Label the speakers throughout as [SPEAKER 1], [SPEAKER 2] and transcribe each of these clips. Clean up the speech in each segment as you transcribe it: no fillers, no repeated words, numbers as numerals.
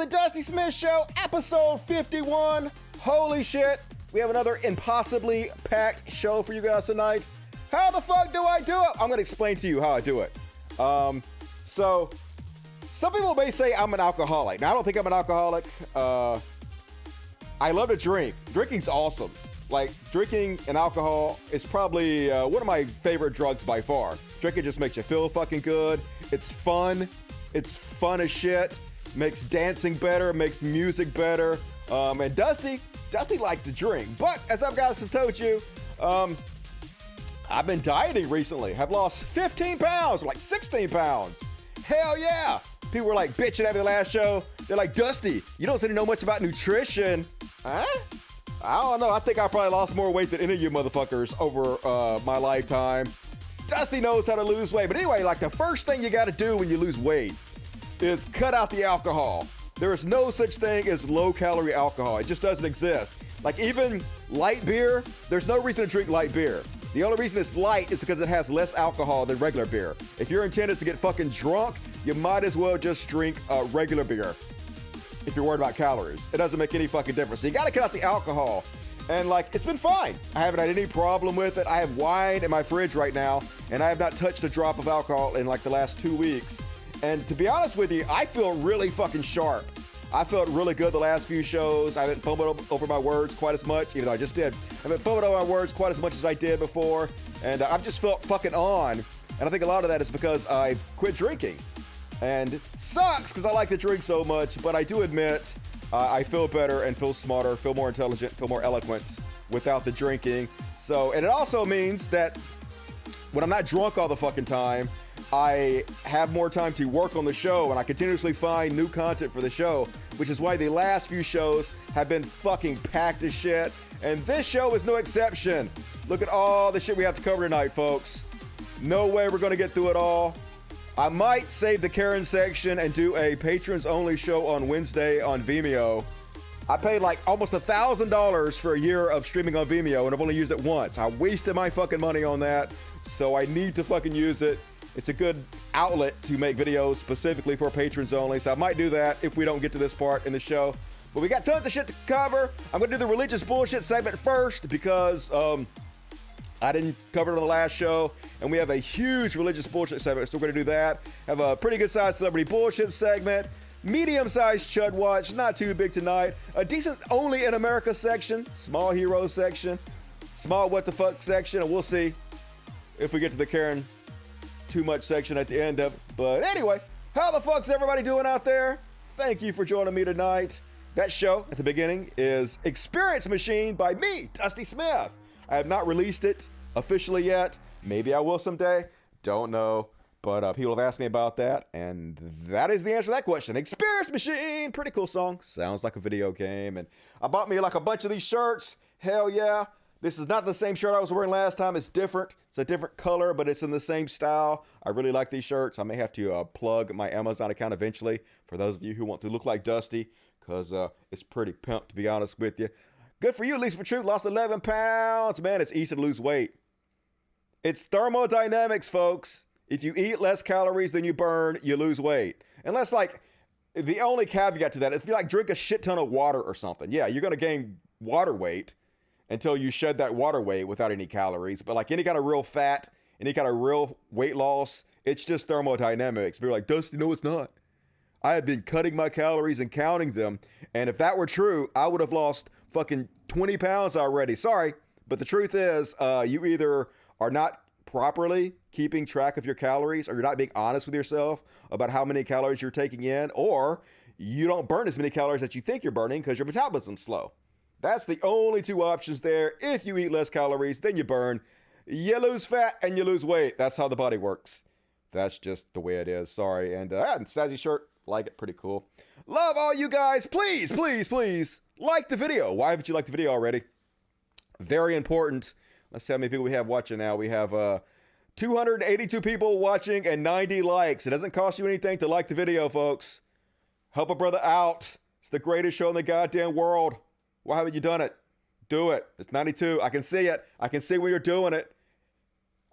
[SPEAKER 1] the Dusty Smith Show, episode 51. Holy shit, we have another impossibly packed show for you guys tonight. How the fuck do I do it? I'm gonna explain to you how I do it. So, some people may say I'm an alcoholic. Now, I don't think I'm an alcoholic. I love to drink. Drinking's awesome. Like, drinking and alcohol is probably one of my favorite drugs by far. Drinking just makes you feel fucking good. It's fun. It's fun as shit. Makes dancing better, makes music better. And Dusty likes to drink. But as I've guys have told you, I've been dieting recently. I've lost 15 pounds, like 16 pounds. Hell yeah. People were like bitching at me the last show. They're like, Dusty, you don't seem to know much about nutrition. Huh? I don't know. I think I probably lost more weight than any of you motherfuckers over my lifetime. Dusty knows how to lose weight. But anyway, like the first thing you got to do when you lose weight is cut out the alcohol. There is no such thing as low-calorie alcohol. It just doesn't exist. Like even light beer, there's no reason to drink light beer. The only reason it's light is because it has less alcohol than regular beer. If you're intended to get fucking drunk, you might as well just drink regular beer. If you're worried about calories, it doesn't make any fucking difference. So you got to cut out the alcohol. And like, it's been fine. I haven't had any problem with it. I have wine in my fridge right now, and I have not touched a drop of alcohol in like the last 2 weeks. And to be honest with you, I feel really fucking sharp. I felt really good the last few shows. I haven't fumbled over my words quite as much, even though I just did. I haven't fumbled over my words quite as much as I did before. And I've just felt fucking on. And I think a lot of that is because I quit drinking. And sucks because I like to drink so much, but I do admit I feel better and feel smarter, feel more intelligent, feel more eloquent without the drinking. So, and it also means that when I'm not drunk all the fucking time, I have more time to work on the show and I continuously find new content for the show, which is why the last few shows have been fucking packed as shit. And this show is no exception. Look at all the shit we have to cover tonight, folks. No way we're gonna get through it all. I might save the Karen section and do a patrons only show on Wednesday on Vimeo. I paid like almost $1,000 for a year of streaming on Vimeo and I've only used it once. I wasted my fucking money on that, so I need to fucking use it. It's a good outlet to make videos specifically for patrons only, so I might do that if we don't get to this part in the show. But we got tons of shit to cover. I'm gonna do the religious bullshit segment first because I didn't cover it on the last show, and we have a huge religious bullshit segment, so we're gonna do that. Have a pretty good sized celebrity bullshit segment, medium-sized Chud Watch, not too big tonight, a decent only in America section, small hero section, small what the fuck section, and we'll see if we get to the Karen too much section at the end of it. But anyway, how the fuck's everybody doing out there? Thank you for joining me tonight. That show at the beginning is Experience Machine by me, Dusty Smith. I have not released it officially yet. Maybe I will someday. Don't know. But people have asked me about that, and that is the answer to that question. Experience Machine, pretty cool song. Sounds like a video game. And I bought me like a bunch of these shirts. Hell yeah. This is not the same shirt I was wearing last time. It's different. It's a different color, but it's in the same style. I really like these shirts. I may have to plug my Amazon account eventually for those of you who want to look like Dusty, because it's pretty pimp, to be honest with you. Good for you, Lisa for Truth. Lost 11 pounds. Man, it's easy to lose weight. It's thermodynamics, folks. If you eat less calories than you burn, you lose weight. Unless, like, the only caveat to that is if you, like, drink a shit ton of water or something. Yeah, you're going to gain water weight until you shed that water weight without any calories. But like any kind of real fat, any kind of real weight loss, it's just thermodynamics. People are like, Dusty, no, it's not. I have been cutting my calories and counting them. And if that were true, I would have lost fucking 20 pounds already. Sorry. But the truth is, you either are not properly keeping track of your calories, or you're not being honest with yourself about how many calories you're taking in, or you don't burn as many calories that you think you're burning because your metabolism's slow. That's the only two options there. If you eat less calories than you burn, you lose fat and you lose weight. That's how the body works. That's just the way it is. Sorry. And Stazzy shirt, like it, pretty cool. Love all you guys. Please, please, please like the video. Why haven't you liked the video already? Very important. Let's see how many people we have watching now. We have 282 people watching and 90 likes. It doesn't cost you anything to like the video, folks. Help a brother out. It's the greatest show in the goddamn world. Why haven't you done it? Do it. It's 92. I can see it. I can see when you're doing it.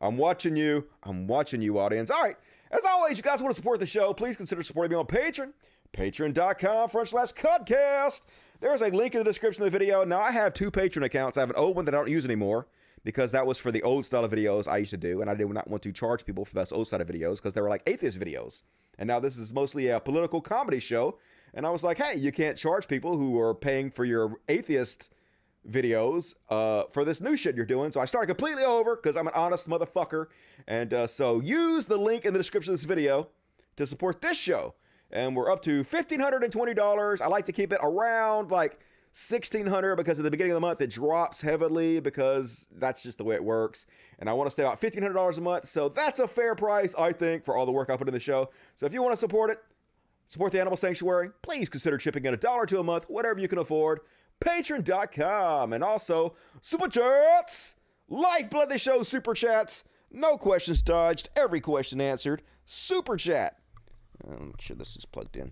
[SPEAKER 1] I'm watching you. I'm watching you, audience. All right. As always, you guys want to support the show, please consider supporting me on Patreon. Patreon.com/Cudcast. There's a link in the description of the video. Now, I have 2 Patreon accounts. I have an old one that I don't use anymore because that was for the old style of videos I used to do, and I did not want to charge people for those old style of videos because they were like atheist videos. And now this is mostly a political comedy show, and I was like, hey, you can't charge people who are paying for your atheist videos for this new shit you're doing. So I started completely over because I'm an honest motherfucker. And so use the link in the description of this video to support this show. And we're up to $1,520. I like to keep it around like $1,600 because at the beginning of the month it drops heavily because that's just the way it works. And I want to stay about $1,500 a month. So that's a fair price, I think, for all the work I put in the show. So if you want to support it, support the Animal Sanctuary, please consider chipping in $1 or $2 a month, whatever you can afford. Patreon.com. And also Super Chats. Lifeblood of the show, Super Chats. No questions dodged. Every question answered. Super Chat. Make sure this is plugged in.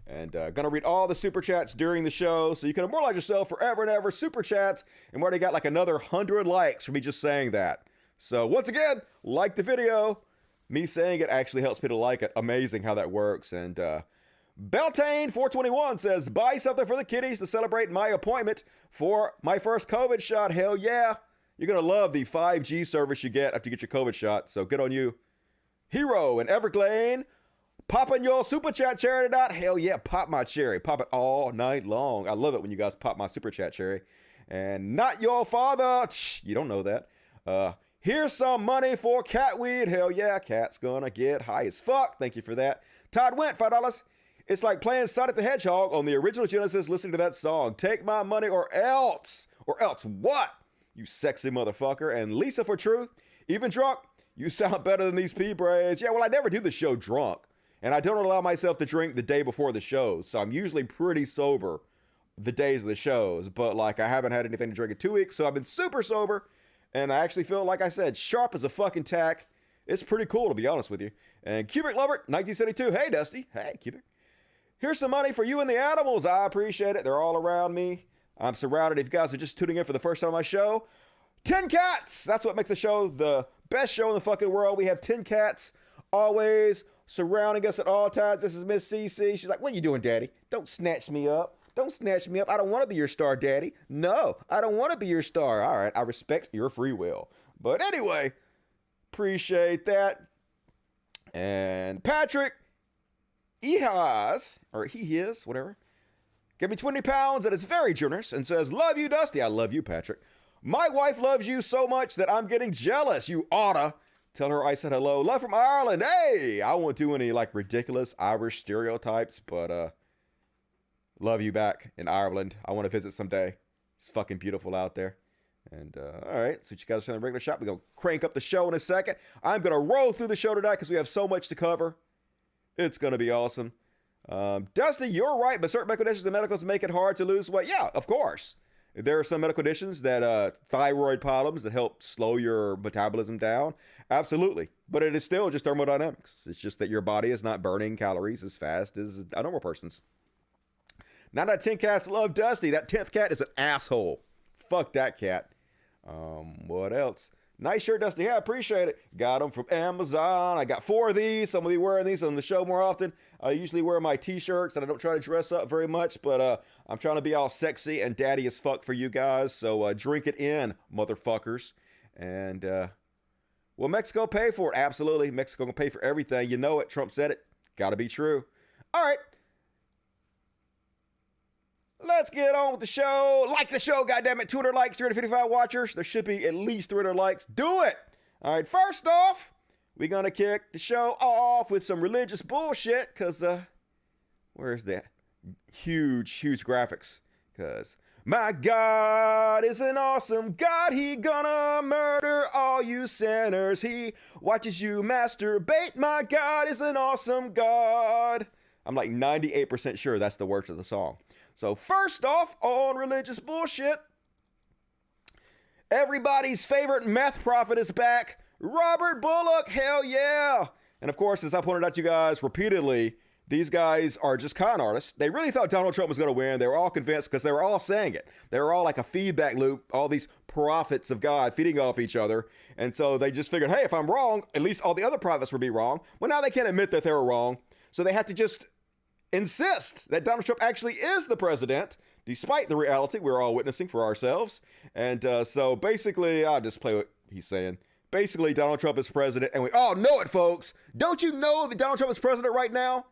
[SPEAKER 1] And gonna read all the super chats during the show so you can immortalize yourself forever and ever. Super chats. And we already got like another 100 likes for me just saying that. So once again, like the video. Me saying it actually helps people like it. Amazing how that works. And Beltane421 says, buy something for the kiddies to celebrate my appointment for my first COVID shot. Hell yeah. You're gonna love the 5G service you get after you get your COVID shot. So good on you. Hero and Everglade. Popping your super chat cherry tonight. Hell yeah, pop my cherry. Pop it all night long. I love it when you guys pop my super chat cherry. And not your father. You don't know that. Here's some money for cat weed. Hell yeah, cat's gonna get high as fuck. Thank you for that. Todd Went, $5. It's like playing Sonic the Hedgehog on the original Genesis, listening to that song. Take my money or else. Or else what? You sexy motherfucker. And Lisa for Truth. Even drunk, you sound better than these pea braids. Yeah, well, I never do the show drunk. And I don't allow myself to drink the day before the shows. So I'm usually pretty sober the days of the shows. But like I haven't had anything to drink in 2 weeks. So I've been super sober. And I actually feel, like I said, sharp as a fucking tack. It's pretty cool, to be honest with you. And Cubic Lover, 1972. Hey, Dusty. Hey, Cubic. Here's some money for you and the animals. I appreciate it. They're all around me. I'm surrounded. If you guys are just tuning in for the first time on my show, 10 cats. That's what makes the show the best show in the fucking world. We have 10 cats always surrounding us at all times. This is Miss CC. She's like, what are you doing, Daddy? Don't snatch me up. Don't snatch me up. I don't want to be your star, Daddy. No, I don't want to be your star. All right, I respect your free will. But anyway, appreciate that. And Patrick, he is, whatever. Give me 20 pounds, and it's very generous, and says, love you, Dusty. I love you, Patrick. My wife loves you so much that I'm getting jealous. You oughta. Tell her I said hello. Love from Ireland. Hey, I won't do any like ridiculous Irish stereotypes, but love you back in Ireland. I want to visit someday. It's fucking beautiful out there. And all right, so you guys are saying the regular shot. We're going to crank up the show in a second. I'm going to roll through the show tonight because we have so much to cover. It's going to be awesome. Dusty, you're right, but certain medical conditions and medicals make it hard to lose weight. Yeah, of course. There are some medical conditions that thyroid problems that help slow your metabolism down. Absolutely. But it is still just thermodynamics. It's just that your body is not burning calories as fast as a normal person's. 9 out of 10 cats love Dusty. That 10th cat is an asshole. Fuck that cat. What else? Nice shirt, Dusty. Yeah, I appreciate it. Got them from Amazon. I got 4 of these. So I'm going to be wearing these on the show more often. I usually wear my t-shirts and I don't try to dress up very much, but I'm trying to be all sexy and daddy as fuck for you guys. So drink it in, motherfuckers. And will Mexico pay for it? Absolutely. Mexico can pay for everything. You know it. Trump said it. Got to be true. All right. Let's get on with the show. Like the show, goddammit. 200 likes, 355 watchers. There should be at least 300 likes. Do it. All right, first off, we're going to kick the show off with some religious bullshit because, where's that? Huge graphics. Because my God is an awesome God. He gonna murder all you sinners. He watches you masturbate. My God is an awesome God. I'm like 98% sure that's the words of the song. So first off, on religious bullshit, everybody's favorite meth prophet is back. Robert Bullock, hell yeah. And of course, as I pointed out to you guys repeatedly, these guys are just con artists. They really thought Donald Trump was going to win. They were all convinced because they were all saying it. They were all like a feedback loop, all these prophets of God feeding off each other. And so they just figured, hey, if I'm wrong, at least all the other prophets would be wrong. Well, now they can't admit that they were wrong. So they have to just insist that Donald Trump actually is the president, despite the reality we're all witnessing for ourselves. And so basically, I'll just play what he's saying. Basically, Donald Trump is president, and we all know it, folks. Don't you know that Donald Trump is president right now?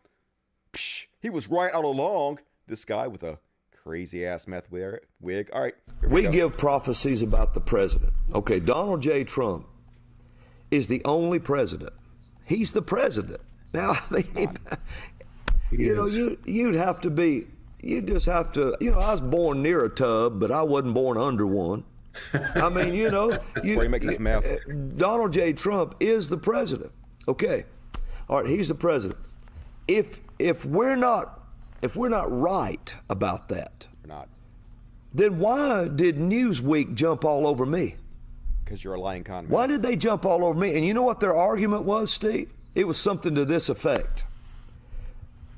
[SPEAKER 1] Psh, he was right all along. This guy with a crazy-ass meth wig. All right.
[SPEAKER 2] We give prophecies about the president. Okay, Donald J. Trump is the only president. He's the president. Now, I mean, you'd have to be, you just have to, I was born near a tub, but I wasn't born under one. I mean,
[SPEAKER 1] That's where he makes his mouth.
[SPEAKER 2] Donald J. Trump is the president. Okay. All right, he's the president. If we're not right about that,
[SPEAKER 1] we're not.
[SPEAKER 2] Then why did Newsweek jump all over me?
[SPEAKER 1] Because you're a lying con man.
[SPEAKER 2] Why did they jump all over me? And you know what their argument was, Steve? It was something to this effect.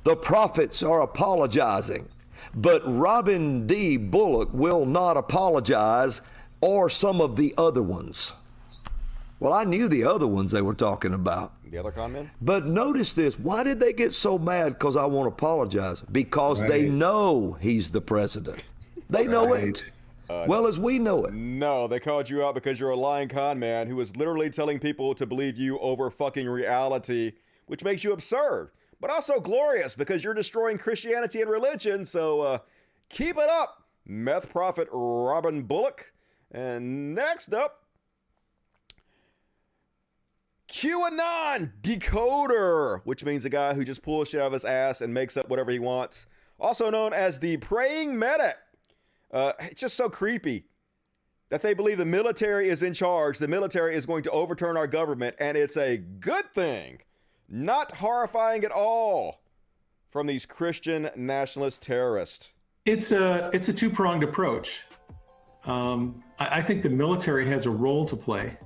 [SPEAKER 2] The prophets are apologizing, but Robin D. Bullock will not apologize, or some of the other ones. Well, I knew the other ones they were talking about.
[SPEAKER 1] The other con men?
[SPEAKER 2] But notice this. Why did they get so mad because I won't apologize? Because they know he's the president. They know it. Well as we know it.
[SPEAKER 1] No, they called you out because you're a lying con man who is literally telling people to believe you over fucking reality, which makes you absurd, but also glorious because you're destroying Christianity and religion. So keep it up, meth prophet Robin Bullock. And next up, QAnon decoder, which means a guy who just pulls shit out of his ass and makes up whatever he wants. Also known as the praying medic. It's just so creepy that they believe the military is in charge. The military is going to overturn our government, and it's a good thing. Not horrifying at all from these Christian nationalist terrorists.
[SPEAKER 3] It's a two-pronged approach. I think the military has a role to play,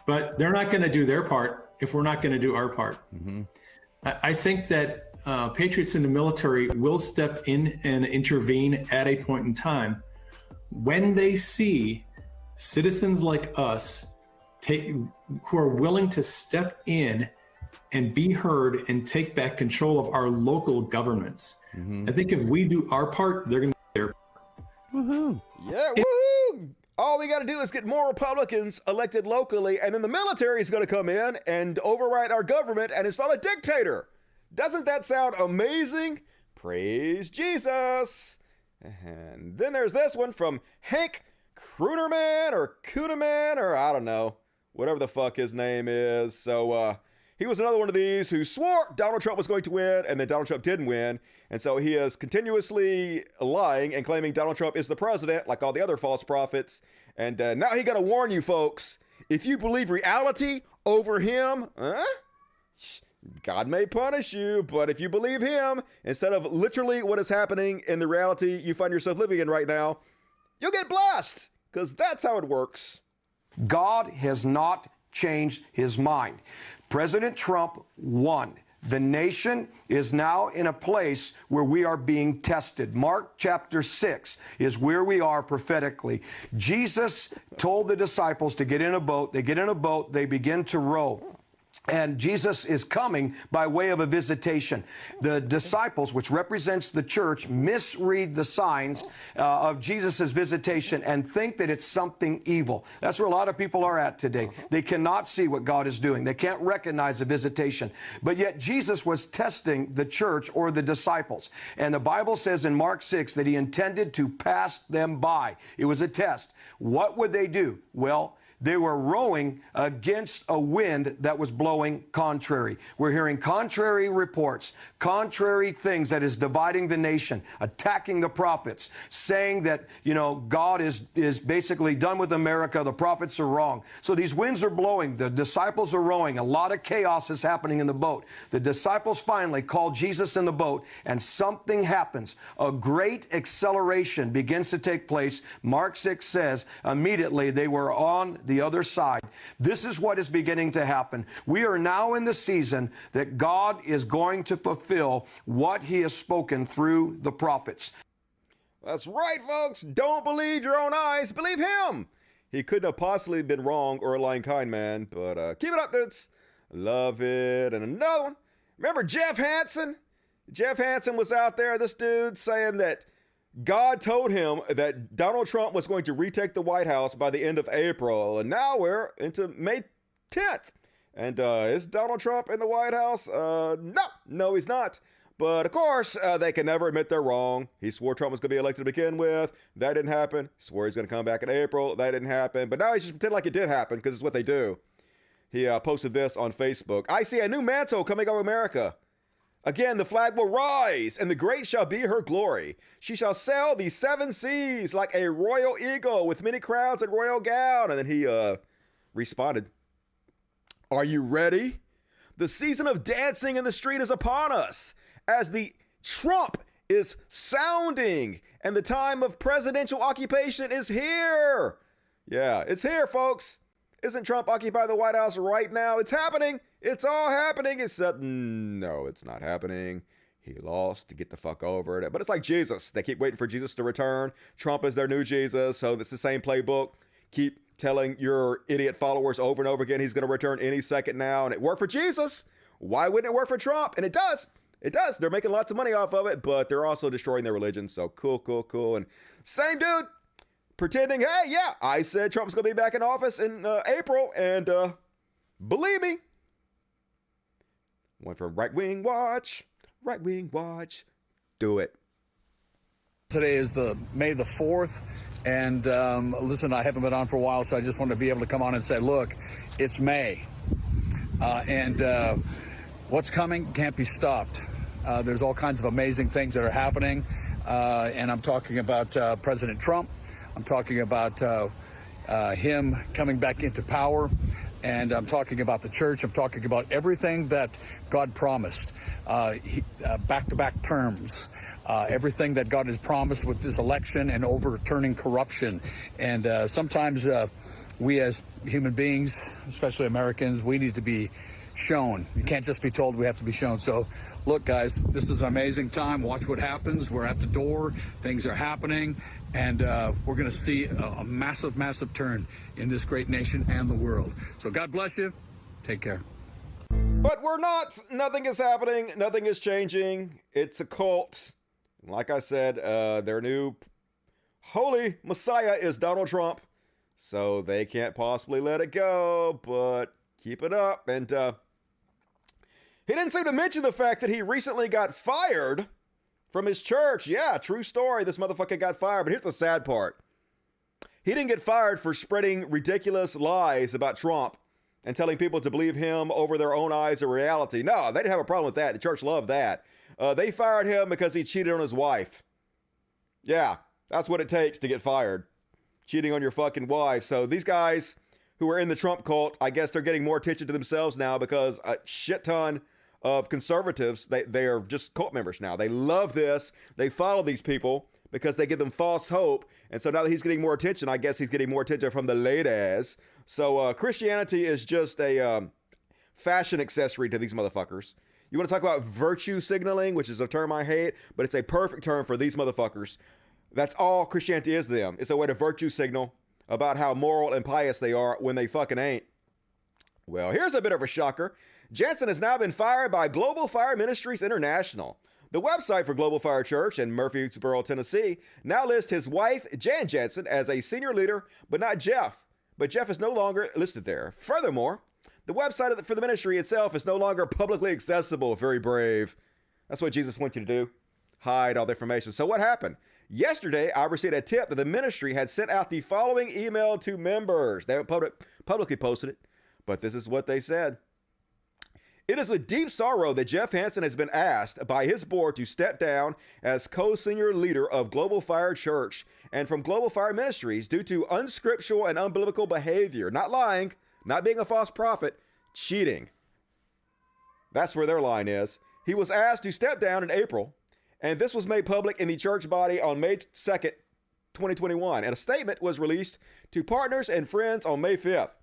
[SPEAKER 3] but they're not going to do their part if we're not going to do our part. Mm-hmm. I think that patriots in the military will step in and intervene at a point in time when they see citizens like us who are willing to step in and be heard and take back control of our local governments. Mm-hmm. I think if we do our part, they're going to do their part.
[SPEAKER 1] Woohoo! Yeah, woohoo! All we got to do is get more Republicans elected locally, and then the military is going to come in and override our government and install a dictator. Doesn't that sound amazing? Praise Jesus. And then there's this one from Hank Croonerman or Coonerman, or I don't know, whatever the fuck his name is. So he was another one of these who swore Donald Trump was going to win, and then Donald Trump didn't win. And so he is continuously lying and claiming Donald Trump is the president, like all the other false prophets. And now he got to warn you folks, if you believe reality over him, God may punish you, but if you believe him, instead of literally what is happening in the reality you find yourself living in right now, you'll get blessed, because that's how it works.
[SPEAKER 4] God has not changed his mind. President Trump won. The nation is now in a place where we are being tested. Mark chapter 6 is where we are prophetically. Jesus told the disciples to get in a boat. They get in a boat, they begin to row. And Jesus is coming by way of a visitation. The disciples, which represents the church, misread the signs of Jesus' visitation and think that it's something evil. That's where a lot of people are at today. They cannot see what God is doing. They can't recognize the visitation. But yet Jesus was testing the church or the disciples. And the Bible says in Mark 6 that he intended to pass them by. It was a test. What would they do? Well, they were rowing against a wind that was blowing contrary. We're hearing contrary reports, contrary things that is dividing the nation, attacking the prophets, saying that, God is basically done with America. The prophets are wrong. So these winds are blowing. The disciples are rowing. A lot of chaos is happening in the boat. The disciples finally call Jesus in the boat, and something happens. A great acceleration begins to take place. Mark 6 says immediately they were on the other side. This is what is beginning to happen. We are now in the season that God is going to fulfill what he has spoken through the prophets.
[SPEAKER 1] That's right, folks. Don't believe your own eyes. Believe him. He couldn't have possibly been wrong or a lying kind man, but keep it up, dudes. Love it. And another one. Remember Jeff Hansen? Jeff Hansen was out there, this dude, saying that God told him that Donald Trump was going to retake the White House by the end of April. And now we're into May 10th. And is Donald Trump in the White House? No, he's not. But of course, they can never admit they're wrong. He swore Trump was going to be elected to begin with. That didn't happen. He swore he's going to come back in April. That didn't happen. But now he's just pretending like it did happen because it's what they do. He posted this on Facebook. I see a new mantle coming over America. Again, the flag will rise, and the great shall be her glory. She shall sail the seven seas like a royal eagle with many crowns and royal gown. And then he responded, are you ready? The season of dancing in the street is upon us, as the trump is sounding, and the time of presidential occupation is here. Yeah, it's here, folks. Isn't Trump occupying the White House right now? It's happening. It's all happening, except no, it's not happening. He lost to get the fuck over it. But it's like Jesus. They keep waiting for Jesus to return. Trump is their new Jesus, so it's the same playbook. Keep telling your idiot followers over and over again he's going to return any second now, and it worked for Jesus. Why wouldn't it work for Trump? And it does. It does. They're making lots of money off of it, but they're also destroying their religion. So cool. And same dude pretending, hey, yeah, I said Trump's going to be back in office in April, and believe me. Went from right wing watch, do it.
[SPEAKER 5] Today is the May the 4th, and listen, I haven't been on for a while, so I just wanted to be able to come on and say, look, it's May, and what's coming can't be stopped. There's all kinds of amazing things that are happening, and I'm talking about President Trump. I'm talking about him coming back into power, and I'm talking about the church. I'm talking about everything that God promised, back-to-back terms, everything that God has promised with this election and overturning corruption. And sometimes we as human beings, especially Americans, we need to be shown. You can't just be told, we have to be shown. So look, guys, this is an amazing time. Watch what happens. We're at the door. Things are happening. And we're going to see a massive turn in this great nation and the world. So God bless you. Take care.
[SPEAKER 1] But we're not. Nothing is happening. Nothing is changing. It's a cult. Like I said, their new holy messiah is Donald Trump. So they can't possibly let it go, but keep it up. And he didn't seem to mention the fact that he recently got fired from his church. Yeah, true story. This motherfucker got fired. But here's the sad part. He didn't get fired for spreading ridiculous lies about Trump and telling people to believe him over their own eyes of reality. No, they didn't have a problem with that. The church loved that. They fired him because he cheated on his wife. Yeah, that's what it takes to get fired. Cheating on your fucking wife. So these guys who are in the Trump cult, I guess they're getting more attention to themselves now because a shit ton of conservatives, they are just cult members now. They love this. They follow these people because they give them false hope. And so now that he's getting more attention, I guess he's getting more attention from the ladies. So Christianity is just a fashion accessory to these motherfuckers. You want to talk about virtue signaling, which is a term I hate, but it's a perfect term for these motherfuckers. That's all Christianity is to them. It's a way to virtue signal about how moral and pious they are when they fucking ain't. Well, here's a bit of a shocker. Jansen has now been fired by Global Fire Ministries International. The website for Global Fire Church in Murfreesboro, Tennessee, now lists his wife, Jan Jansen, as a senior leader, but not Jeff. But Jeff is no longer listed there. Furthermore, the website for the ministry itself is no longer publicly accessible. Very brave. That's what Jesus wants you to do. Hide all the information. So what happened? Yesterday, I received a tip that the ministry had sent out the following email to members. They haven't publicly posted it, but this is what they said. It is with deep sorrow that Jeff Hansen has been asked by his board to step down as co-senior leader of Global Fire Church and from Global Fire Ministries due to unscriptural and unbiblical behavior, not lying, not being a false prophet, cheating. That's where their line is. He was asked to step down in April, and this was made public in the church body on May 2nd, 2021, and a statement was released to partners and friends on May 5th.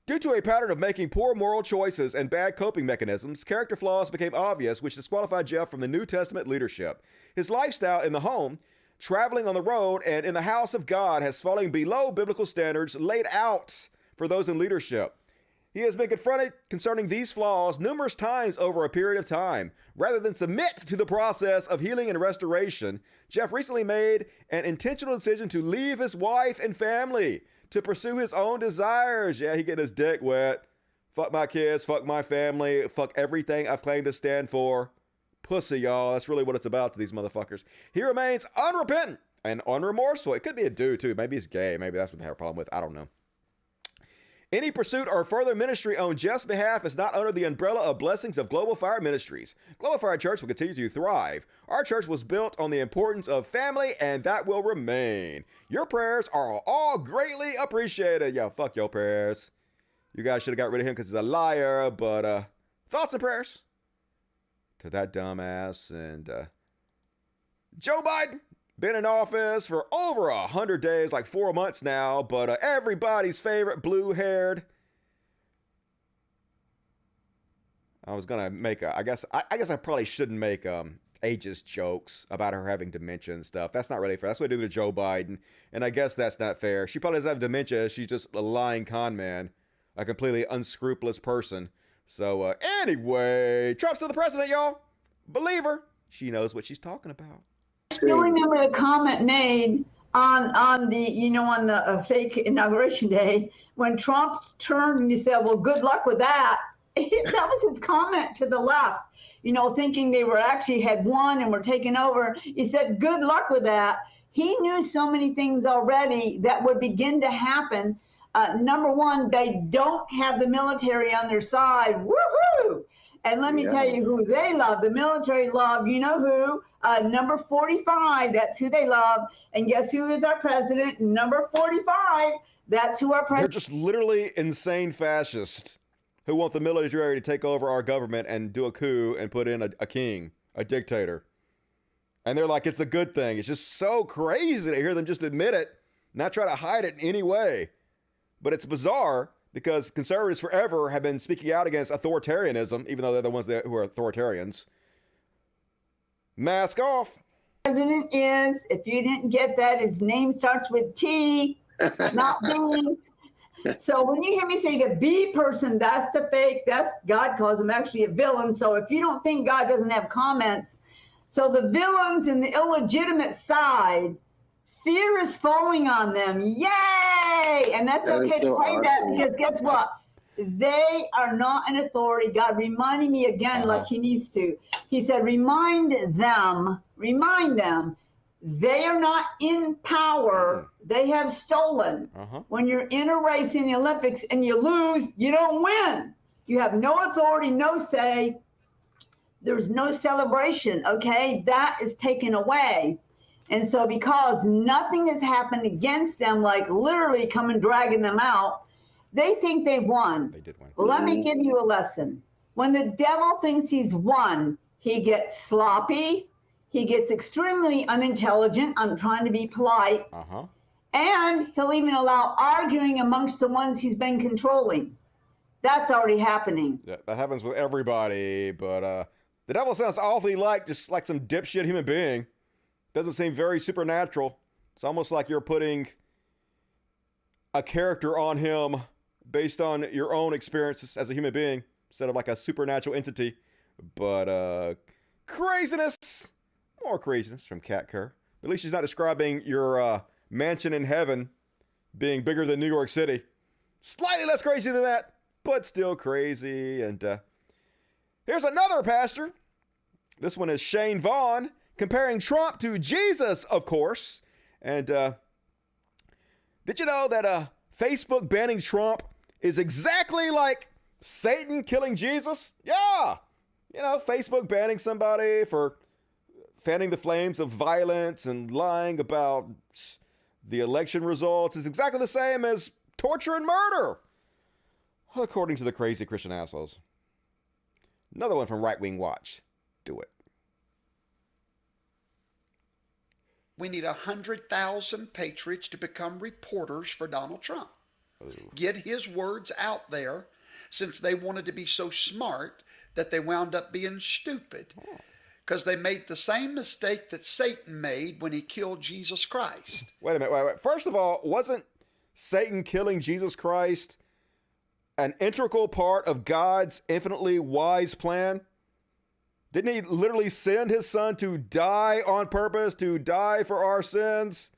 [SPEAKER 1] Due to a pattern of making poor moral choices and bad coping mechanisms, character flaws became obvious, which disqualified Jeff from the New Testament leadership. His lifestyle in the home, traveling on the road, and in the house of God has fallen below biblical standards laid out for those in leadership. He has been confronted concerning these flaws numerous times over a period of time. Rather than submit to the process of healing and restoration, Jeff recently made an intentional decision to leave his wife and family to pursue his own desires. Yeah, he getting his dick wet. Fuck my kids, fuck my family, fuck everything I've claimed to stand for. Pussy, y'all. That's really what it's about to these motherfuckers. He remains unrepentant and unremorseful. It could be a dude, too. Maybe he's gay. Maybe that's what they have a problem with. I don't know. Any pursuit or further ministry on Jeff's behalf is not under the umbrella of blessings of Global Fire Ministries. Global Fire Church will continue to thrive. Our church was built on the importance of family, and that will remain. Your prayers are all greatly appreciated. Yo, fuck your prayers. You guys should have got rid of him because he's a liar, but thoughts and prayers to that dumbass. And Joe Biden, been in office for over 100 days, like 4 months now, but everybody's favorite blue-haired. I was gonna make I guess I probably shouldn't make ageist jokes about her having dementia and stuff. That's not really fair. That's what I do to Joe Biden, and I guess that's not fair. She probably doesn't have dementia. She's just a lying con man, a completely unscrupulous person. So anyway, Trump's still the president, y'all. Believe her. She knows what she's talking about.
[SPEAKER 6] Still remember the comment made on the fake inauguration day when Trump turned and he said, "Well, good luck with that." That was his comment to the left, thinking they were actually had won and were taking over. He said, "Good luck with that." He knew so many things already that would begin to happen. Number one, they don't have the military on their side. Woohoo! And let me tell you who they love. The military love, you know who? Number 45, that's who they love. And guess who is our president? Number 45, that's who our president.
[SPEAKER 1] They're just literally insane fascists who want the military to take over our government and do a coup and put in a king, a dictator. And they're like, it's a good thing. It's just so crazy to hear them just admit it, not try to hide it in any way. But it's bizarre because conservatives forever have been speaking out against authoritarianism, even though they're the ones who are authoritarians. Mask off.
[SPEAKER 6] President is, if you didn't get that, his name starts with T, not B. So when you hear me say the B person, that's the fake, that's God calls him actually a villain. So if you don't think God doesn't have comments, so the villains in the illegitimate side, fear is falling on them. Yay! And that's okay to say that because guess what? They are not an authority. God reminding me again like he needs to. He said, remind them, they are not in power. They have stolen. When you're in a race in the Olympics and you lose, you don't win. You have no authority, no say. There's no celebration, okay? That is taken away. And so because nothing has happened against them, like literally come and dragging them out, they think they've won.
[SPEAKER 1] They did win.
[SPEAKER 6] Well, let me give you a lesson. When the devil thinks he's won, he gets sloppy. He gets extremely unintelligent. I'm trying to be polite. And he'll even allow arguing amongst the ones he's been controlling. That's already happening.
[SPEAKER 1] Yeah, that happens with everybody, but the devil sounds awfully just like some dipshit human being. Doesn't seem very supernatural. It's almost like you're putting a character on him based on your own experiences as a human being instead of like a supernatural entity. But craziness, more craziness from Kat Kerr. At least she's not describing your mansion in heaven being bigger than New York City. Slightly less crazy than that, but still crazy. And here's another pastor. This one is Shane Vaughan, comparing Trump to Jesus, of course. And did you know that Facebook banning Trump is exactly like Satan killing Jesus? Yeah. Facebook banning somebody for fanning the flames of violence and lying about the election results is exactly the same as torture and murder, according to the crazy Christian assholes. Another one from Right Wing Watch. Do it.
[SPEAKER 7] we need 100,000 patriots to become reporters for Donald Trump. Get his words out there, since they wanted to be so smart that they wound up being stupid. Because they made the same mistake that Satan made when he killed Jesus Christ.
[SPEAKER 1] Wait a minute, wait. First of all, wasn't Satan killing Jesus Christ an integral part of God's infinitely wise plan? Didn't he literally send his son to die on purpose, to die for our sins?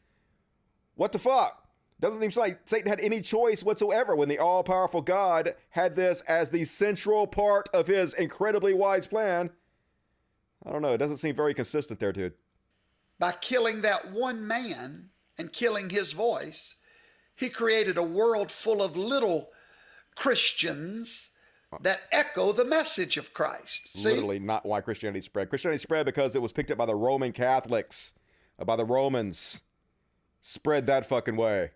[SPEAKER 1] What the fuck? Doesn't seem like Satan had any choice whatsoever when the all-powerful God had this as the central part of his incredibly wise plan. I don't know. It doesn't seem very consistent there, dude.
[SPEAKER 7] By killing that one man and killing his voice, he created a world full of little Christians that echo the message of Christ. See?
[SPEAKER 1] Literally not why Christianity spread. Christianity spread because it was picked up by the Roman Catholics, by the Romans. Spread that fucking way.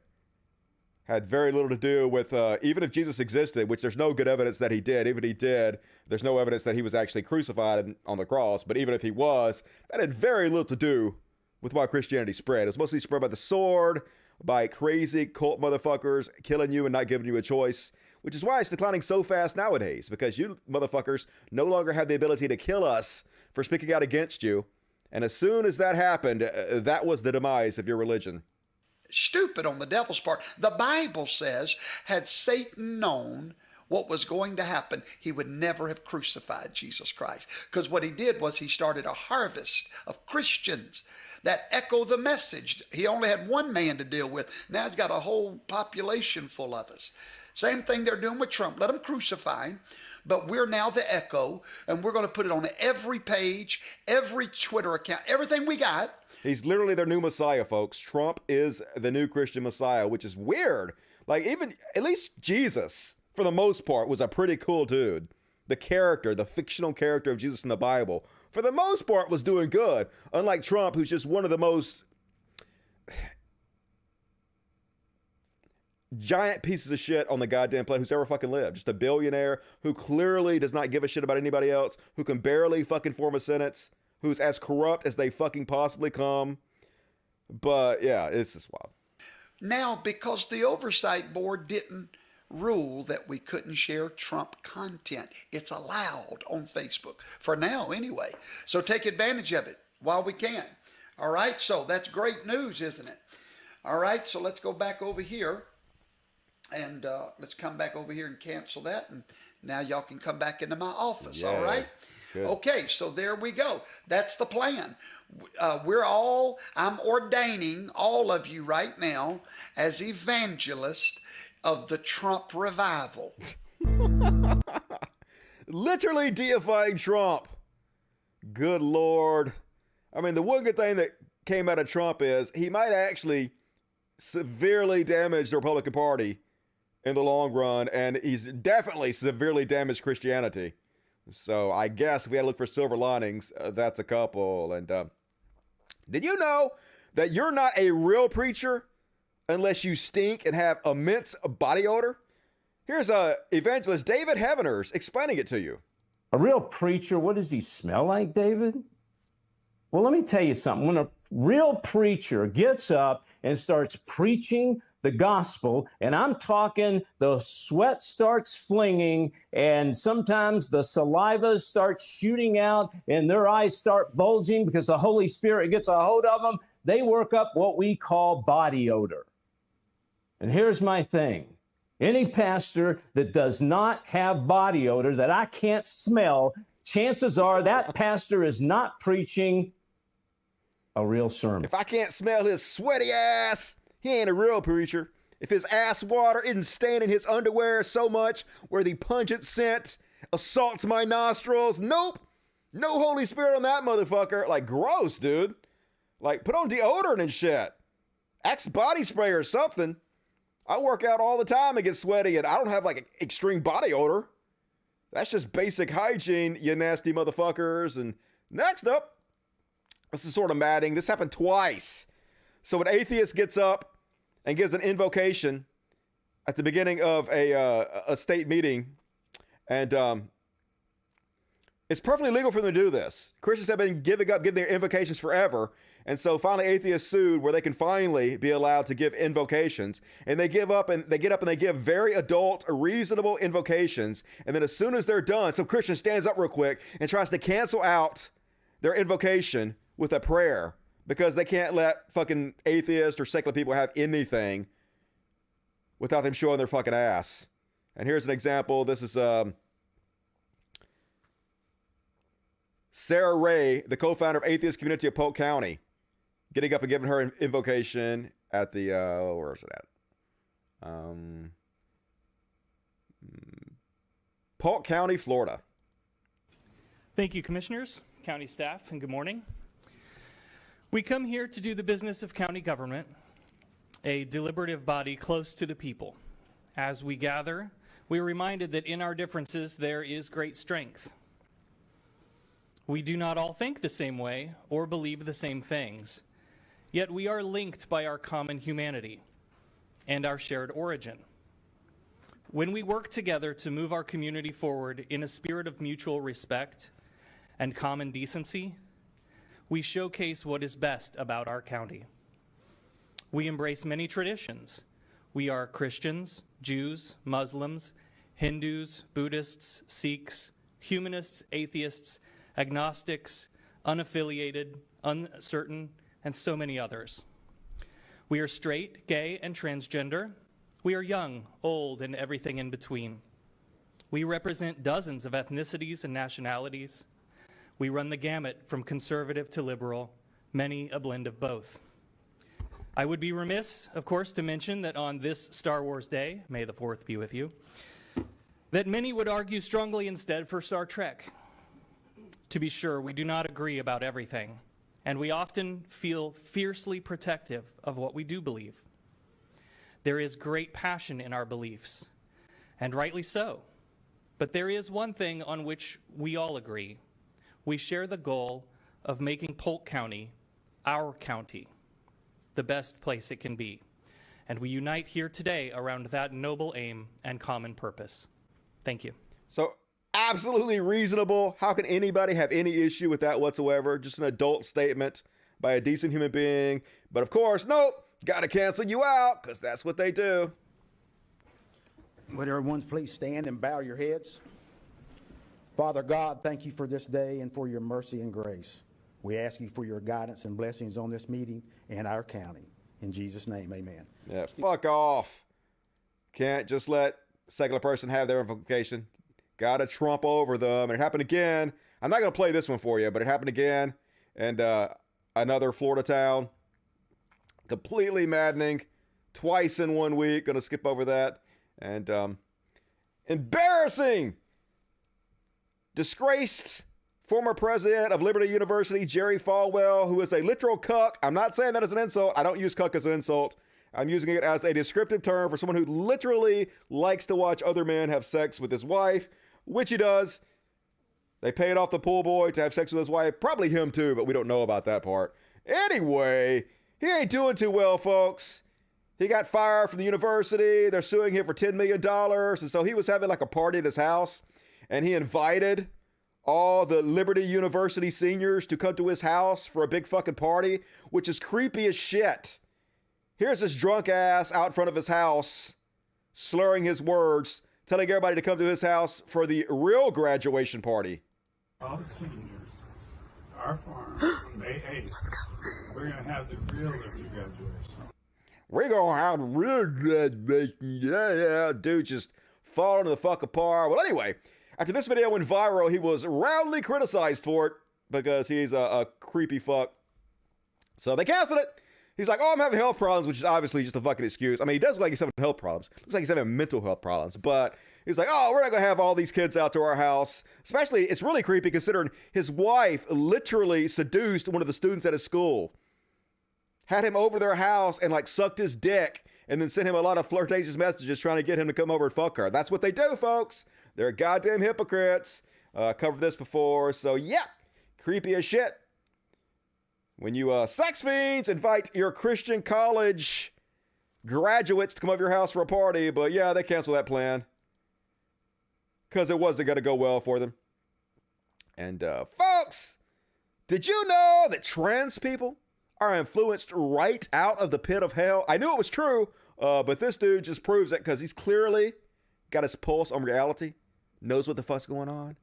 [SPEAKER 1] Had very little to do with, even if Jesus existed, which there's no good evidence that he did. Even if he did, there's no evidence that he was actually crucified on the cross. But even if he was, that had very little to do with why Christianity spread. It was mostly spread by the sword, by crazy cult motherfuckers killing you and not giving you a choice, which is why it's declining so fast nowadays, because you motherfuckers no longer have the ability to kill us for speaking out against you. And as soon as that happened, that was the demise of your religion.
[SPEAKER 7] Stupid on the devil's part. The Bible says, had Satan known what was going to happen, he would never have crucified Jesus Christ. Because what he did was he started a harvest of Christians that echo the message. He only had one man to deal with. Now he's got a whole population full of us. Same thing they're doing with Trump. Let him crucify him. But we're now the echo, and we're going to put it on every page, every Twitter account, everything we got.
[SPEAKER 1] He's literally their new Messiah, folks. Trump is the new Christian Messiah, which is weird. Like, even, at least Jesus, for the most part, was a pretty cool dude. The character, the fictional character of Jesus in the Bible, for the most part, was doing good. Unlike Trump, who's just one of the most giant pieces of shit on the goddamn planet who's ever fucking lived. Just a billionaire who clearly does not give a shit about anybody else, who can barely fucking form a sentence, who's as corrupt as they fucking possibly come. But yeah, it's just wild.
[SPEAKER 7] Now, because the oversight board didn't rule that we couldn't share Trump content, it's allowed on Facebook for now anyway. So take advantage of it while we can. All right, so that's great news, isn't it? All right, so let's go back over here. And let's come back over here and cancel that. And now y'all can come back into my office, all right?
[SPEAKER 1] Good.
[SPEAKER 7] Okay, so there we go. That's the plan. I'm ordaining all of you right now as evangelists of the Trump revival.
[SPEAKER 1] Literally deifying Trump. Good Lord. I mean, the one good thing that came out of Trump is he might actually severely damage the Republican Party in the long run, and he's definitely severely damaged Christianity. So I guess if we had to look for silver linings, that's a couple. And did you know that you're not a real preacher unless you stink and have immense body odor? Here's evangelist David Heaveners explaining it to you.
[SPEAKER 8] A real preacher, what does he smell like, David? Well, let me tell you something. When a real preacher gets up and starts preaching the gospel, and I'm talking the sweat starts flinging, and sometimes the saliva starts shooting out, and their eyes start bulging because the Holy Spirit gets a hold of them, they work up what we call body odor. And here's my thing. Any pastor that does not have body odor that I can't smell, chances are that pastor is not preaching a real sermon.
[SPEAKER 1] If I can't smell his sweaty ass, he ain't a real preacher. If his ass water isn't staining his underwear so much where the pungent scent assaults my nostrils, nope. No Holy Spirit on that motherfucker. Like, gross, dude. Like, put on deodorant and shit. Axe body spray or something. I work out all the time and get sweaty, and I don't have, like, extreme body odor. That's just basic hygiene, you nasty motherfuckers. And next up, this is sort of maddening. This happened twice. So an atheist gets up and gives an invocation at the beginning of a state meeting, and It's perfectly legal for them to do this. Christians have been giving their invocations forever. And so finally atheists sued where they can finally be allowed to give invocations. And they give up and they get up and they give very adult, reasonable invocations. And then as soon as they're done, some Christian stands up real quick and tries to cancel out their invocation with a prayer because they can't let fucking atheists or secular people have anything without them showing their fucking ass. And here's an example. This is Sarah Ray, the co-founder of Atheist Community of Polk County, getting up and giving her invocation at the, where is it at? Polk County, Florida.
[SPEAKER 9] Thank you, commissioners, county staff, and good morning. We come here to do the business of county government, a deliberative body close to the people. As we gather, we are reminded that in our differences there is great strength. We do not all think the same way or believe the same things, yet we are linked by our common humanity and our shared origin. When we work together to move our community forward in a spirit of mutual respect and common decency, we showcase what is best about our county. We embrace many traditions. We are Christians, Jews, Muslims, Hindus, Buddhists, Sikhs, humanists, atheists, agnostics, unaffiliated, uncertain, and so many others. We are straight, gay, and transgender. We are young, old, and everything in between. We represent dozens of ethnicities and nationalities. We run the gamut from conservative to liberal, many a blend of both. I would be remiss, of course, to mention that on this Star Wars Day, may the 4th be with you, that many would argue strongly instead for Star Trek. To be sure, we do not agree about everything, and we often feel fiercely protective of what we do believe. There is great passion in our beliefs, and rightly so. But there is one thing on which we all agree. We share the goal of making Polk County, our county, the best place it can be. And we unite here today around that noble aim and common purpose. Thank you.
[SPEAKER 1] So absolutely reasonable. How can anybody have any issue with that whatsoever? Just an adult statement by a decent human being. But of course, nope, gotta cancel you out because that's what they do.
[SPEAKER 10] Would everyone please stand and bow your heads? Father God, thank you for this day and for your mercy and grace. We ask you for your guidance and blessings on this meeting and our county. In Jesus' name, amen.
[SPEAKER 1] Yeah, fuck off. Can't just let a secular person have their invocation. Gotta trump over them. And it happened again. I'm not gonna play this one for you, but it happened again. And another Florida town. Completely maddening. Twice in 1 week. Gonna skip over that. And embarrassing. Disgraced former president of Liberty University, Jerry Falwell, who is a literal cuck. I'm not saying that as an insult. I don't use cuck as an insult. I'm using it as a descriptive term for someone who literally likes to watch other men have sex with his wife, which he does. They paid off the pool boy to have sex with his wife. Probably him too, but we don't know about that part. Anyway, he ain't doing too well, folks. He got fired from the university. They're suing him for $10 million. And so he was having like a party at his house, and he invited all the Liberty University seniors to come to his house for a big fucking party, which is creepy as shit. Here's this drunk ass out in front of his house, slurring his words, telling everybody to come to his house for the real graduation party.
[SPEAKER 11] All the seniors, our farm, May 8th, we're going to have the real Liberty graduation.
[SPEAKER 1] We're going to have the real graduation. Yeah. Dude just falling the fuck apart. Well, anyway, after this video went viral, he was roundly criticized for it because he's a creepy fuck. So they canceled it. He's like, oh, I'm having health problems, which is obviously just a fucking excuse. I mean, he does look like he's having health problems. Looks like he's having mental health problems. But he's like, oh, we're not going to have all these kids out to our house. Especially, it's really creepy considering his wife literally seduced one of the students at his school. Had him over their house and like sucked his dick and then sent him a lot of flirtatious messages trying to get him to come over and fuck her. That's what they do, folks. They're goddamn hypocrites. Covered this before. So, yeah, creepy as shit. When you sex fiends invite your Christian college graduates to come over your house for a party, but yeah, they canceled that plan because it wasn't going to go well for them. And folks, did you know that trans people are influenced right out of the pit of hell? I knew it was true, but this dude just proves it because he's clearly got his pulse on reality, knows what the fuck's going on.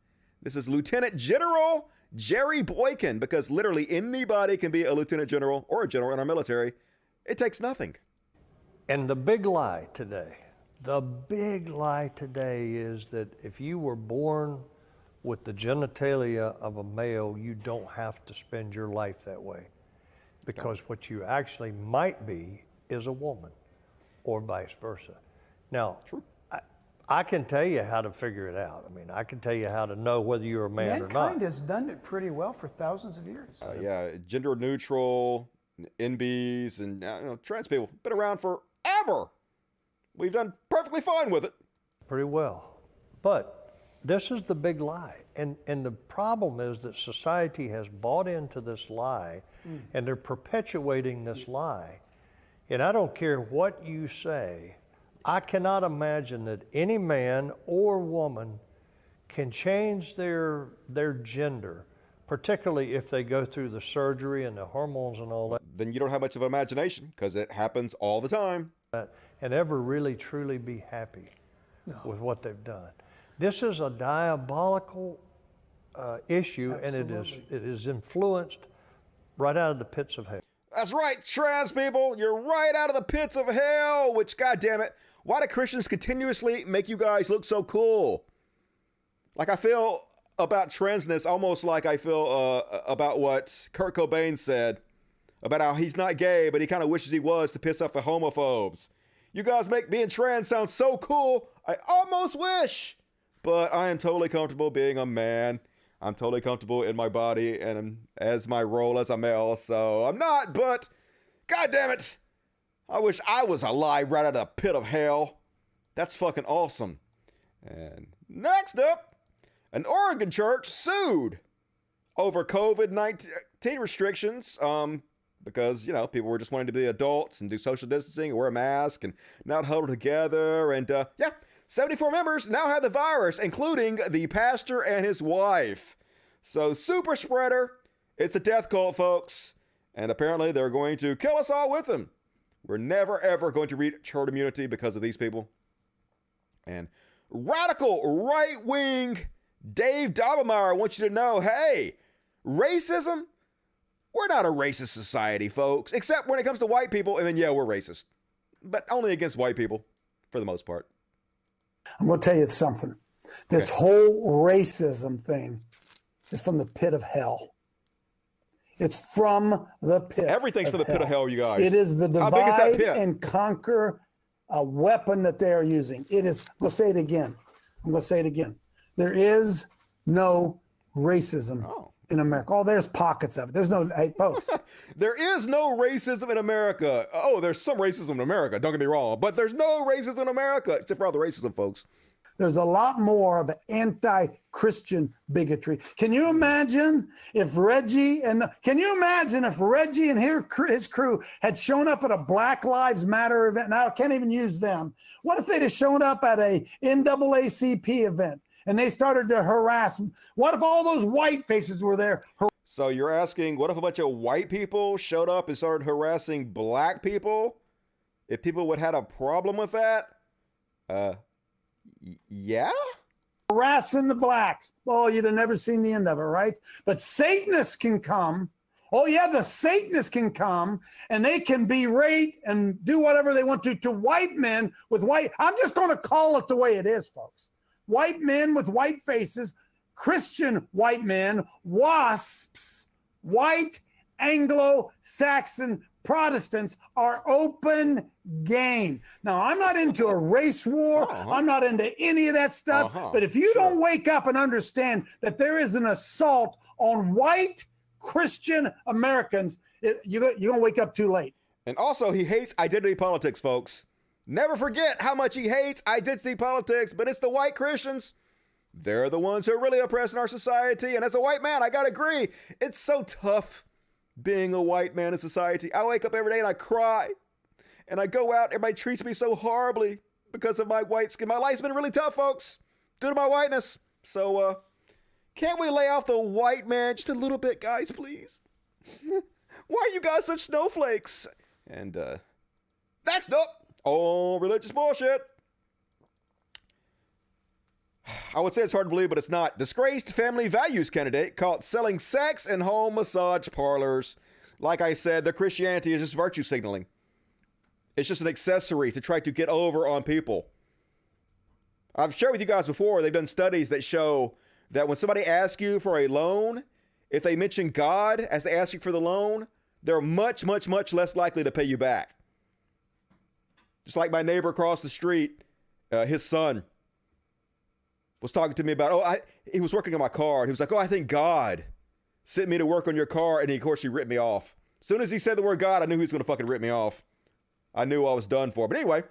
[SPEAKER 1] This is Lieutenant General Jerry Boykin, because literally anybody can be a lieutenant general or a general in our military. It takes nothing.
[SPEAKER 12] And the big lie today is that if you were born with the genitalia of a male, you don't have to spend your life that way. Because what you actually might be is a woman, or vice versa. Now, I can tell you how to figure it out. I mean, I can tell you how to know whether you're a man or not.
[SPEAKER 13] Mankind has done it pretty well for thousands of years.
[SPEAKER 1] Yeah, gender neutral, NBs, and trans people been around forever. We've done perfectly fine with it.
[SPEAKER 12] Pretty well. But this is the big lie. And the problem is that society has bought into this lie, and they're perpetuating this lie. And I don't care what you say, I cannot imagine that any man or woman can change their gender, particularly if they go through the surgery and the hormones and all that.
[SPEAKER 1] Then you don't have much of an imagination, because it happens all the time.
[SPEAKER 12] And ever really truly be happy with what they've done. This is a diabolical issue,
[SPEAKER 13] Absolutely.
[SPEAKER 12] and it is influenced right out of the pits of hell.
[SPEAKER 1] That's right, trans people, you're right out of the pits of hell, which, goddamn it, why do Christians continuously make you guys look so cool? Like, I feel about transness almost like I feel about what Kurt Cobain said about how he's not gay, but he kind of wishes he was to piss off the homophobes. You guys make being trans sound so cool, I almost wish. But I am totally comfortable being a man. I'm totally comfortable in my body and as my role as a male, so I'm not, but God damn it, I wish I was alive right out of the pit of hell. That's fucking awesome. And next up, an Oregon church sued over COVID-19 restrictions, because, people were just wanting to be adults and do social distancing and wear a mask and not huddle together. And 74 members now have the virus, including the pastor and his wife. So super spreader. It's a death cult, folks. And apparently they're going to kill us all with them. We're never, ever going to reach herd immunity because of these people. And radical right-wing Dave Daubenmire wants you to know, hey, racism? We're not a racist society, folks, except when it comes to white people, and then, we're racist. But only against white people, for the most part.
[SPEAKER 13] I'm going to tell you something. This whole racism thing is from the pit of hell. It's from the pit.
[SPEAKER 1] Everything's from the pit of hell, you guys.
[SPEAKER 13] It is the
[SPEAKER 1] How big is that
[SPEAKER 13] divide
[SPEAKER 1] pit?
[SPEAKER 13] and conquer weapon that they are using. It is, I'm going to say it again. There is no racism in America. Oh, there's pockets of it. There's no, hey, folks.
[SPEAKER 1] There is no racism in America. Oh, there's some racism in America, don't get me wrong, but there's no racism in America, except for all the racism, folks.
[SPEAKER 13] There's a lot more of anti-Christian bigotry. Can you imagine if Reggie and his crew had shown up at a Black Lives Matter event? Now I can't even use them. What if they'd have shown up at a NAACP event and they started to harass them? What if all those white faces were there?
[SPEAKER 1] So you're asking, what if a bunch of white people showed up and started harassing black people? If people would have had a problem with that? Yeah?
[SPEAKER 13] Harassing the blacks. Oh, you'd have never seen the end of it, right? But Satanists can come. Oh, yeah, the Satanists can come and they can berate and do whatever they want to white men with white. I'm just going to call it the way it is, folks. White men with white faces, Christian white men, WASPs, white Anglo-Saxon Protestants are open game. Now, I'm not into a race war. I'm not into any of that stuff. But if you don't wake up and understand that there is an assault on white Christian Americans, you're going to wake up too late.
[SPEAKER 1] And also, he hates identity politics, folks. Never forget how much he hates identity politics, but it's the white Christians. They're the ones who are really oppressing our society. And as a white man, I got to agree, it's so tough being a white man in society. I wake up every day and I cry. And I go out, everybody treats me so horribly because of my white skin. My life's been really tough, folks, due to my whiteness. So, Can't we lay off the white man just a little bit, guys, please? Why are you guys such snowflakes? And next up, religious bullshit. I would say it's hard to believe, but it's not. Disgraced family values candidate caught selling sex and home massage parlors. Like I said, their Christianity is just virtue signaling. It's just an accessory to try to get over on people. I've shared with you guys before, they've done studies that show that when somebody asks you for a loan, if they mention God as they ask you for the loan, they're much, much, much less likely to pay you back. Just like my neighbor across the street, his son was talking to me about, he was working on my car. And he was like, I think God sent me to work on your car. And of course, he ripped me off. As soon as he said the word God, I knew he was going to fucking rip me off. I knew I was done for. But anyway,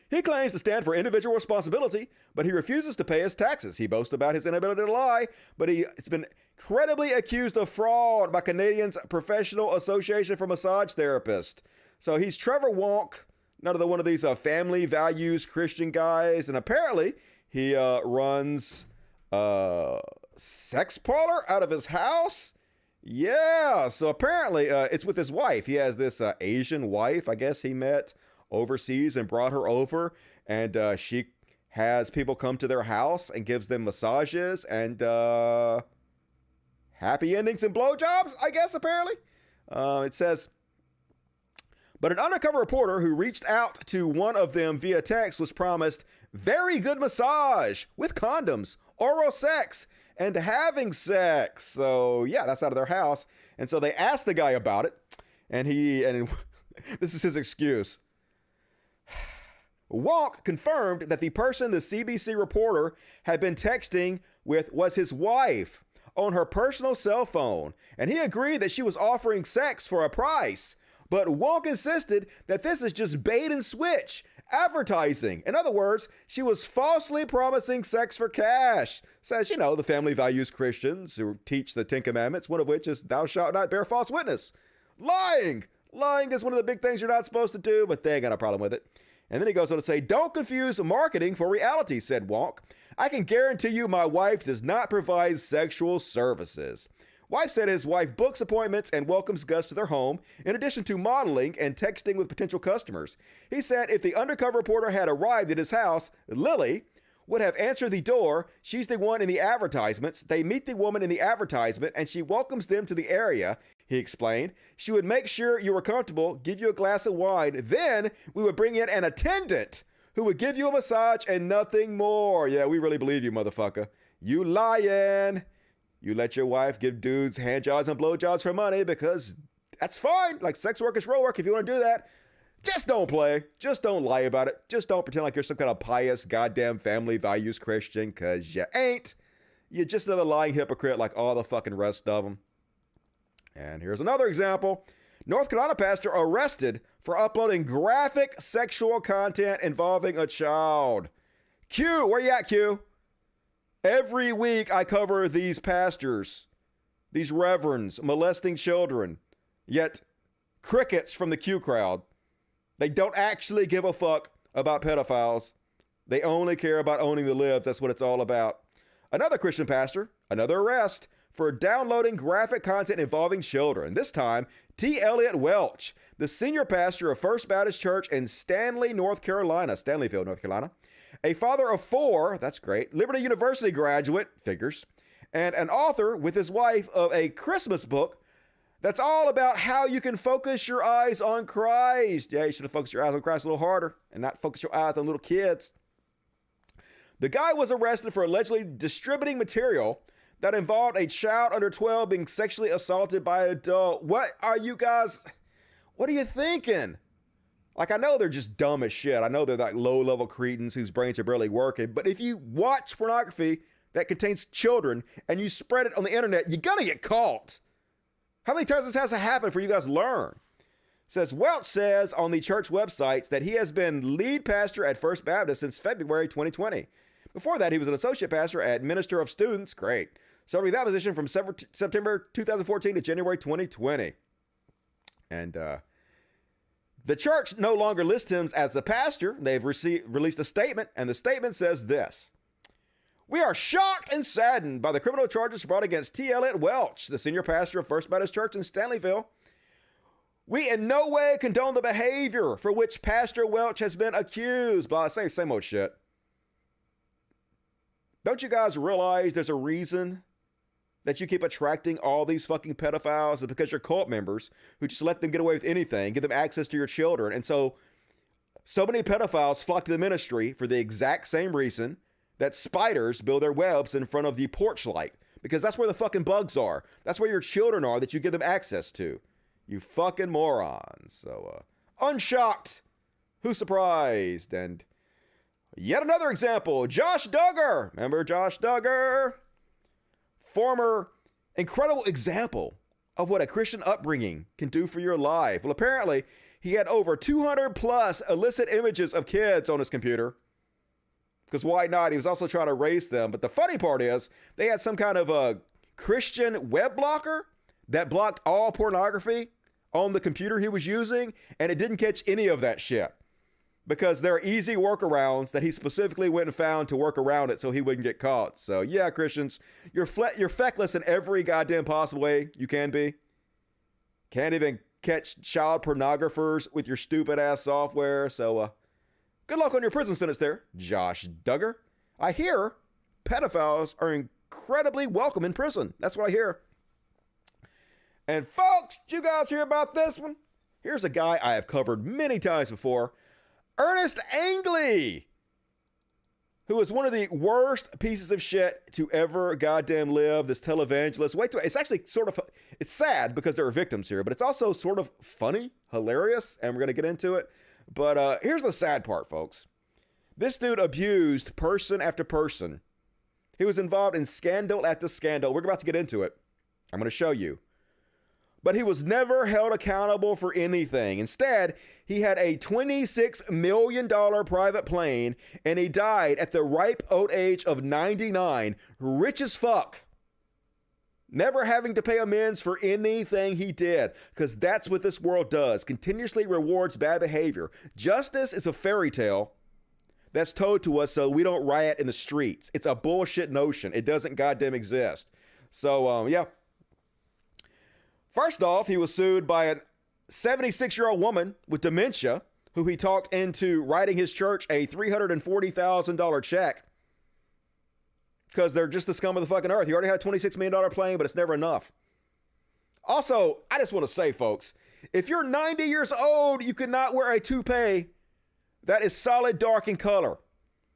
[SPEAKER 1] he claims to stand for individual responsibility, but he refuses to pay his taxes. He boasts about his inability to lie, but it's been credibly accused of fraud by Canadians' Professional Association for Massage Therapists. So he's Trevor Wonk, another one of these family values Christian guys, and apparently he runs a sex parlor out of his house. Yeah, so apparently it's with his wife. He has this Asian wife, I guess he met overseas and brought her over, and she has people come to their house and gives them massages and happy endings and blowjobs, I guess, apparently. It says, but an undercover reporter who reached out to one of them via text was promised very good massage with condoms, oral sex, and having sex. So yeah, that's out of their house. And so they asked the guy about it, and this is his excuse. Wonk confirmed that the person the CBC reporter had been texting with was his wife on her personal cell phone, and he agreed that she was offering sex for a price. But Wonk insisted that this is just bait and switch advertising. In other words, she was falsely promising sex for cash. Says, the family values Christians who teach the 10 Commandments, one of which is thou shalt not bear false witness. Lying is one of the big things you're not supposed to do, but they ain't got a problem with it. And then he goes on to say, don't confuse marketing for reality, said Wonk. I can guarantee you my wife does not provide sexual services. Wife said his wife books appointments and welcomes guests to their home, in addition to modeling and texting with potential customers. He said if the undercover reporter had arrived at his house, Lily would have answered the door. She's the one in the advertisements. They meet the woman in the advertisement, and she welcomes them to the area, he explained. She would make sure you were comfortable, give you a glass of wine. Then we would bring in an attendant who would give you a massage and nothing more. Yeah, we really believe you, motherfucker. You lying. You let your wife give dudes hand jobs and blowjobs for money because that's fine. Like, sex work is real work. If you want to do that, just don't play. Just don't lie about it. Just don't pretend like you're some kind of pious, goddamn family values Christian, because you ain't. You're just another lying hypocrite like all the fucking rest of them. And here's another example. North Carolina pastor arrested for uploading graphic sexual content involving a child. Q, where you at, Q? Every week I cover these pastors, these reverends molesting children, yet crickets from the Q crowd. They don't actually give a fuck about pedophiles. They only care about owning the libs. That's what it's all about. Another Christian pastor, another arrest for downloading graphic content involving children. This time, T. Elliott Welch, the senior pastor of First Baptist Church in Stanleyville, North Carolina. A father of 4, that's great, Liberty University graduate, figures, and an author with his wife of a Christmas book that's all about how you can focus your eyes on Christ. Yeah, you should have focused your eyes on Christ a little harder and not focus your eyes on little kids. The guy was arrested for allegedly distributing material that involved a child under 12 being sexually assaulted by an adult. What are you thinking? Like, I know they're just dumb as shit. I know they're like low-level cretins whose brains are barely working. But if you watch pornography that contains children and you spread it on the internet, you're gonna get caught. How many times this has to happen for you guys to learn? It says, Welch says on the church websites that he has been lead pastor at First Baptist since February 2020. Before that, he was an associate pastor at Minister of Students. Great. Serving that position from September 2014 to January 2020. And the church no longer lists him as a pastor. They've released a statement, and the statement says this. We are shocked and saddened by the criminal charges brought against T. Elliott Welch, the senior pastor of First Baptist Church in Stanleyville. We in no way condone the behavior for which Pastor Welch has been accused. Blah, same old shit. Don't you guys realize there's a reason that you keep attracting all these fucking pedophiles? It's because you're cult members who just let them get away with anything, give them access to your children. And so many pedophiles flock to the ministry for the exact same reason that spiders build their webs in front of the porch light, because that's where the fucking bugs are. That's where your children are that you give them access to. You fucking morons. So, unshocked. Who's surprised? And yet another example, Josh Duggar. Remember Josh Duggar? Former incredible example of what a Christian upbringing can do for your life. Well, apparently, he had over 200 plus illicit images of kids on his computer. Because why not? He was also trying to erase them. But the funny part is, they had some kind of a Christian web blocker that blocked all pornography on the computer he was using, and it didn't catch any of that shit. Because there are easy workarounds that he specifically went and found to work around it so he wouldn't get caught. So yeah, Christians, you're feckless in every goddamn possible way you can be. Can't even catch child pornographers with your stupid ass software. So good luck on your prison sentence there, Josh Duggar. I hear pedophiles are incredibly welcome in prison. That's what I hear. And folks, did you guys hear about this one? Here's a guy I have covered many times before. Ernest Angley, who is one of the worst pieces of shit to ever goddamn live, this televangelist. Wait, it's actually sort of, it's sad because there are victims here, but it's also sort of funny, hilarious, and we're going to get into it. But here's the sad part, folks. This dude abused person after person. He was involved in scandal after scandal. We're about to get into it. I'm going to show you. But he was never held accountable for anything. Instead, he had a $26 million private plane, and he died at the ripe old age of 99, rich as fuck. Never having to pay amends for anything he did, because that's what this world does. Continuously rewards bad behavior. Justice is a fairy tale that's told to us so we don't riot in the streets. It's a bullshit notion. It doesn't goddamn exist. So, yeah. First off, he was sued by a 76-year-old woman with dementia who he talked into writing his church a $340,000 check because they're just the scum of the fucking earth. He already had a $26 million plane, but it's never enough. Also, I just want to say, folks, if you're 90 years old, you cannot wear a toupee that is solid dark in color.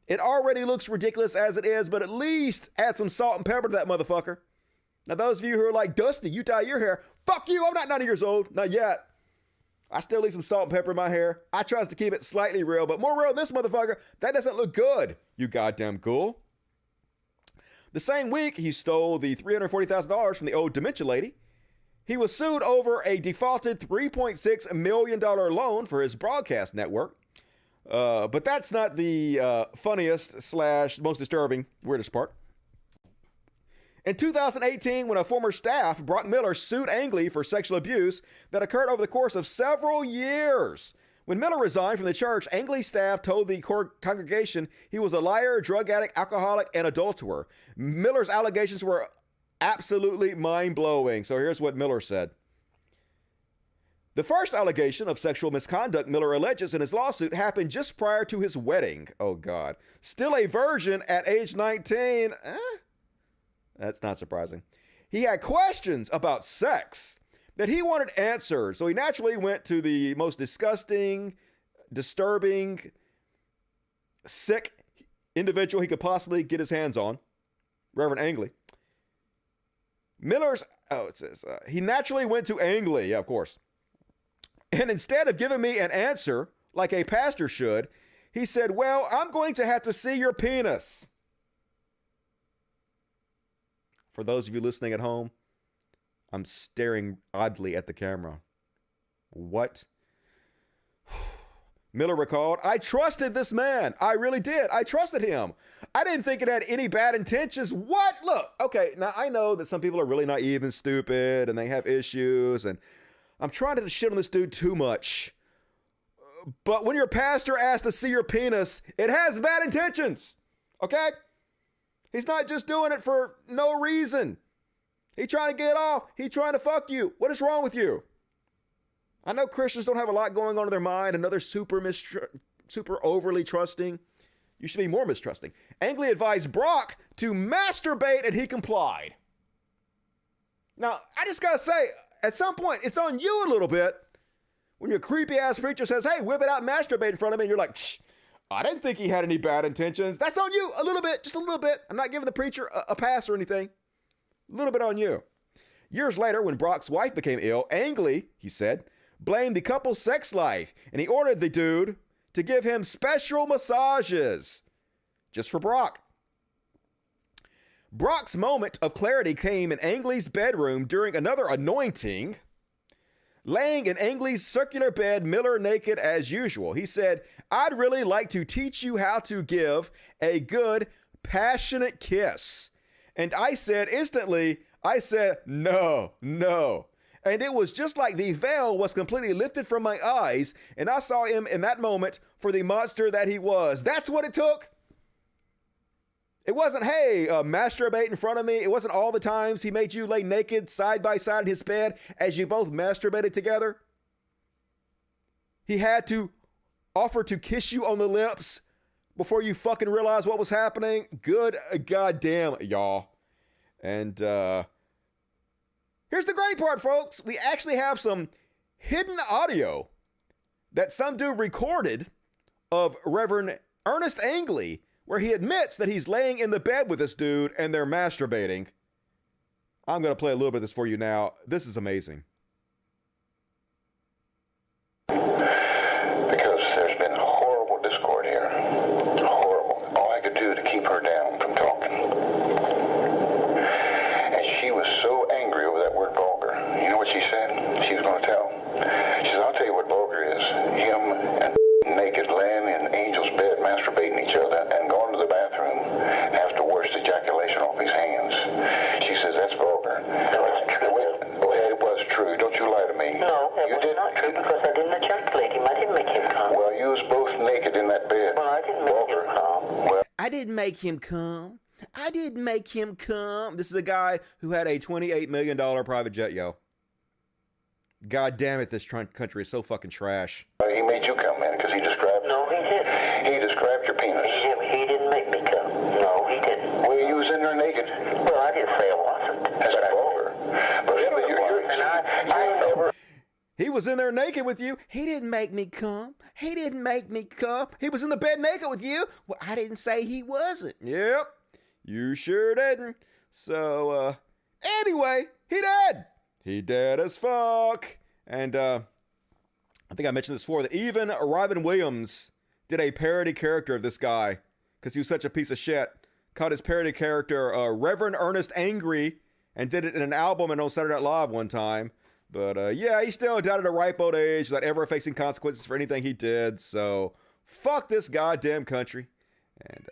[SPEAKER 1] It already looks ridiculous as it is, but at least add some salt and pepper to that motherfucker. Now, those of you who are like, Dusty, you dye your hair. Fuck you, I'm not 90 years old. Not yet. I still leave some salt and pepper in my hair. I tries to keep it slightly real, but more real than this motherfucker. That doesn't look good, you goddamn ghoul. The same week, he stole the $340,000 from the old dementia lady. He was sued over a defaulted $3.6 million loan for his broadcast network. But that's not the funniest / most disturbing, weirdest part. In 2018, when a former staff, Brock Miller, sued Angley for sexual abuse that occurred over the course of several years. When Miller resigned from the church, Angley's staff told the congregation he was a liar, drug addict, alcoholic, and adulterer. Miller's allegations were absolutely mind-blowing. So here's what Miller said. The first allegation of sexual misconduct Miller alleges in his lawsuit happened just prior to his wedding. Oh, God. Still a virgin at age 19. That's not surprising. He had questions about sex that he wanted answered. So he naturally went to the most disgusting, disturbing, sick individual he could possibly get his hands on, Reverend Angley. He naturally went to Angley, yeah, of course. And instead of giving me an answer like a pastor should, he said, well, I'm going to have to see your penis. For those of you listening at home, I'm staring oddly at the camera. What? Miller recalled, I trusted this man. I really did. I trusted him. I didn't think it had any bad intentions. What? Look, okay, now I know that some people are really naive and stupid and they have issues, and I'm trying to shit on this dude too much. But when your pastor asks to see your penis, it has bad intentions, okay? He's not just doing it for no reason. He trying to get off. He trying to fuck you. What is wrong with you? I know Christians don't have a lot going on in their mind, and they're super overly trusting. You should be more mistrusting. Angley advised Brock to masturbate, and he complied. Now, I just got to say, at some point, it's on you a little bit when your creepy-ass preacher says, hey, whip it out and masturbate in front of me, and you're like, shh, I didn't think he had any bad intentions. That's on you a little bit, just a little bit. I'm not giving the preacher a pass or anything. A little bit on you. Years later, when Brock's wife became ill, Angley, he said, blamed the couple's sex life, and he ordered the dude to give him special massages just for Brock. Brock's moment of clarity came in Angley's bedroom during another anointing. Laying in Angley's circular bed, Miller naked as usual. He said, I'd really like to teach you how to give a good, passionate kiss. And I said instantly, no. And it was just like the veil was completely lifted from my eyes, and I saw him in that moment for the monster that he was. That's what it took. It wasn't, hey, masturbate in front of me. It wasn't all the times he made you lay naked side by side in his bed as you both masturbated together. He had to offer to kiss you on the lips before you fucking realized what was happening. Good goddamn, y'all. And here's the great part, folks. We actually have some hidden audio that some dude recorded of Reverend Ernest Angley, where he admits that he's laying in the bed with this dude and they're masturbating. I'm going to play a little bit of this for you now. This is amazing.
[SPEAKER 14] Because there's been horrible discord here. Horrible. All I could do to keep her down from talking. And she was so angry over that word vulgar. You know what she said? She was going to tell. She said, I'll tell you what vulgar is. Him and naked laying in Angel's bed masturbating each other and going to the bathroom afterwards to ejaculation off his hands. She says that's vulgar.
[SPEAKER 15] No, it's true.
[SPEAKER 14] Oh, yeah, it was true. Don't you lie to me.
[SPEAKER 15] No, it was not true because I didn't ejaculate him. I didn't make him come.
[SPEAKER 14] Well, you was both naked in that bed.
[SPEAKER 15] Well, I didn't make him come.
[SPEAKER 14] Well,
[SPEAKER 1] I didn't make him come. I didn't make him come. This is a guy who had a $28 million private jet, yo. God damn it, this country is so fucking trash.
[SPEAKER 14] He made you come, man, because he described...
[SPEAKER 15] No, he didn't.
[SPEAKER 14] He described your penis.
[SPEAKER 15] He didn't make me come. No, he didn't.
[SPEAKER 14] Well, you was in there naked.
[SPEAKER 15] Well, I didn't say I wasn't.
[SPEAKER 14] That's vulgar. But
[SPEAKER 15] I never...
[SPEAKER 1] He was in there naked with you. He didn't make me come. He didn't make me come. He was in the bed naked with you. Well, I didn't say he wasn't. Yep, you sure didn't. So, anyway, he dead. He dead as fuck. And I think I mentioned this before, that even Robin Williams did a parody character of this guy because he was such a piece of shit. Called his parody character Reverend Ernest Angry and did it in an album and on Saturday Night Live one time. But yeah, he still died at a ripe old age without ever facing consequences for anything he did. So fuck this goddamn country. And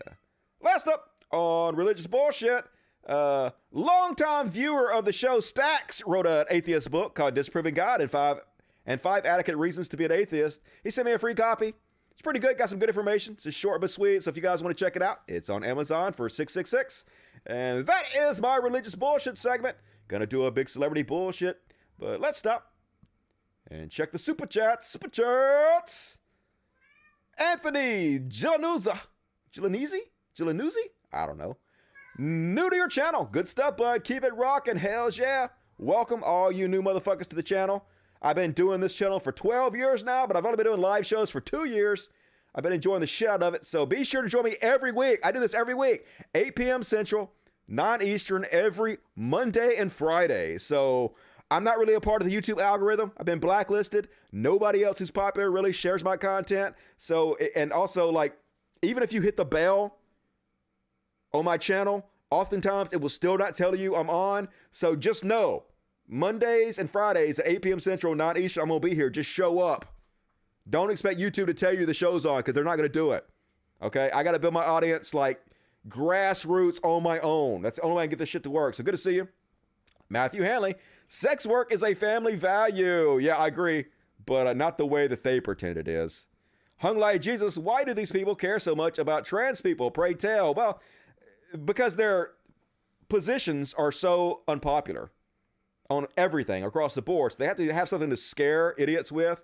[SPEAKER 1] last up on religious bullshit, longtime viewer of the show Stax wrote an atheist book called Disproving God and five adequate reasons to be an atheist. He sent me a free copy. It's pretty good. Got some good information. It's just short but sweet. So if you guys want to check it out, it's on Amazon for $6.66. And that is my religious bullshit segment. Gonna do a big celebrity bullshit, but let's stop and check the super chats. Super chats. Anthony Gilanuzzi? I don't know. New to your channel. Good stuff, bud. Keep it rocking. Hells yeah. Welcome all you new motherfuckers to the channel. I've been doing this channel for 12 years now, but I've only been doing live shows for 2 years. I've been enjoying the shit out of it, so be sure to join me every week. I do this every week, 8 p.m. Central, 9 Eastern, every Monday and Friday. So I'm not really a part of the YouTube algorithm. I've been blacklisted. Nobody else who's popular really shares my content. So, and also, like, even if you hit the bell on my channel, oftentimes it will still not tell you I'm on. So just know, Mondays and Fridays at 8 p.m. Central, 9 Eastern, I'm going to be here. Just show up. Don't expect YouTube to tell you the show's on because they're not going to do it. Okay? I got to build my audience like grassroots on my own. That's the only way I can get this shit to work. So good to see you. Matthew Hanley, sex work is a family value. Yeah, I agree, but not the way that they pretend it is. Hung like Jesus, why do these people care so much about trans people? Pray tell. Well, because their positions are so unpopular on everything across the board. So they have to have something to scare idiots with.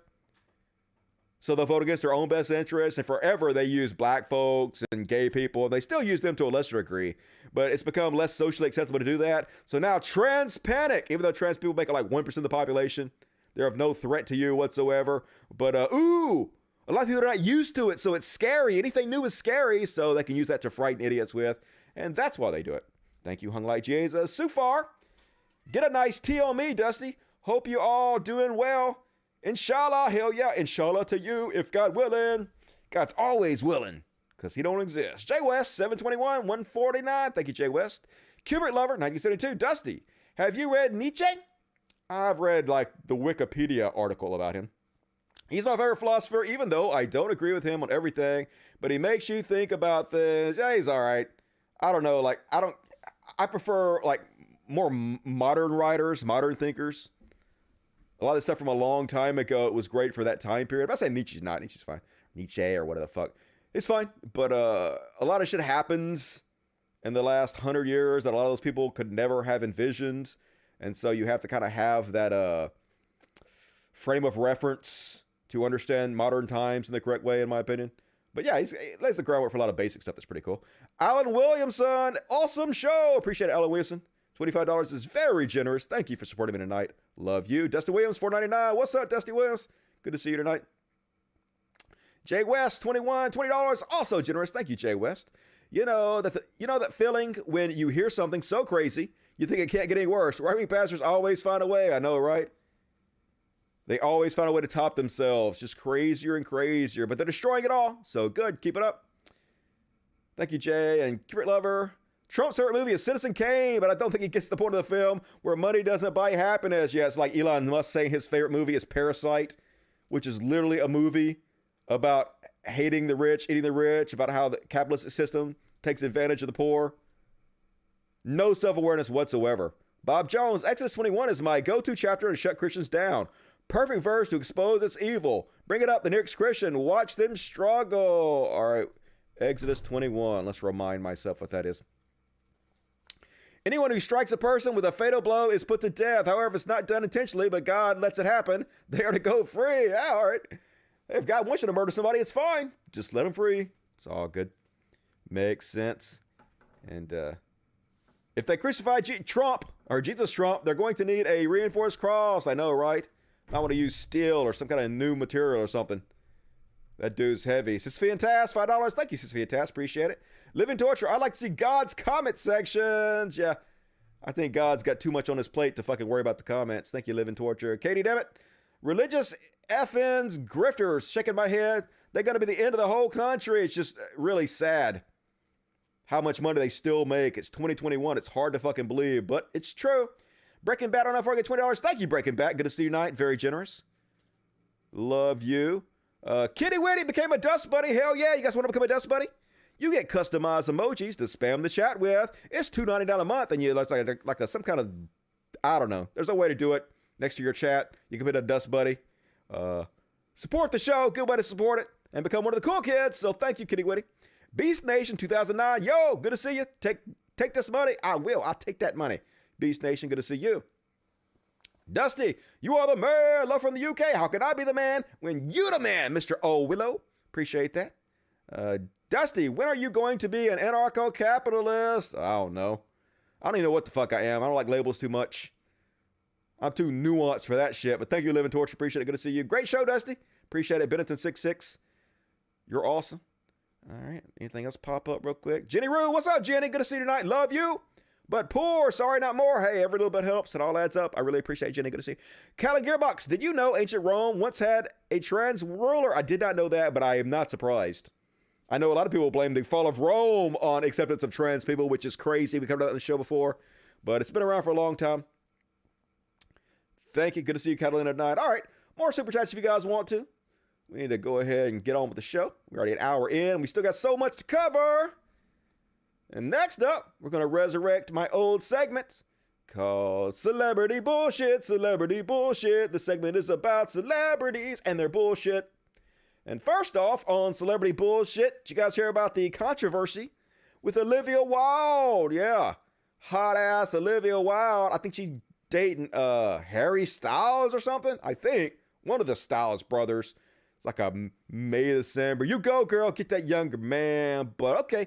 [SPEAKER 1] So they'll vote against their own best interests. And forever they use black folks and gay people. They still use them to a lesser degree, but it's become less socially acceptable to do that. So now trans panic, even though trans people make like 1% of the population, they're of no threat to you whatsoever. But a lot of people are not used to it. So it's scary. Anything new is scary. So they can use that to frighten idiots with. And that's why they do it. Thank you, Hung Like Jesus. So far, get a nice tea on me, Dusty. Hope you all doing well. Inshallah, hell yeah, inshallah to you, if God willing. God's always willing, because he don't exist. Jay West, 721, 149. Thank you, Jay West. Kubrick Lover, 1972. Dusty, have you read Nietzsche? I've read, like, the Wikipedia article about him. He's my favorite philosopher, even though I don't agree with him on everything, but he makes you think about things. Yeah, he's all right. I don't know, like, I prefer, like, more modern writers, modern thinkers. A lot of the stuff from a long time ago, it was great for that time period. I'm not saying Nietzsche's not. Nietzsche's fine. Nietzsche or whatever the fuck. It's fine. But a lot of shit happens in the last 100 years that a lot of those people could never have envisioned. And so you have to kind of have that frame of reference to understand modern times in the correct way, in my opinion. But yeah, he lays the groundwork for a lot of basic stuff that's pretty cool. Alan Williamson, awesome show. Appreciate it, Alan Williamson. $25 is very generous. Thank you for supporting me tonight. Love you. Dusty Williams, $4.99. What's up, Dusty Williams? Good to see you tonight. Jay West, $20 also generous. Thank you, Jay West. You know that feeling when you hear something so crazy, you think it can't get any worse. Right-wing pastors always find a way. I know, right? They always find a way to top themselves. Just crazier and crazier. But they're destroying it all. So good. Keep it up. Thank you, Jay. And Crit Lover. Trump's favorite movie is Citizen Kane, but I don't think he gets to the point of the film where money doesn't buy happiness. Yeah, it's like Elon Musk saying his favorite movie is Parasite, which is literally a movie about hating the rich, eating the rich, about how the capitalist system takes advantage of the poor. No self-awareness whatsoever. Bob Jones, Exodus 21 is my go-to chapter to shut Christians down. Perfect verse to expose its evil. Bring it up, the nearest Christian. Watch them struggle. All right, Exodus 21. Let's remind myself what that is. Anyone who strikes a person with a fatal blow is put to death. However, it's not done intentionally, but God lets it happen. They are to go free. Yeah, all right. If God wants you to murder somebody, it's fine. Just let them free. It's all good. Makes sense. And if they crucify Trump, or Jesus Trump, they're going to need a reinforced cross. I know, right? I want to use steel or some kind of new material or something. That dude's heavy. Sophia Tass, $5. Thank you, Sophia Tass. Appreciate it. Living Torture. I'd like to see God's comment sections. Yeah, I think God's got too much on his plate to fucking worry about the comments. Thank you, Living Torture. Katie Devitt. Religious effins, grifters. Shaking my head. They're going to be the end of the whole country. It's just really sad how much money they still make. It's 2021. It's hard to fucking believe, but it's true. Breaking Bad on our get $20. Thank you, Breaking Bad. Good to see you tonight. Very generous. Love you. Kitty Witty became a Dust Buddy. Hell yeah. You guys want to become a Dust Buddy? You get customized emojis to spam the chat with. It's $2.99 a month, and you looks like some kind of, I don't know. There's a way to do it. Next to your chat, you can put a Dust Buddy. Support the show. Good way to support it and become one of the cool kids. So thank you, Kitty Witty. Beast Nation 2009. Yo, good to see you. Take this money. I will. I'll take that money. Beast Nation, good to see you. Dusty, you are the man. Love from the UK. How can I be the man when you the man, Mr. O Willow? Appreciate that. Dusty, when are you going to be an anarcho-capitalist? I don't know. I don't even know what the fuck I am. I don't like labels too much. I'm too nuanced for that shit. But thank you, Living Torch. Appreciate it. Good to see you. Great show, Dusty. Appreciate it. Benetton66. You're awesome. All right. Anything else pop up real quick? Jenny Rue, what's up, Jenny? Good to see you tonight. Love you. But poor, sorry, not more. Hey, every little bit helps. It all adds up. I really appreciate Jenny. Good to see you. Callie Gearbox, did you know ancient Rome once had a trans ruler? I did not know that, but I am not surprised. I know a lot of people blame the fall of Rome on acceptance of trans people, which is crazy. We covered that on the show before, but it's been around for a long time. Thank you. Good to see you, Catalina, tonight. All right. More super chats if you guys want to. We need to go ahead and get on with the show. We're already an hour in. We still got so much to cover. And next up, we're going to resurrect my old segment called Celebrity Bullshit, Celebrity Bullshit. The segment is about celebrities and their bullshit. And first off, on Celebrity Bullshit, did you guys hear about the controversy with Olivia Wilde. Yeah, hot ass Olivia Wilde. I think she's dating Harry Styles or something. I think one of the Styles brothers. It's like a May December. You go, girl, get that younger man. But okay.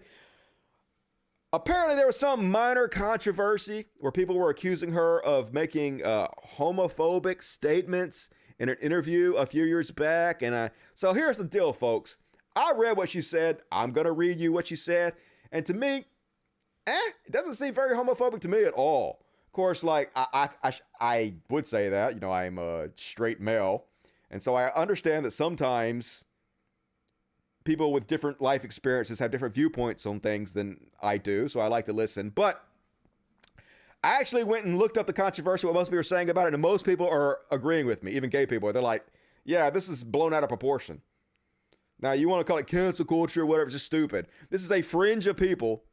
[SPEAKER 1] Apparently there was some minor controversy where people were accusing her of making homophobic statements in an interview a few years back. And so here's the deal, folks. I read what she said. I'm going to read you what she said. And to me, it doesn't seem very homophobic to me at all. Of course, like, I would say that, you know, I'm a straight male. And so I understand that sometimes people with different life experiences have different viewpoints on things than I do. So I like to listen. But I actually went and looked up the controversy, what most people are saying about it. And most people are agreeing with me, even gay people. They're like, yeah, this is blown out of proportion. Now, you want to call it cancel culture or whatever, it's just stupid. This is a fringe of people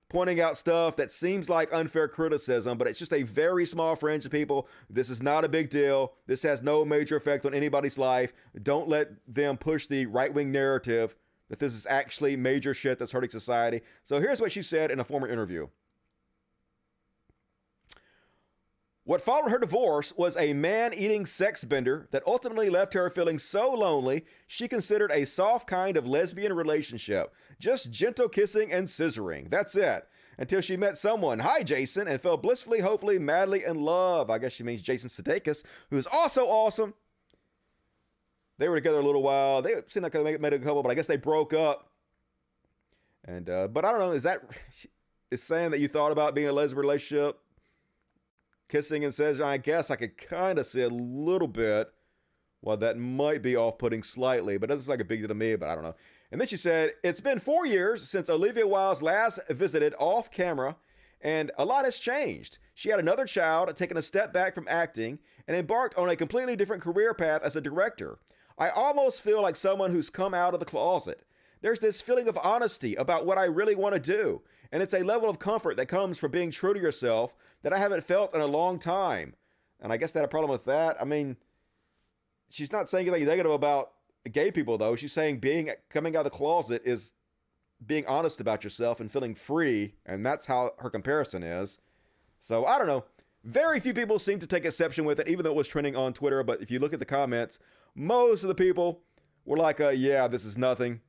[SPEAKER 1] pointing out stuff that seems like unfair criticism, but it's just a very small fringe of people. This is not a big deal. This has no major effect on anybody's life. Don't let them push the right-wing narrative that this is actually major shit that's hurting society. So here's what she said in a former interview. What followed her divorce was a man-eating sex bender that ultimately left her feeling so lonely she considered a soft kind of lesbian relationship. Just gentle kissing and scissoring. That's it. Until she met someone, hi Jason, and fell blissfully, hopefully, madly in love. I guess she means Jason Sudeikis, who is also awesome. They were together a little while. They seemed like they made a couple, but I guess they broke up. And but I don't know, is saying that you thought about being in a lesbian relationship? Kissing and says, I guess I could kind of see a little bit while that might be off-putting slightly, but it doesn't seem like a big deal to me, but I don't know. And then she said, it's been 4 years since Olivia Wilde last visited off camera, and a lot has changed. She had another child, taken a step back from acting, and embarked on a completely different career path as a director. I almost feel like someone who's come out of the closet. There's this feeling of honesty about what I really want to do. And it's a level of comfort that comes from being true to yourself that I haven't felt in a long time. And I guess they had a problem with that. I mean, she's not saying anything negative about gay people, though. She's saying coming out of the closet is being honest about yourself and feeling free. And that's how her comparison is. So I don't know. Very few people seem to take exception with it, even though it was trending on Twitter. But if you look at the comments, most of the people were like, yeah, this is nothing.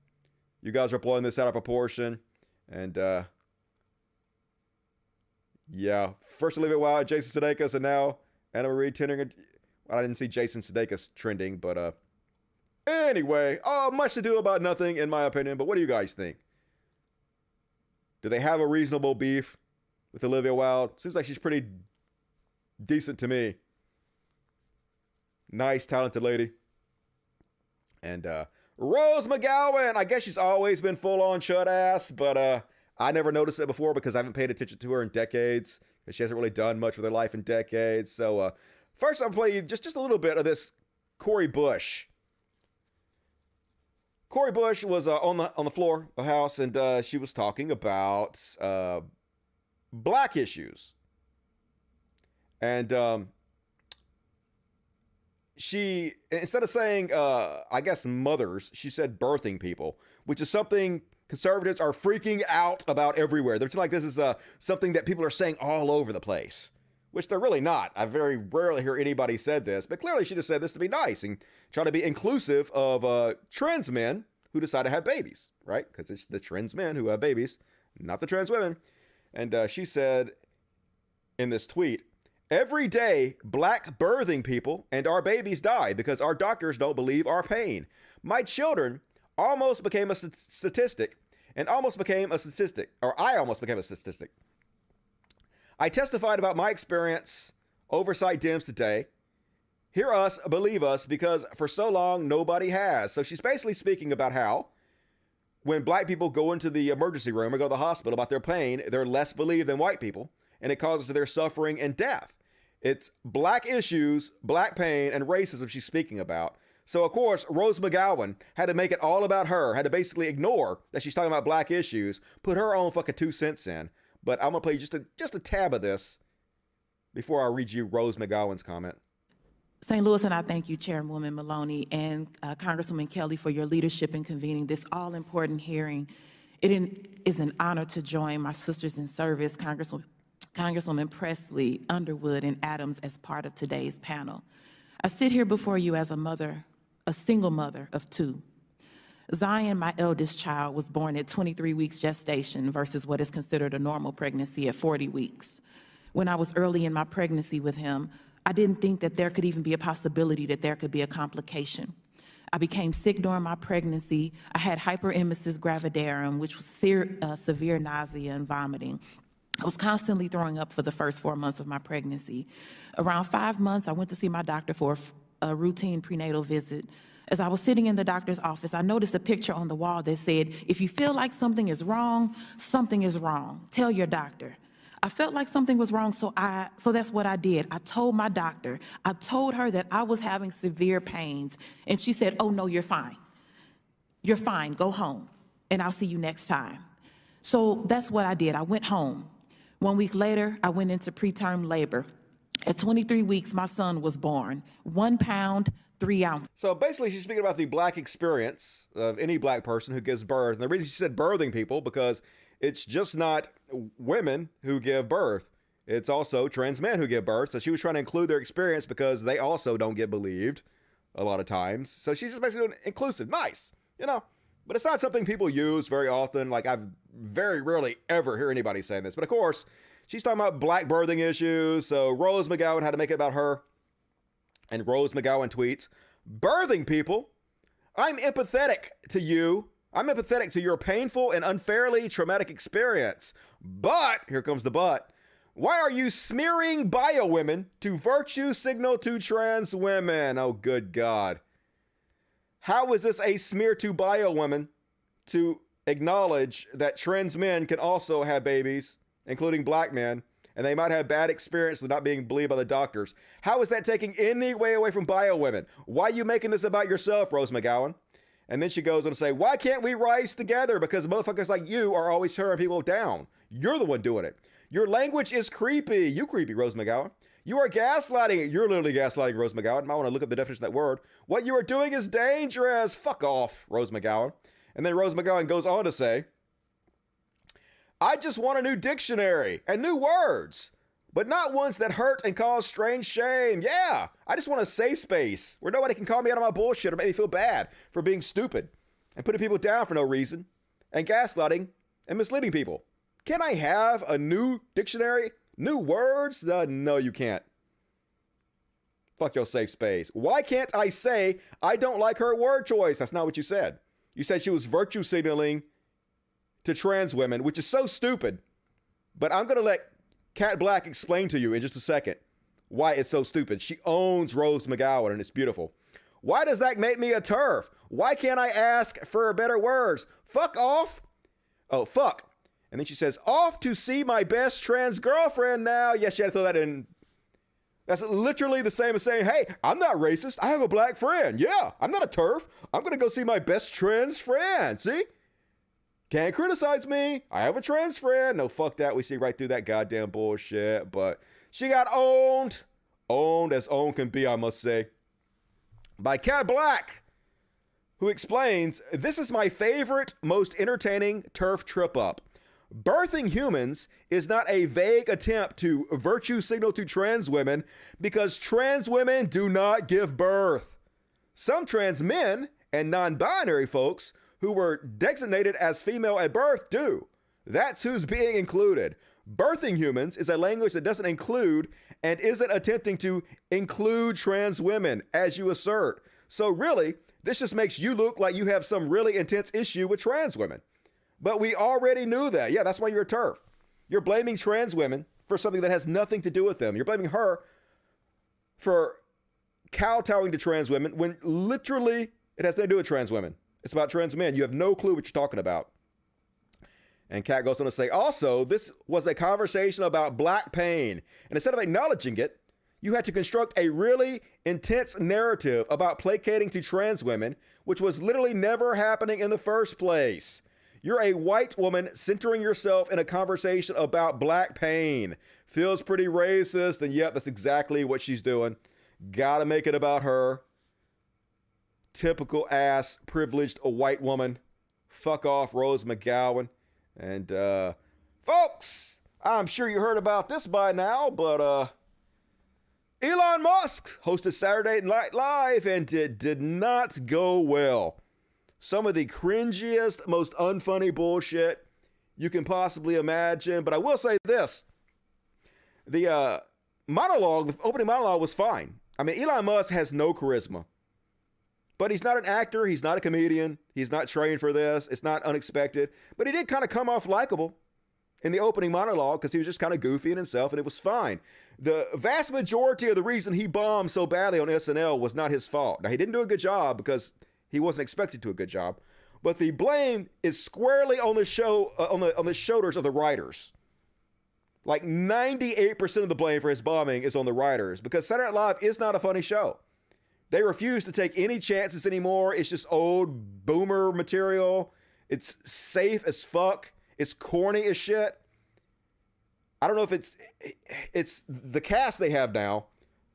[SPEAKER 1] You guys are blowing this out of proportion. And, yeah, first Olivia Wilde, Jason Sudeikis, and now Anna Marie Tendering. Well, I didn't see Jason Sudeikis trending, but anyway, much to do about nothing, in my opinion. But what do you guys think? Do they have a reasonable beef with Olivia Wilde? Seems like she's pretty decent to me. Nice, talented lady. And Rose McGowan, I guess she's always been full-on shut ass, but I never noticed it before because I haven't paid attention to her in decades, because she hasn't really done much with her life in decades. So first I'll play just a little bit of this Cori Bush. Cori Bush was on the floor of the House, and she was talking about black issues. And she, instead of saying, I guess, mothers, she said birthing people, which is something conservatives are freaking out about everywhere. They're like, this is something that people are saying all over the place, which they're really not. I very rarely hear anybody said this, but clearly she just said this to be nice and try to be inclusive of trans men who decide to have babies, right? Because it's the trans men who have babies, not the trans women. And she said in this tweet, every day, black birthing people and our babies die because our doctors don't believe our pain. My children almost became a statistic, and almost became a statistic, or I almost became a statistic. I testified about my experience, oversight Dems today. Hear us, believe us, because for so long, nobody has. So she's basically speaking about how when black people go into the emergency room or go to the hospital about their pain, they're less believed than white people, and it causes their suffering and death. It's black issues, black pain, and racism she's speaking about. So, of course, Rose McGowan had to make it all about her, had to basically ignore that she's talking about black issues, put her own fucking 2 cents in. But I'm going to play just a tab of this before I read you Rose McGowan's comment.
[SPEAKER 16] St. Louis, and I thank you, Chairwoman Maloney and Congresswoman Kelly, for your leadership in convening this all-important hearing is an honor to join my sisters in service, Congresswoman Presley, Underwood, and Adams as part of today's panel. I sit here before you as a mother, a single mother of two. Zion, my eldest child, was born at 23 weeks gestation versus what is considered a normal pregnancy at 40 weeks. When I was early in my pregnancy with him, I didn't think that there could even be a possibility that there could be a complication. I became sick during my pregnancy. I had hyperemesis gravidarum, which was severe nausea and vomiting. I was constantly throwing up for the first 4 months of my pregnancy. Around 5 months, I went to see my doctor for a routine prenatal visit. As I was sitting in the doctor's office, I noticed a picture on the wall that said, if you feel like something is wrong, something is wrong. Tell your doctor. I felt like something was wrong, so that's what I did. I told my doctor. I told her that I was having severe pains, and she said, oh, no, you're fine. You're fine. Go home, and I'll see you next time. So that's what I did. I went home. 1 week later, I went into preterm labor. At 23 weeks, my son was born. 1 pound, 3 ounces.
[SPEAKER 1] So basically, she's speaking about the black experience of any black person who gives birth. And the reason she said birthing people, because it's just not women who give birth. It's also trans men who give birth. So she was trying to include their experience because they also don't get believed a lot of times. So she's just basically doing inclusive. Nice, you know. But it's not something people use very often. Like, I've very rarely ever hear anybody saying this. But of course, she's talking about black birthing issues. So Rose McGowan had to make it about her. And Rose McGowan tweets, birthing people, I'm empathetic to you. I'm empathetic to your painful and unfairly traumatic experience. But, here comes the but, why are you smearing bio women to virtue signal to trans women? Oh, good God. How is this a smear to bio women to acknowledge that trans men can also have babies, including black men, and they might have bad experience with not being believed by the doctors? How is that taking any way away from bio women? Why are you making this about yourself, Rose McGowan? And then she goes on to say, why can't we rise together? Because motherfuckers like you are always tearing people down. You're the one doing it. Your language is creepy. You creepy, Rose McGowan. You are gaslighting. You're literally gaslighting, Rose McGowan. I want to look up the definition of that word. What you are doing is dangerous. Fuck off, Rose McGowan. And then Rose McGowan goes on to say, I just want a new dictionary and new words, but not ones that hurt and cause strange shame. Yeah, I just want a safe space where nobody can call me out of my bullshit or make me feel bad for being stupid and putting people down for no reason and gaslighting and misleading people. Can I have a new dictionary? New words? No, you can't. Fuck your safe space. Why can't I say I don't like her word choice? That's not what you said. You said she was virtue signaling to trans women, which is so stupid. But I'm going to let Kat Black explain to you in just a second why it's so stupid. She owns Rose McGowan, and it's beautiful. Why does that make me a TERF? Why can't I ask for better words? Fuck off. Oh, fuck. And then she says, off to see my best trans girlfriend now. Yes, she had to throw that in. That's literally the same as saying, hey, I'm not racist. I have a black friend. Yeah, I'm not a TERF. I'm going to go see my best trans friend. See? Can't criticize me. I have a trans friend. No, fuck that. We see right through that goddamn bullshit. But she got owned. Owned as owned can be, I must say. By Kat Black, who explains, this is my favorite, most entertaining TERF trip up. Birthing humans is not a vague attempt to virtue signal to trans women because trans women do not give birth. Some trans men and non-binary folks who were designated as female at birth do. That's who's being included. Birthing humans is a language that doesn't include and isn't attempting to include trans women, as you assert. So really, this just makes you look like you have some really intense issue with trans women. But we already knew that. Yeah, that's why you're a TERF. You're blaming trans women for something that has nothing to do with them. You're blaming her for kowtowing to trans women when literally it has nothing to do with trans women. It's about trans men. You have no clue what you're talking about. And Kat goes on to say, also, this was a conversation about black pain. And instead of acknowledging it, you had to construct a really intense narrative about placating to trans women, which was literally never happening in the first place. You're a white woman centering yourself in a conversation about black pain. Feels pretty racist, and yep, that's exactly what she's doing. Gotta make it about her. Typical ass, privileged white woman. Fuck off, Rose McGowan. And folks, I'm sure you heard about this by now, but Elon Musk hosted Saturday Night Live and it did not go well. Some of the cringiest, most unfunny bullshit you can possibly imagine. But I will say this. The opening monologue was fine. I mean, Elon Musk has no charisma. But he's not an actor. He's not a comedian. He's not trained for this. It's not unexpected. But he did kind of come off likable in the opening monologue because he was just kind of goofy in himself, and it was fine. The vast majority of the reason he bombed so badly on SNL was not his fault. Now, he didn't do a good job because he wasn't expected to do a good job. But the blame is squarely on the show, on the shoulders of the writers. Like 98% of the blame for his bombing is on the writers because Saturday Night Live is not a funny show. They refuse to take any chances anymore. It's just old boomer material. It's safe as fuck. It's corny as shit. I don't know if it's the cast they have now,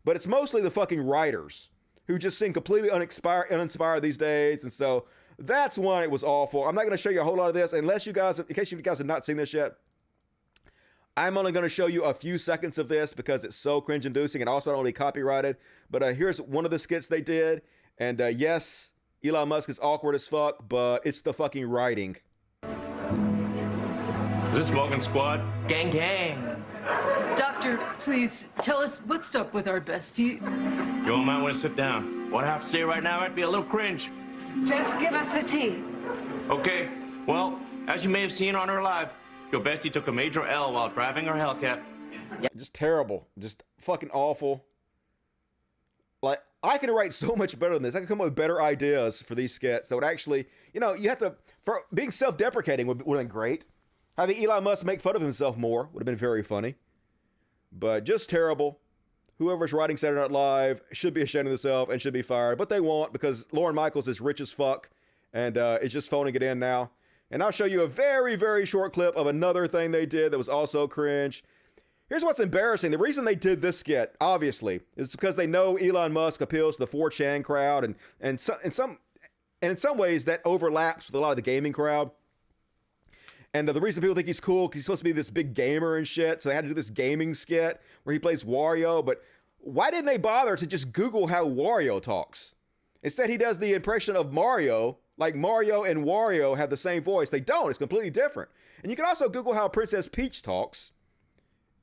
[SPEAKER 1] but it's mostly the fucking writers who just seem completely uninspired these days. And so that's why it was awful. I'm not going to show you a whole lot of this unless you guys, in case you guys have not seen this yet. I'm only going to show you a few seconds of this because it's so cringe-inducing and also not only copyrighted. But here's one of the skits they did. And yes, Elon Musk is awkward as fuck, but it's the fucking writing.
[SPEAKER 17] Is this Smoking Squad?
[SPEAKER 18] Gang, gang.
[SPEAKER 19] Doctor, please tell us what's up with our bestie.
[SPEAKER 17] You might want to sit down. What I have to say right now might be a little cringe.
[SPEAKER 20] Just give us the tea.
[SPEAKER 17] Okay, well, as you may have seen on her live, your bestie took a major L while driving her Hellcat.
[SPEAKER 1] Just terrible. Just fucking awful. Like, I can write so much better than this. I can come up with better ideas for these skits that would actually, you have to, for being self-deprecating would have been great. Having Elon Musk make fun of himself more would have been very funny. But just terrible. Whoever's writing Saturday Night Live should be ashamed of themselves and should be fired. But they won't because Lorne Michaels is rich as fuck and is just phoning it in now. And I'll show you a very, very short clip of another thing they did that was also cringe. Here's what's embarrassing. The reason they did this skit, obviously, is because they know Elon Musk appeals to the 4chan crowd. And in some ways, that overlaps with a lot of the gaming crowd. And the reason people think he's cool, because he's supposed to be this big gamer and shit. So they had to do this gaming skit where he plays Wario. But why didn't they bother to just Google how Wario talks? Instead, he does the impression of Mario. Like Mario and Wario have the same voice. They don't. It's completely different. And you can also Google how Princess Peach talks.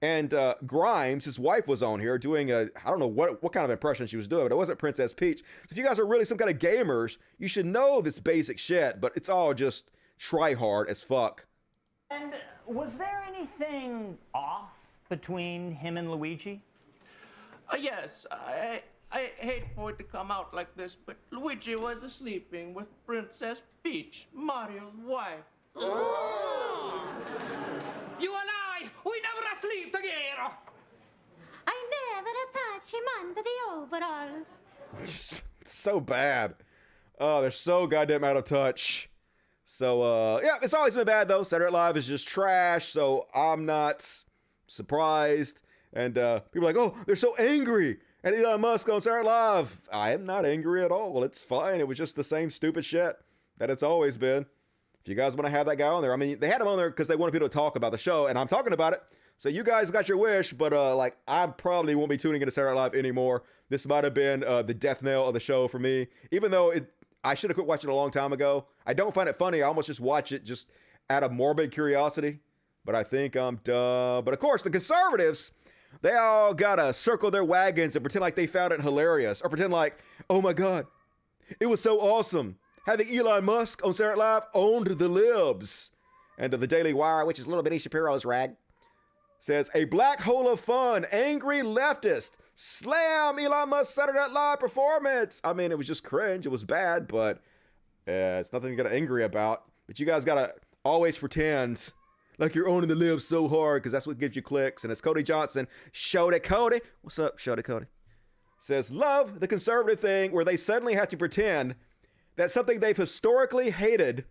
[SPEAKER 1] And Grimes, his wife, was on here doing I don't know what kind of impression she was doing, but it wasn't Princess Peach. So if you guys are really some kind of gamers, you should know this basic shit, but it's all just try hard as fuck.
[SPEAKER 21] And was there anything off between him and Luigi?
[SPEAKER 17] Yes, I hate for it to come out like this, but Luigi was sleeping with Princess Peach, Mario's wife.
[SPEAKER 20] You and we never sleep together.
[SPEAKER 22] I never touch him under the overalls.
[SPEAKER 1] So bad. Oh, they're so goddamn out of touch. So, yeah, it's always been bad, though. Saturday Night Live is just trash, so I'm not surprised. And people are like, oh, they're so angry at Elon Musk on Saturday Night Live. I am not angry at all. It's fine. It was just the same stupid shit that it's always been. If you guys want to have that guy on there, I mean, they had him on there because they wanted people to talk about the show, and I'm talking about it. So you guys got your wish, but like, I probably won't be tuning into Saturday Night Live anymore. This might have been the death knell of the show for me, even though I should have quit watching it a long time ago. I don't find it funny. I almost just watch it just out of morbid curiosity, but I think I'm done. But of course, the conservatives, they all gotta circle their wagons and pretend like they found it hilarious, or pretend like, oh my God, it was so awesome having Elon Musk on Saturday Night Live owned the libs. And the Daily Wire, which is Little Bitty Shapiro's rag, says, a black hole of fun, angry leftist, slam Elon Musk's Saturday Night Live performance. I mean, it was just cringe. It was bad, but it's nothing to get angry about. But you guys gotta always pretend like you're owning the libs so hard, because that's what gives you clicks. And it's Cody Johnson. Shody Cody. What's up, Shody Cody? Says, love the conservative thing where they suddenly have to pretend that something they've historically hated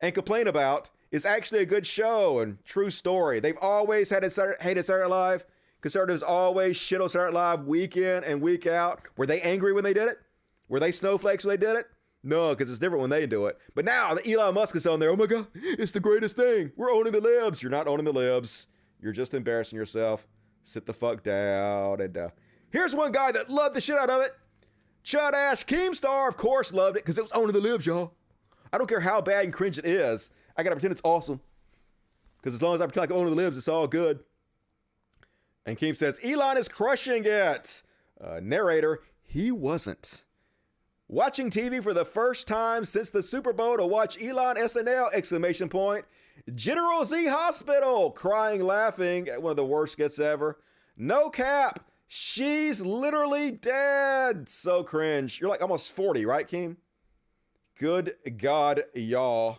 [SPEAKER 1] and complain about is actually a good show and true story. They've always hated Saturday Night Live. Conservatives always shit on Saturday Night Live week in and week out. Were they angry when they did it? Were they snowflakes when they did it? No, because it's different when they do it. But now the Elon Musk is on there. Oh my God, it's the greatest thing. We're owning the libs. You're not owning the libs. You're just embarrassing yourself. Sit the fuck down. And here's one guy that loved the shit out of it. Chud ass Keemstar, of course, loved it because it was owning the libs, y'all. I don't care how bad and cringe it is. I gotta pretend it's awesome. Because as long as I pretend like I'm owning the libs, it's all good. And Keem says, Elon is crushing it. Narrator, he wasn't. Watching TV for the first time since the Super Bowl to watch Elon SNL, ! General Z Hospital, crying, laughing at one of the worst skits ever. No cap. She's literally dead. So cringe. You're like almost 40, right, Keem? Good God, y'all.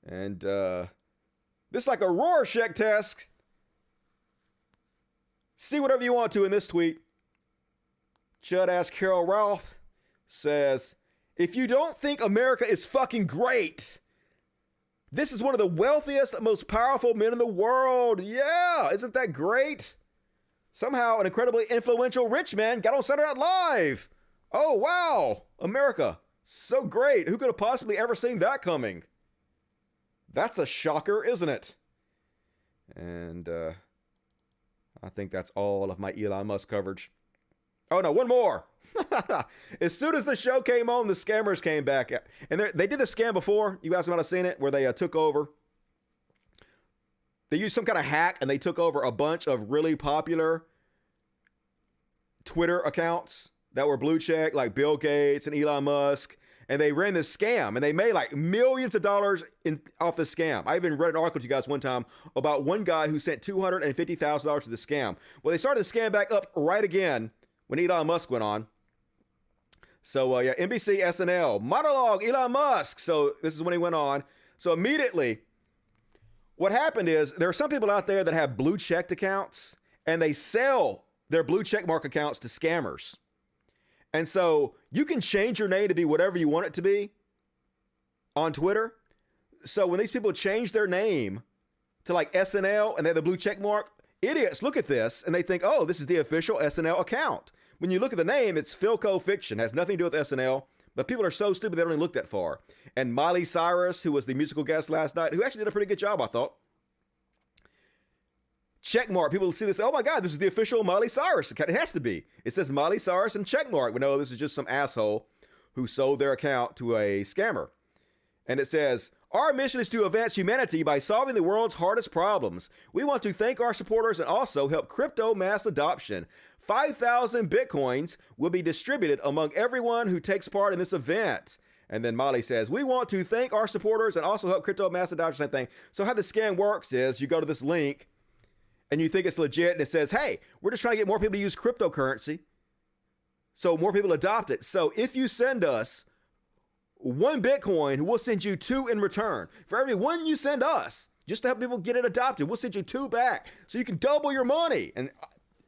[SPEAKER 1] And this is like a Rorschach test. See whatever you want to in this tweet. Chud ass Carol Roth says, if you don't think America is fucking great, this is one of the wealthiest, most powerful men in the world. Yeah, isn't that great? Somehow an incredibly influential rich man got on Saturday Night Live. Oh, wow. America, so great. Who could have possibly ever seen that coming? That's a shocker, isn't it? And I think that's all of my Elon Musk coverage. Oh, no, one more. As soon as the show came on, the scammers came back. And they did the scam before. You guys might have seen it, where they took over. They used some kind of hack, and they took over a bunch of really popular Twitter accounts that were blue check, like Bill Gates and Elon Musk. And they ran this scam, and they made like millions of dollars off the scam. I even read an article to you guys one time about one guy who sent $250,000 to the scam. Well, they started the scam back up right again when Elon Musk went on. So, yeah, NBC, SNL, monologue, Elon Musk. So this is when he went on. So immediately, what happened is there are some people out there that have blue checked accounts, and they sell their blue check mark accounts to scammers. And so you can change your name to be whatever you want it to be on Twitter. So when these people change their name to like SNL and they have the blue check mark, idiots look at this and they think, oh, this is the official SNL account. When you look at the name, it's Philco Fiction, has nothing to do with SNL, but people are so stupid they don't even look that far. And Miley Cyrus, who was the musical guest last night, who actually did a pretty good job, I thought. Checkmark. People see this, oh my God, this is the official Miley Cyrus account. It has to be. It says Miley Cyrus and checkmark. But no, this is just some asshole who sold their account to a scammer. And it says, our mission is to advance humanity by solving the world's hardest problems. We want to thank our supporters and also help crypto mass adoption. 5,000 Bitcoins will be distributed among everyone who takes part in this event. And then Molly says, we want to thank our supporters and also help crypto mass adoption. Same thing. So how the scam works is you go to this link and you think it's legit and it says, hey, we're just trying to get more people to use cryptocurrency so more people adopt it. So if you send us 1 Bitcoin, we'll send you 2 in return. For every 1 you send us, just to help people get it adopted, we'll send you 2 back so you can double your money. And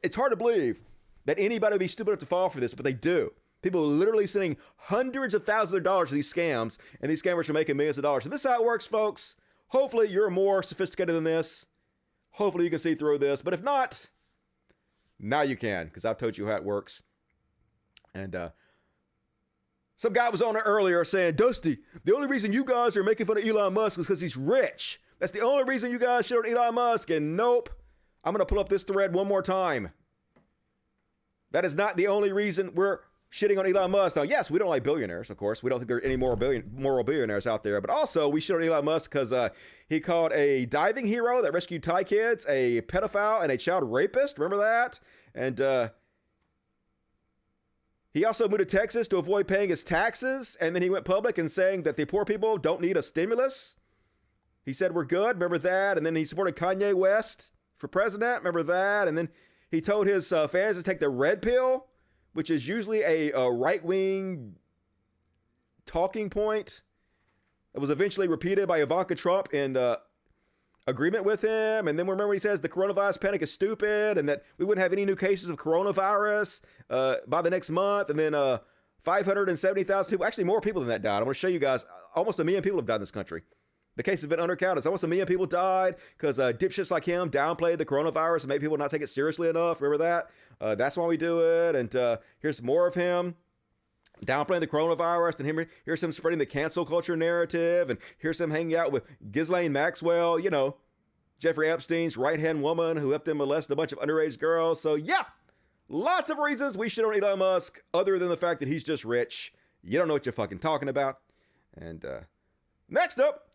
[SPEAKER 1] it's hard to believe that anybody would be stupid enough to fall for this, but they do. People are literally sending hundreds of thousands of dollars to these scams, and these scammers are making millions of dollars. So this is how it works, folks. Hopefully you're more sophisticated than this. Hopefully you can see through this. But if not, now you can, because I've told you how it works. And some guy was on there earlier saying, Dusty, the only reason you guys are making fun of Elon Musk is because he's rich. That's the only reason you guys shit on Elon Musk. And nope, I'm going to pull up this thread one more time. That is not the only reason we're shitting on Elon Musk. Now, yes, we don't like billionaires, of course. We don't think there are any moral billionaires out there. But also, we shit on Elon Musk because he called a diving hero that rescued Thai kids a pedophile and a child rapist. Remember that? And he also moved to Texas to avoid paying his taxes. And then he went public and saying that the poor people don't need a stimulus. He said, we're good. Remember that? And then he supported Kanye West for president. Remember that? And then he told his fans to take the red pill, which is usually a right-wing talking point that was eventually repeated by Ivanka Trump in agreement with him. And then remember he says the coronavirus panic is stupid and that we wouldn't have any new cases of coronavirus by the next month. And then 570,000 people, actually more people than that died. I'm going to show you guys, almost 1 million people have died in this country. The case has been undercounted. So almost 1 million people died because dipshits like him downplayed the coronavirus and made people not take it seriously enough. Remember that? That's why we do it. And here's more of him. downplaying the coronavirus, and here's him spreading the cancel culture narrative, and here's him hanging out with Ghislaine Maxwell, you know, Jeffrey Epstein's right-hand woman who helped him molest a bunch of underage girls. So yeah, lots of reasons we shit on Elon Musk other than the fact that he's just rich. You don't know what you're fucking talking about. And next up,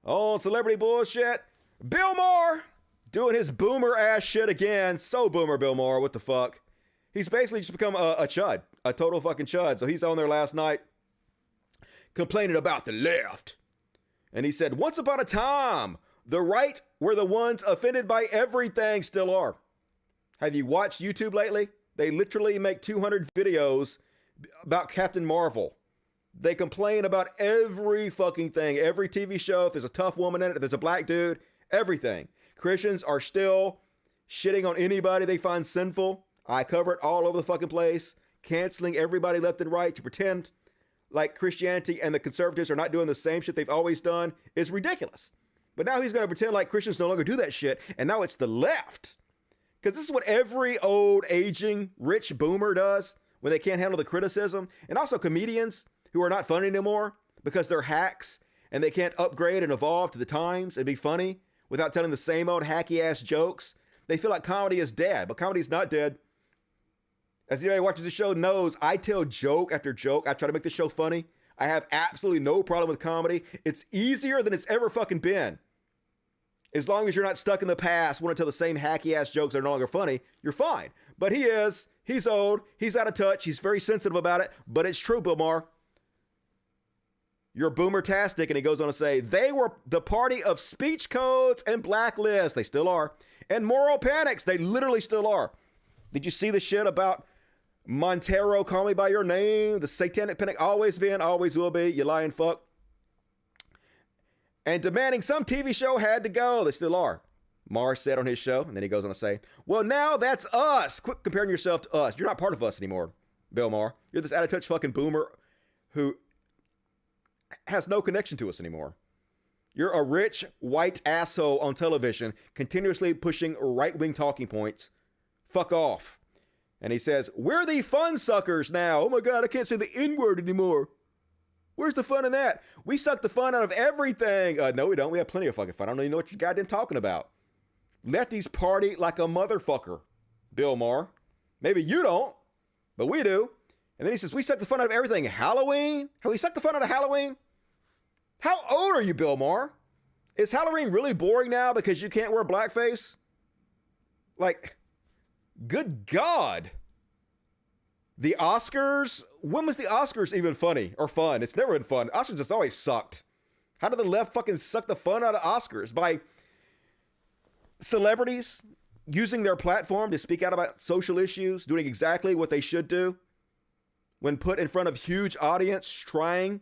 [SPEAKER 1] on celebrity bullshit, Bill Maher doing his boomer ass shit again. So boomer, Bill Maher, what the fuck? He's basically just become a chud, a total fucking chud. So he's on there last night complaining about the left. And he said, once upon a time, the right were the ones offended by everything, still are. Have you watched YouTube lately? They literally make 200 videos about Captain Marvel. They complain about every fucking thing, every TV show. If there's a tough woman in it, if there's a black dude, everything. Christians are still shitting on anybody they find sinful. I cover it all over the fucking place, canceling everybody left and right to pretend like Christianity and the conservatives are not doing the same shit they've always done is ridiculous. But now he's going to pretend like Christians no longer do that shit, and now it's the left. Because this is what every old, aging, rich boomer does when they can't handle the criticism. And also comedians who are not funny anymore because they're hacks and they can't upgrade and evolve to the times and be funny without telling the same old hacky-ass jokes. They feel like comedy is dead, but comedy's not dead. As anybody who watches the show knows, I tell joke after joke. I try to make the show funny. I have absolutely no problem with comedy. It's easier than it's ever fucking been. As long as you're not stuck in the past, want to tell the same hacky-ass jokes that are no longer funny, you're fine. But he's old, he's out of touch, he's very sensitive about it, but it's true, Bill Maher. You're boomer-tastic, and he goes on to say, they were the party of speech codes and blacklists. They still are. And moral panics. They literally still are. Did you see the shit about Montero, Call Me By Your Name? The satanic panic, always been, always will be, you lying fuck. And demanding some TV show had to go. They still are. Maher said on his show, and then he goes on to say, well, now that's us. Quit comparing yourself to us. You're not part of us anymore, Bill Maher. You're this out-of-touch fucking boomer who has no connection to us anymore. You're a rich, white asshole on television, continuously pushing right-wing talking points. Fuck off. And he says, we're the fun suckers now. Oh my God, I can't say the N-word anymore. Where's the fun in that? We suck the fun out of everything. No, we don't. We have plenty of fucking fun. I don't even know what you're goddamn talking about. Lefties party like a motherfucker, Bill Maher. Maybe you don't, but we do. And then he says, we suck the fun out of everything. Halloween? Have we sucked the fun out of Halloween? How old are you, Bill Maher? Is Halloween really boring now because you can't wear blackface? Like, good God. The Oscars? When was the Oscars even funny or fun? It's never been fun. Oscars just always sucked. How did the left fucking suck the fun out of Oscars? By celebrities using their platform to speak out about social issues, doing exactly what they should do when put in front of huge audience, trying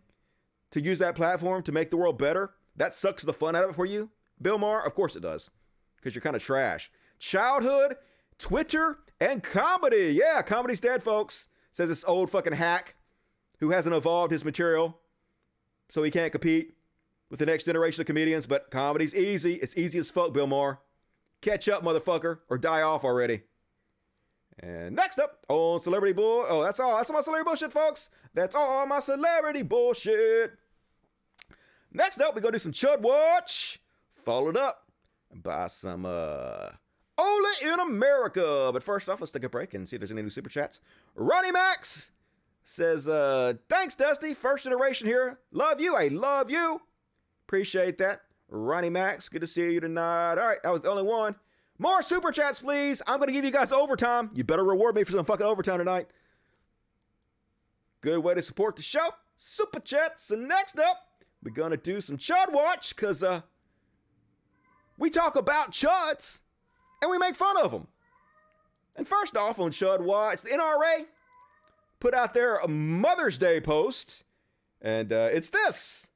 [SPEAKER 1] to use that platform to make the world better. That sucks the fun out of it for you, Bill Maher? Of course it does, because you're kind of trash. Childhood, Twitter, and comedy. Yeah, comedy's dead, folks, says this old fucking hack who hasn't evolved his material so he can't compete with the next generation of comedians. But comedy's easy. It's easy as fuck, Bill Maher. Catch up, motherfucker, or die off already. And next up on Celebrity Bull. Oh, that's all. That's all my celebrity bullshit, folks. That's all my celebrity bullshit. Next up, we're going to do some Chud Watch, followed up by some Only in America. But first off, let's take a break and see if there's any new super chats. Ronnie Max says, thanks, Dusty. First generation here. Love you. I love you. Appreciate that. Ronnie Max, good to see you tonight. All right, that was the only one. More super chats, please. I'm going to give you guys overtime. You better reward me for some fucking overtime tonight. Good way to support the show. Super chats. And next up, we're going to do some Chud Watch because we talk about chuds and we make fun of them. And first off on Chud Watch, the NRA put out their Mother's Day post. And it's this.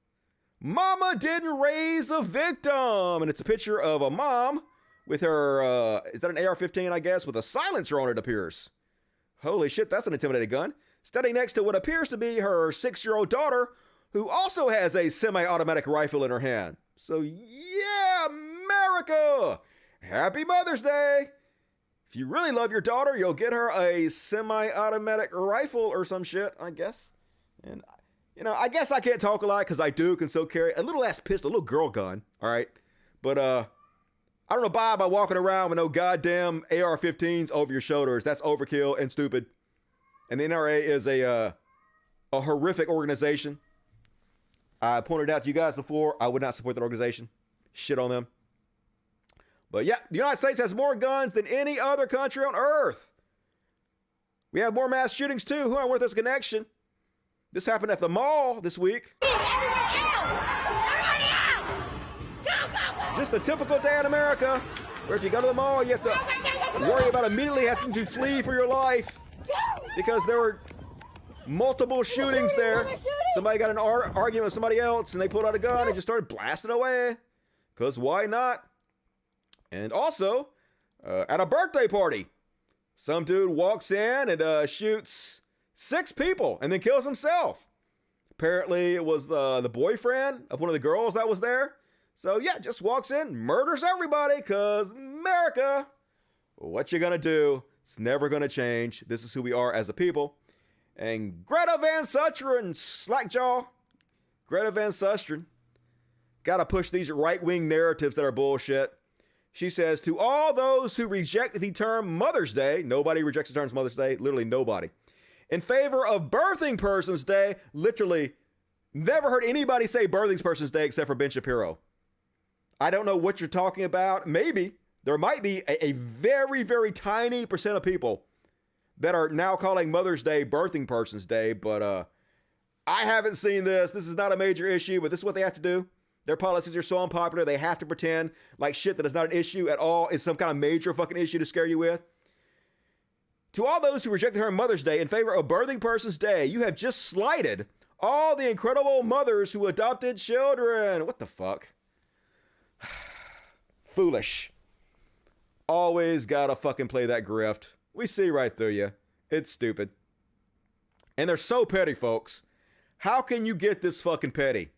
[SPEAKER 1] Mama didn't raise a victim. And it's a picture of a mom with her, is that an AR-15, I guess, with a silencer on it, appears. Holy shit, that's an intimidating gun. Standing next to what appears to be her 6-year-old daughter, who also has a semi-automatic rifle in her hand. So yeah, America! Happy Mother's Day! If you really love your daughter, you'll get her a semi-automatic rifle or some shit, I guess. And, you know, I guess I can't talk a lot because I can still carry a little ass pistol, a little girl gun, all right? But I don't abide by walking around with no goddamn AR-15s over your shoulders. That's overkill and stupid. And the NRA is a horrific organization. I pointed out to you guys before, I would not support that organization. Shit on them. But yeah, the United States has more guns than any other country on earth. We have more mass shootings too. Who aren't worth this connection? This happened at the mall this week. Just a typical day in America, where if you go to the mall, you have to worry about immediately having to flee for your life because there were multiple shootings there. Somebody got an argument with somebody else and they pulled out a gun and just started blasting away. Because why not? And also, at a birthday party, some dude walks in and shoots 6 people and then kills himself. Apparently, it was the boyfriend of one of the girls that was there. So yeah, just walks in, murders everybody, because America. What you gonna do? It's never gonna change. This is who we are as a people. And Greta Van Susteren, slackjaw. Greta Van Susteren. Gotta push these right-wing narratives that are bullshit. She says, to all those who reject the term Mother's Day, nobody rejects the term Mother's Day, literally nobody. In favor of Birthing Person's Day, literally never heard anybody say Birthing Person's Day except for Ben Shapiro. I don't know what you're talking about. Maybe there might be a very, very tiny percent of people that are now calling Mother's Day Birthing Person's Day, but I haven't seen this. This is not a major issue, but this is what they have to do. Their policies are so unpopular, they have to pretend like shit that is not an issue at all is some kind of major fucking issue to scare you with. To all those who reject the term Mother's Day in favor of Birthing Person's Day, you have just slighted all the incredible mothers who adopted children. What the fuck? Foolish. Always gotta fucking play that grift. We see right through you. It's stupid. And they're so petty, folks. How can you get this fucking petty?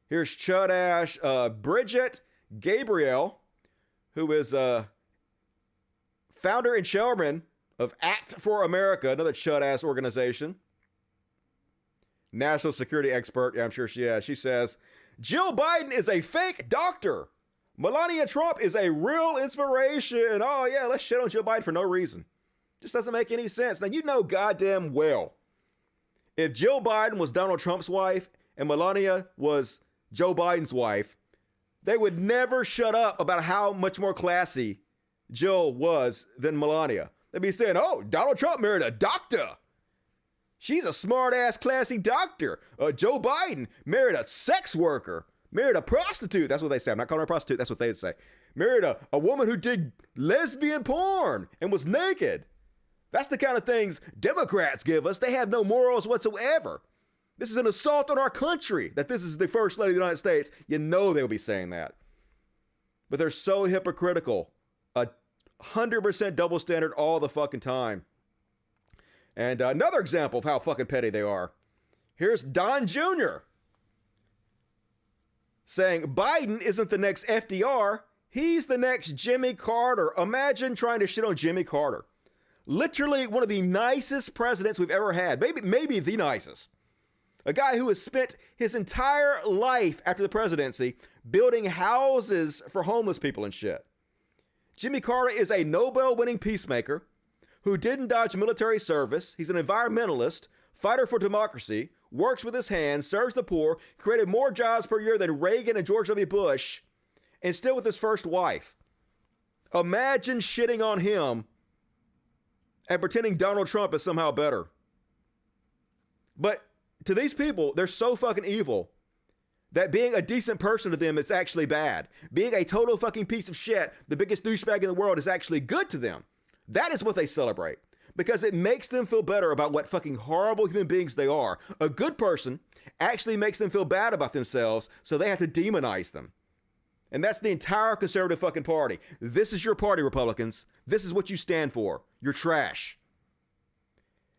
[SPEAKER 1] Here's Chud Ash, Bridget Gabriel, who is founder and chairman of Act for America, another Chud Ass organization. National security expert, yeah, I'm sure she is. She says, Jill Biden is a fake doctor. Melania Trump is a real inspiration. Oh yeah, let's shit on Jill Biden for no reason. Just doesn't make any sense. Now you know goddamn well, if Jill Biden was Donald Trump's wife and Melania was Joe Biden's wife, they would never shut up about how much more classy Jill was than Melania. They'd be saying, oh, Donald Trump married a doctor. She's a smart-ass, classy doctor. Joe Biden married a sex worker, married a prostitute. That's what they say. I'm not calling her a prostitute. That's what they'd say. Married a woman who did lesbian porn and was naked. That's the kind of things Democrats give us. They have no morals whatsoever. This is an assault on our country that this is the first lady of the United States. You know they'll be saying that. But they're so hypocritical. 100% double standard all the fucking time. And another example of how fucking petty they are. Here's Don Jr. saying Biden isn't the next FDR. He's the next Jimmy Carter. Imagine trying to shit on Jimmy Carter. Literally one of the nicest presidents we've ever had. Maybe the nicest. A guy who has spent his entire life after the presidency building houses for homeless people and shit. Jimmy Carter is a Nobel-winning peacemaker who didn't dodge military service. He's an environmentalist, fighter for democracy, works with his hands, serves the poor, created more jobs per year than Reagan and George W. Bush, and still with his first wife. Imagine shitting on him and pretending Donald Trump is somehow better. But to these people, they're so fucking evil that being a decent person to them is actually bad. Being a total fucking piece of shit, the biggest douchebag in the world, is actually good to them. That is what they celebrate because it makes them feel better about what fucking horrible human beings they are. A good person actually makes them feel bad about themselves, so they have to demonize them. And that's the entire conservative fucking party. This is your party, Republicans. This is what you stand for. You're trash.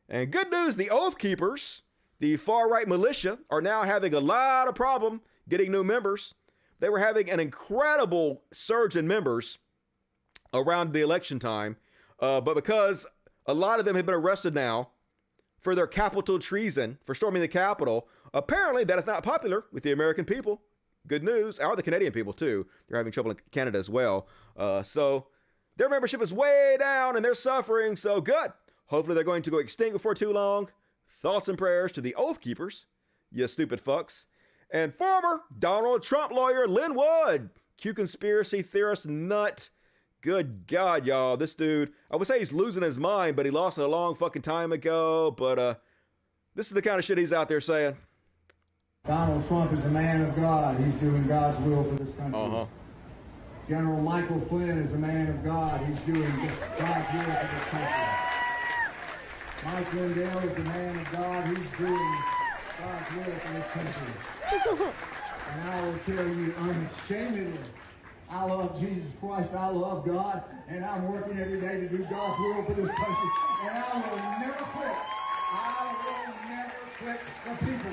[SPEAKER 1] And good news, the Oath Keepers, the far-right militia, are now having a lot of problem getting new members. They were having an incredible surge in members around the election time. But because a lot of them have been arrested now for their capital treason, for storming the Capitol, apparently that is not popular with the American people. Good news. Or the Canadian people, too. They're having trouble in Canada as well. So their membership is way down and they're suffering. So good. Hopefully they're going to go extinct before too long. Thoughts and prayers to the Oath Keepers, you stupid fucks. And former Donald Trump lawyer Lynn Wood, Q conspiracy theorist nut. Good God, y'all. This dude, I would say he's losing his mind, but he lost it a long fucking time ago. But this is the kind of shit he's out there saying.
[SPEAKER 2] Donald Trump is a man of God. He's doing God's will for this country. General Michael Flynn is a man of God. He's doing just God's will for this country. Mike Lindell is a man of God. He's doing God's will for this country. And I will tell you unashamedly, I love Jesus Christ. I love God. And I'm working every day to do God's will for this country. And I will never quit. I will never quit the people.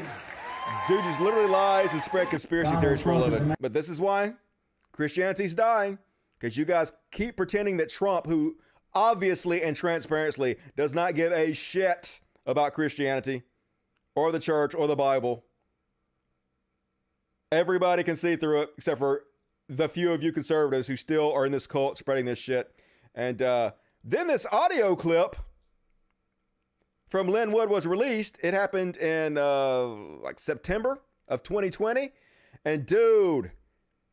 [SPEAKER 1] Dude just literally lies and spread conspiracy theories for a living. But this is why Christianity's dying. Because you guys keep pretending that Trump, who obviously and transparently does not give a shit about Christianity or the church or the Bible. Everybody can see through it except for the few of you conservatives who still are in this cult spreading this shit. And then this audio clip from Lynn Wood was released. It happened in like September of 2020. And dude,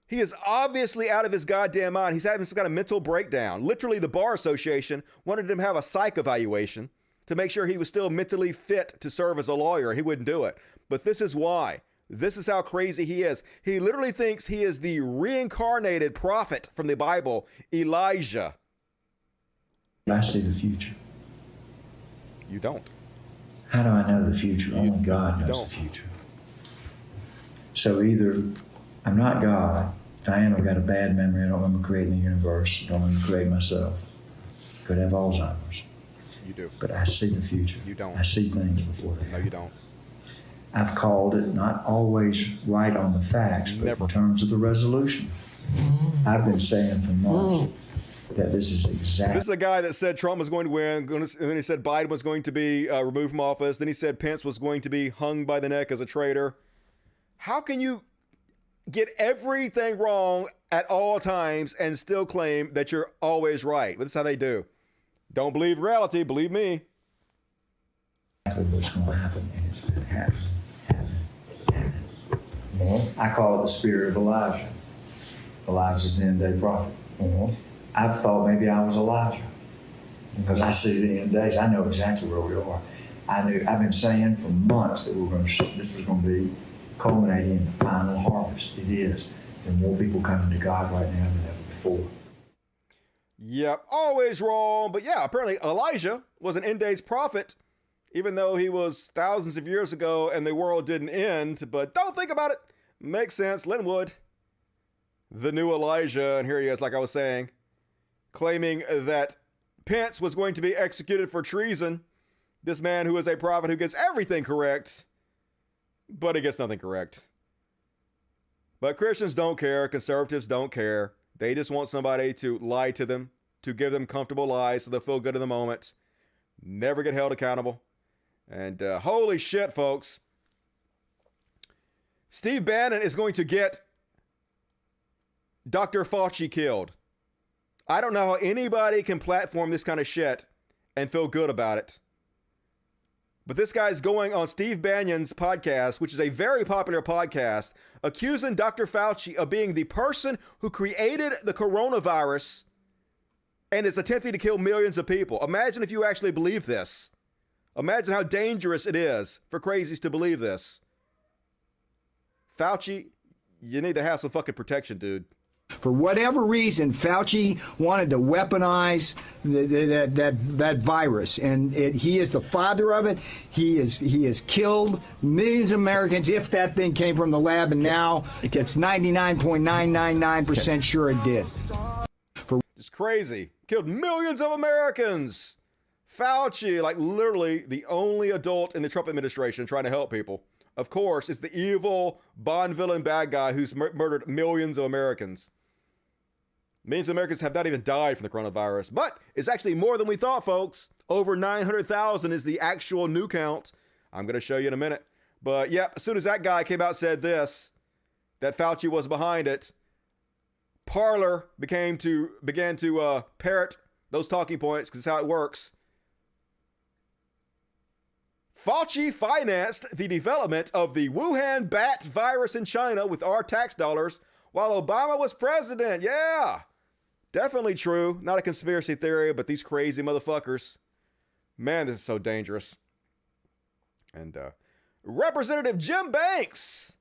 [SPEAKER 1] he is obviously out of his goddamn mind. He's having some kind of mental breakdown. Literally, the Bar Association wanted him to have a psych evaluation to make sure he was still mentally fit to serve as a lawyer, and he wouldn't do it. But this is why. This is how crazy he is. He literally thinks he is the reincarnated prophet from the Bible, Elijah.
[SPEAKER 18] I see the future.
[SPEAKER 1] You don't.
[SPEAKER 18] How do I know the future? Only God knows the future. So either I'm not God. If I am, I've got a bad memory. I don't remember creating the universe. I don't remember creating myself. Could have Alzheimer's.
[SPEAKER 1] You do.
[SPEAKER 18] But I see the future.
[SPEAKER 1] You don't.
[SPEAKER 18] I see things before they happen.
[SPEAKER 1] No, you don't.
[SPEAKER 18] I've called it not always right on the facts, but in terms of the resolution. I've been saying for months that this is exactly.
[SPEAKER 1] This is a guy that said Trump was going to win, and then he said Biden was going to be removed from office. Then he said Pence was going to be hung by the neck as a traitor. How can you get everything wrong at all times and still claim that you're always right? But that's how they do. Don't believe reality, believe me.
[SPEAKER 18] What's going to happen, and it's been happening. Well, I call it the spirit of Elijah. Elijah's the end day prophet. Well, I've thought maybe I was Elijah because I see the end days. I know exactly where we are. I've been saying for months that this was going to be culminating in the final harvest. It is. There are more people coming to God right now than ever before.
[SPEAKER 1] Yep, always wrong. But yeah, apparently Elijah was an end days prophet, even though he was thousands of years ago and the world didn't end. But don't think about it. Makes sense. Lynn Wood, the new Elijah. And here he is, like I was saying, claiming that Pence was going to be executed for treason. This man who is a prophet who gets everything correct, but he gets nothing correct. But Christians don't care. Conservatives don't care. They just want somebody to lie to them, to give them comfortable lies so they'll feel good in the moment. Never get held accountable. And holy shit, folks. Steve Bannon is going to get Dr. Fauci killed. I don't know how anybody can platform this kind of shit and feel good about it. But this guy's going on Steve Bannon's podcast, which is a very popular podcast, accusing Dr. Fauci of being the person who created the coronavirus and is attempting to kill millions of people. Imagine if you actually believe this. Imagine how dangerous it is for crazies to believe this. Fauci, you need to have some fucking protection, dude.
[SPEAKER 23] For whatever reason, Fauci wanted to weaponize that virus, and he is the father of it. He has killed millions of Americans if that thing came from the lab, and now it's 99.999% sure it did.
[SPEAKER 1] It's crazy. Killed millions of Americans. Fauci, like literally the only adult in the Trump administration trying to help people, of course, is the evil Bond villain bad guy who's murdered millions of Americans. Millions of Americans have not even died from the coronavirus, but it's actually more than we thought, folks. Over 900,000 is the actual new count. I'm going to show you in a minute. But yeah, as soon as that guy came out and said this, that Fauci was behind it, Parler began to parrot those talking points because that's how it works. Fauci financed the development of the Wuhan bat virus in China with our tax dollars while Obama was president. Yeah, definitely true. Not a conspiracy theory, but these crazy motherfuckers. Man, this is so dangerous. And Representative Jim Banks,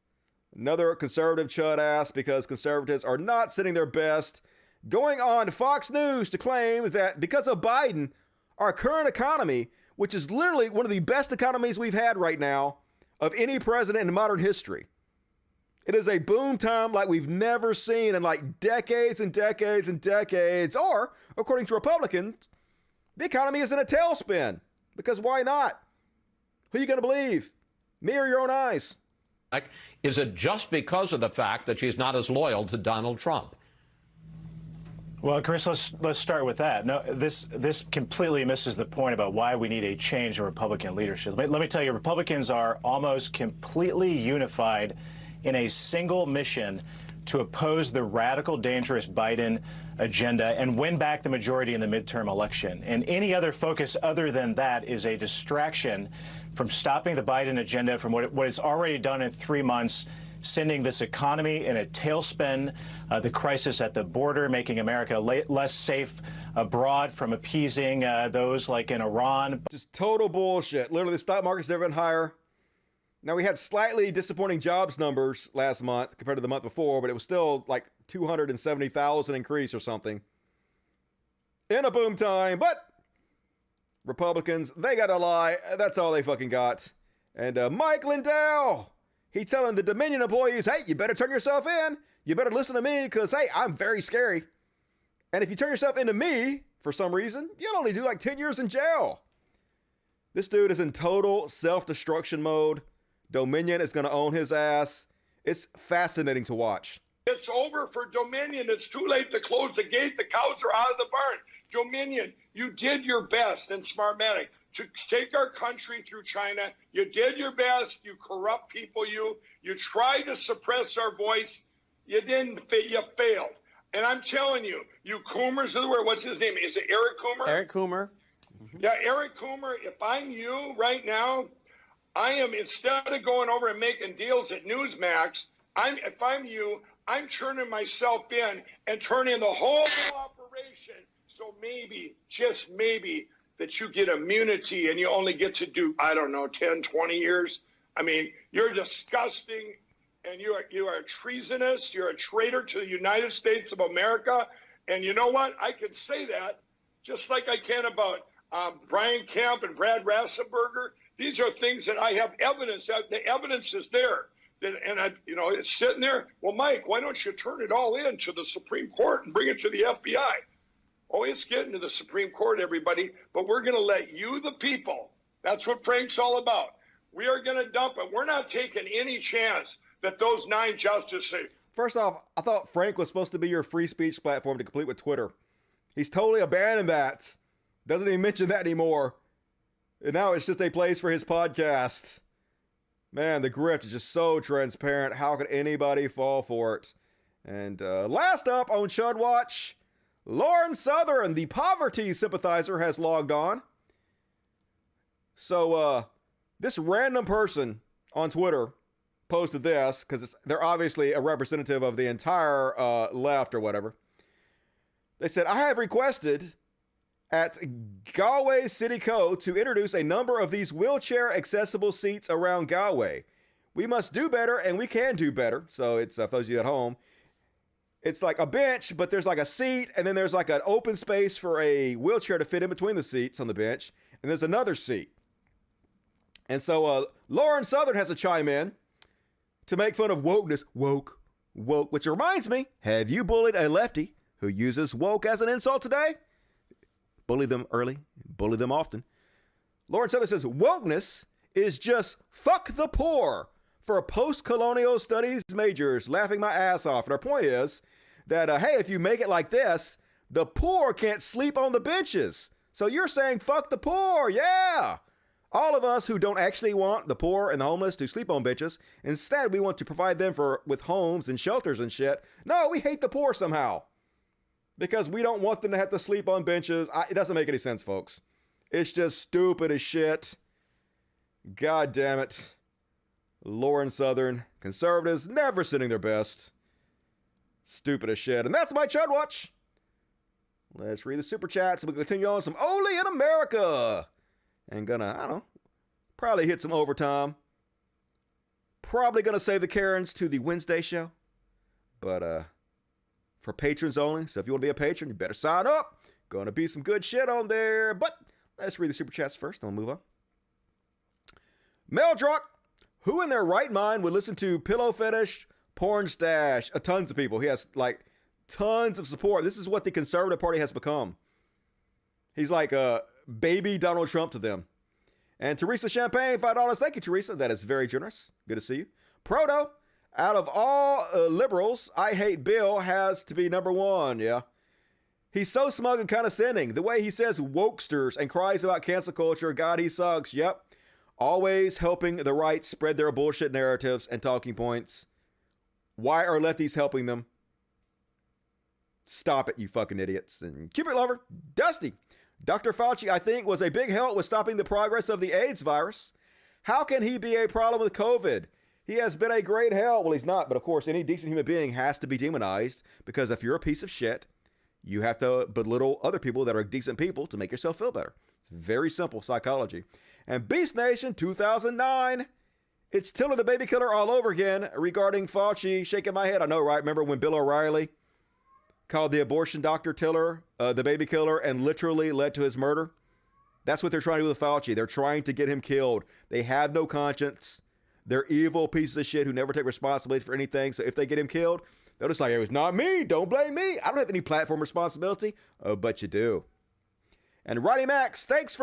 [SPEAKER 1] another conservative chud ass, because conservatives are not sitting their best, going on Fox News to claim that because of Biden, our current economy, which is literally one of the best economies we've had right now of any president in modern history. It is a boom time like we've never seen in like decades and decades and decades. Or, according to Republicans, the economy is in a tailspin. Because why not? Who are you going to believe? Me or your own eyes?
[SPEAKER 3] Is it just because of the fact that she's not as loyal to Donald Trump?
[SPEAKER 4] Well, Chris, let's start with that. No, this completely misses the point about why we need a change in Republican leadership. Let me tell you, Republicans are almost completely unified in a single mission to oppose the radical, dangerous Biden agenda and win back the majority in the midterm election. And any other focus other than that is a distraction from stopping the Biden agenda from what it's already done in 3 months, sending this economy in a tailspin, the crisis at the border, making America less safe abroad from appeasing those like in Iran.
[SPEAKER 1] Just total bullshit. Literally, the stock market's never been higher. Now, we had slightly disappointing jobs numbers last month compared to the month before, but it was still like 270,000 increase or something in a boom time. But Republicans, they got to lie. That's all they fucking got. And Mike Lindell, he telling the Dominion employees, hey, you better turn yourself in. You better listen to me because, hey, I'm very scary. And if you turn yourself into me for some reason, you'll only do like 10 years in jail. This dude is in total self-destruction mode. Dominion is going to own his ass. It's fascinating to watch.
[SPEAKER 5] It's over for Dominion. It's too late to close the gate. The cows are out of the barn. Dominion, you did your best in Smartmatic to take our country through China. You did your best. You corrupt people. You tried to suppress our voice. You didn't. You failed. And I'm telling you, you Coomers of the world. What's his name? Is it Eric Coomer?
[SPEAKER 8] Eric Coomer.
[SPEAKER 5] Yeah, Eric Coomer. If I'm you right now, I am, instead of going over and making deals at Newsmax, if I'm you, I'm turning myself in and turning the whole operation. So maybe, just maybe, that you get immunity and you only get to do, I don't know, 10, 20 years. I mean, you're disgusting and you are treasonous. You're a traitor to the United States of America. And you know what? I can say that just like I can about Brian Kemp and Brad Rassenberger. These are things that I have evidence that the evidence is there. And it's sitting there. Well, Mike, why don't you turn it all in to the Supreme Court and bring it to the FBI? Oh, it's getting to the Supreme Court, everybody. But we're going to let you, the people, that's what Frank's all about. We are going to dump it. We're not taking any chance that those 9 justices.
[SPEAKER 1] First off, I thought Frank was supposed to be your free speech platform to complete with Twitter. He's totally abandoned that. Doesn't even mention that anymore. And now it's just a place for his podcast. Man, the grift is just so transparent. How could anybody fall for it? And last up on Chud Watch, Lauren Southern, the poverty sympathizer, has logged on. So this random person on Twitter posted this because they're obviously a representative of the entire left or whatever. They said, I have requested at Galway City Co. to introduce a number of these wheelchair accessible seats around Galway. We must do better and we can do better. So it's, for those of you at home, it's like a bench, but there's like a seat and then there's like an open space for a wheelchair to fit in between the seats on the bench. And there's another seat. And so Lauren Southern has to chime in to make fun of wokeness. Woke, which reminds me, have you bullied a lefty who uses woke as an insult today? Bully them early, bully them often. Lauren Southern says, wokeness is just fuck the poor for post-colonial studies majors, laughing my ass off. And our point is that, hey, if you make it like this, the poor can't sleep on the benches. So you're saying fuck the poor, yeah. All of us who don't actually want the poor and the homeless to sleep on benches, instead we want to provide them with homes and shelters and shit. No, we hate the poor somehow because we don't want them to have to sleep on benches. It doesn't make any sense, folks. It's just stupid as shit. God damn it. Lauren Southern, conservatives never sitting their best. Stupid as shit. And that's my Chud Watch. Let's read the super chats and we'll continue on some Only in America. And gonna, I don't know, probably hit some overtime. Probably gonna save the Karens to the Wednesday show. But for patrons only. So if you want to be a patron, you better sign up. Gonna be some good shit on there. But let's read the super chats first, then we'll move on. Meldrock, who in their right mind would listen to Pillow Fetish, Porn Stash? Tons of people. He has like tons of support. This is what the Conservative Party has become. He's like baby Donald Trump to them. And Teresa Champagne, $5. Thank you, Teresa. That is very generous. Good to see you. Proto, out of all liberals, I Hate Bill has to be number one. Yeah. He's so smug and condescending. The way he says wokesters and cries about cancel culture. God, he sucks. Yep. Always helping the right spread their bullshit narratives and talking points. Why are lefties helping them? Stop it, you fucking idiots. And Cupid Lover, Dusty. Dr. Fauci, I think, was a big help with stopping the progress of the AIDS virus. How can he be a problem with COVID? He has been a great help. Well, he's not, but of course, any decent human being has to be demonized because if you're a piece of shit, you have to belittle other people that are decent people to make yourself feel better. It's very simple psychology. And Beast Nation 2009, it's Tiller the baby killer all over again regarding Fauci. Shaking my head. I know, right? Remember when Bill O'Reilly called the abortion doctor Tiller the baby killer and literally led to his murder? That's what they're trying to do with Fauci. They're trying to get him killed. They have no conscience. They're evil pieces of shit who never take responsibility for anything. So if they get him killed, they're just like, it was not me. Don't blame me. I don't have any platform responsibility. Oh, but you do. And Roddy Max, thanks,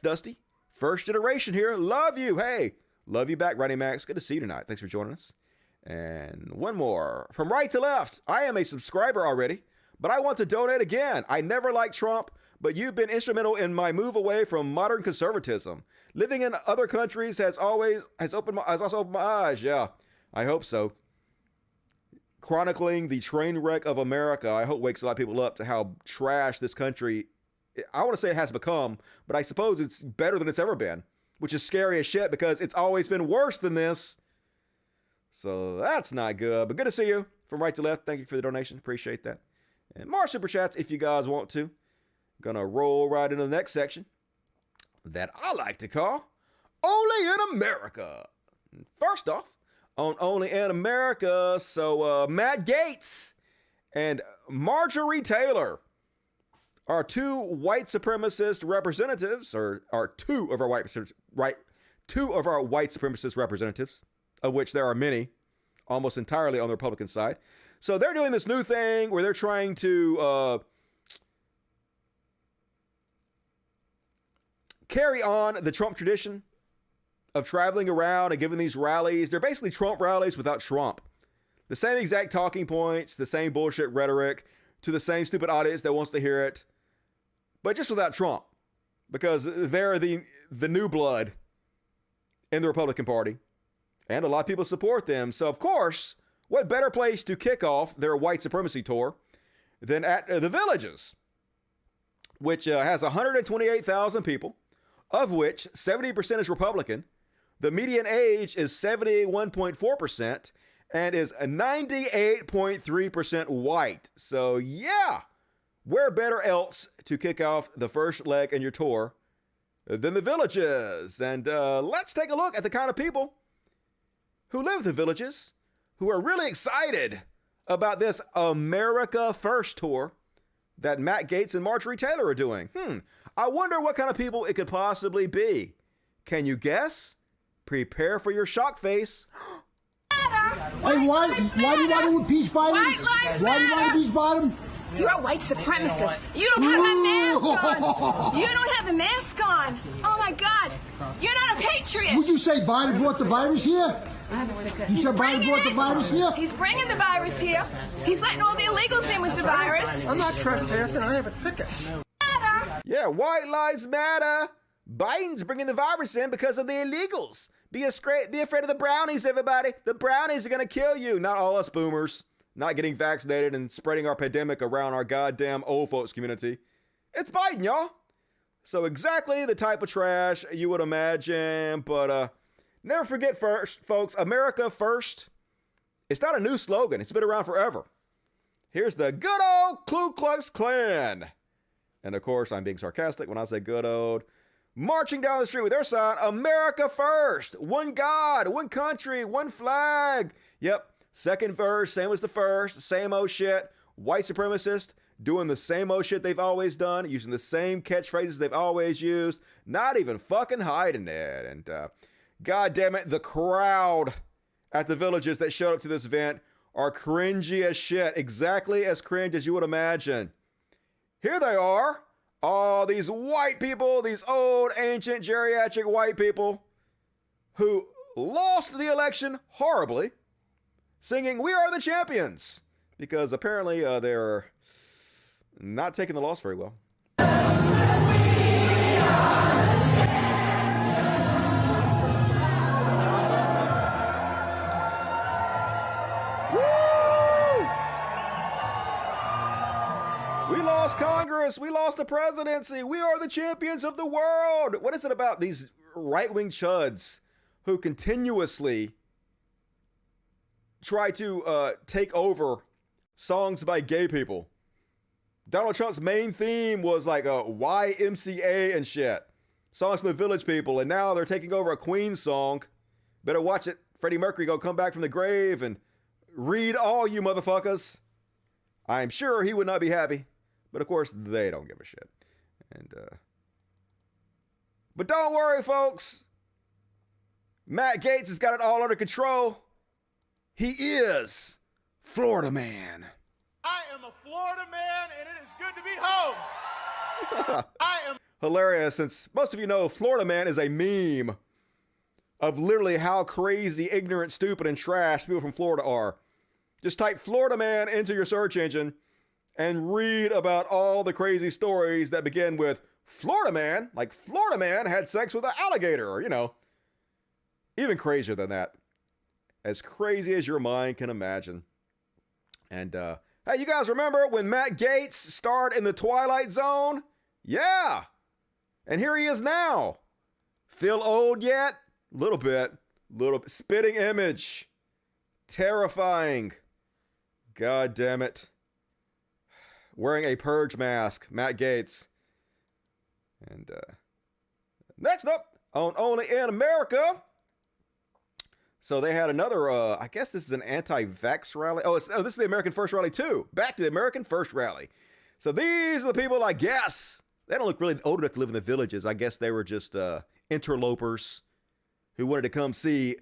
[SPEAKER 1] Dusty. First generation here. Love you. Hey, love you back, Roddy Max. Good to see you tonight. Thanks for joining us. And one more. From right to left, I am a subscriber already, but I want to donate again. I never liked Trump, but you've been instrumental in my move away from modern conservatism. Living in other countries has also opened my eyes. Yeah, I hope so. Chronicling the train wreck of America, I hope wakes a lot of people up to how trash this country, I want to say it has become, but I suppose it's better than it's ever been, which is scary as shit because it's always been worse than this. So that's not good, but good to see you from right to left. Thank you for the donation. Appreciate that. And more super chats if you guys want to. Gonna roll right into the next section that I like to call Only in America. First off, on Only in America, so Matt Gaetz and Marjorie Taylor are two white supremacist representatives, or are two of our white supremacist representatives, of which there are many, almost entirely on the Republican side. So they're doing this new thing where they're trying to carry on the Trump tradition of traveling around and giving these rallies. They're basically Trump rallies without Trump. The same exact talking points, the same bullshit rhetoric to the same stupid audience that wants to hear it, but just without Trump, because they're the new blood in the Republican Party, and a lot of people support them. So, of course, what better place to kick off their white supremacy tour than at the Villages, which has 128,000 people, of which 70% is Republican. The median age is 71.4% and is 98.3% white. So, yeah, where better else to kick off the first leg in your tour than the Villages? And let's take a look at the kind of people who live in the Villages, who are really excited about this America First tour that Matt Gaetz and Marjorie Taylor are doing. I wonder what kind of people it could possibly be. Can you guess? Prepare for your shock face.
[SPEAKER 6] Hey, why do you want to impeach Biden? Why do you want to impeach Biden?
[SPEAKER 7] You're a white supremacist. You don't have a mask on. You don't have a mask on. Oh, my God. You're not a patriot.
[SPEAKER 6] Would you say Biden brought the virus here?
[SPEAKER 22] I have a ticket.
[SPEAKER 6] You said Biden brought the virus here?
[SPEAKER 22] He's bringing the virus here. He's letting all the illegals in with the virus.
[SPEAKER 6] I'm not trespassing. I have a ticket.
[SPEAKER 1] Yeah, white lives matter. Biden's bringing the virus in because of the illegals. Be afraid of the brownies, everybody. The brownies are going to kill you. Not all us boomers. Not getting vaccinated and spreading our pandemic around our goddamn old folks community. It's Biden, y'all. So exactly the type of trash you would imagine. But never forget, first, folks, America first. It's not a new slogan. It's been around forever. Here's the good old Ku Klux Klan. And of course, I'm being sarcastic when I say good old. Marching down the street with their sign, America first. One God, one country, one flag. Yep. Second verse, same as the first, same old shit. White supremacists doing the same old shit they've always done, using the same catchphrases they've always used, not even fucking hiding it. And God damn it, the crowd at the villages that showed up to this event are cringy as shit, exactly as cringe as you would imagine. Here they are, all these white people, these old, ancient, geriatric white people who lost the election horribly, singing, "We are the champions," because apparently they're not taking the loss very well. We lost Congress. We lost the presidency. We are the champions of the world. What is it about these right-wing chuds who continuously try to take over songs by gay people? Donald Trump's main theme was like a YMCA and shit. Songs from the Village People. And now they're taking over a Queen song. Better watch it. Freddie Mercury go come back from the grave and read all you motherfuckers. I'm sure he would not be happy. But of course, they don't give a shit. And but don't worry, folks. Matt Gaetz has got it all under control. He is Florida man.
[SPEAKER 9] I am a Florida man, and it is good to be home. I am
[SPEAKER 1] hilarious, since most of you know Florida man is a meme of literally how crazy, ignorant, stupid, and trash people from Florida are. Just type Florida man into your search engine and read about all the crazy stories that begin with Florida man, like Florida man had sex with an alligator, or, you know, even crazier than that. As crazy as your mind can imagine. And, hey, you guys remember when Matt Gaetz starred in The Twilight Zone? Yeah. And here he is now. Feel old yet? Little bit. Spitting image. Terrifying. God damn it. Wearing a purge mask. Matt Gaetz. And, next up on Only in America. So they had another, I guess this is an anti-vax rally. Oh, this is the American First Rally too. Back to the American First Rally. So these are the people, I guess, they don't look really old enough to live in the villages. I guess they were just interlopers who wanted to come see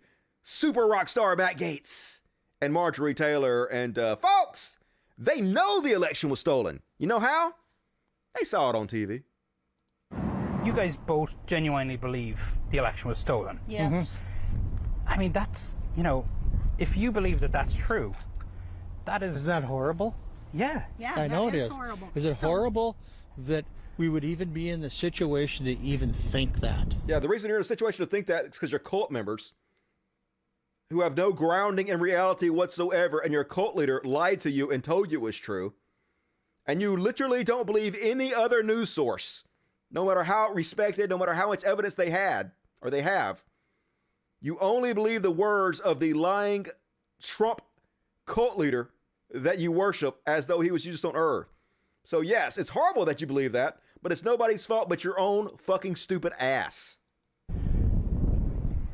[SPEAKER 1] super rock star Matt Gaetz and Marjorie Taylor. And folks, they know the election was stolen. You know how? They saw it on TV.
[SPEAKER 10] You guys both genuinely believe the election was stolen.
[SPEAKER 22] Yes.
[SPEAKER 10] Mm-hmm. I mean, that's, you know, if you believe that that's true, that is...
[SPEAKER 11] Isn't that horrible?
[SPEAKER 10] Yeah.
[SPEAKER 22] Yeah,
[SPEAKER 11] I know it is.
[SPEAKER 22] Horrible.
[SPEAKER 11] Is it horrible that we would even be in the situation to even think that?
[SPEAKER 1] Yeah, the reason you're in a situation to think that is because you're cult members who have no grounding in reality whatsoever, and your cult leader lied to you and told you it was true. And you literally don't believe any other news source, no matter how respected, no matter how much evidence they had or they have. You only believe the words of the lying Trump cult leader that you worship as though he was just on earth. So yes, it's horrible that you believe that, but it's nobody's fault but your own fucking stupid ass.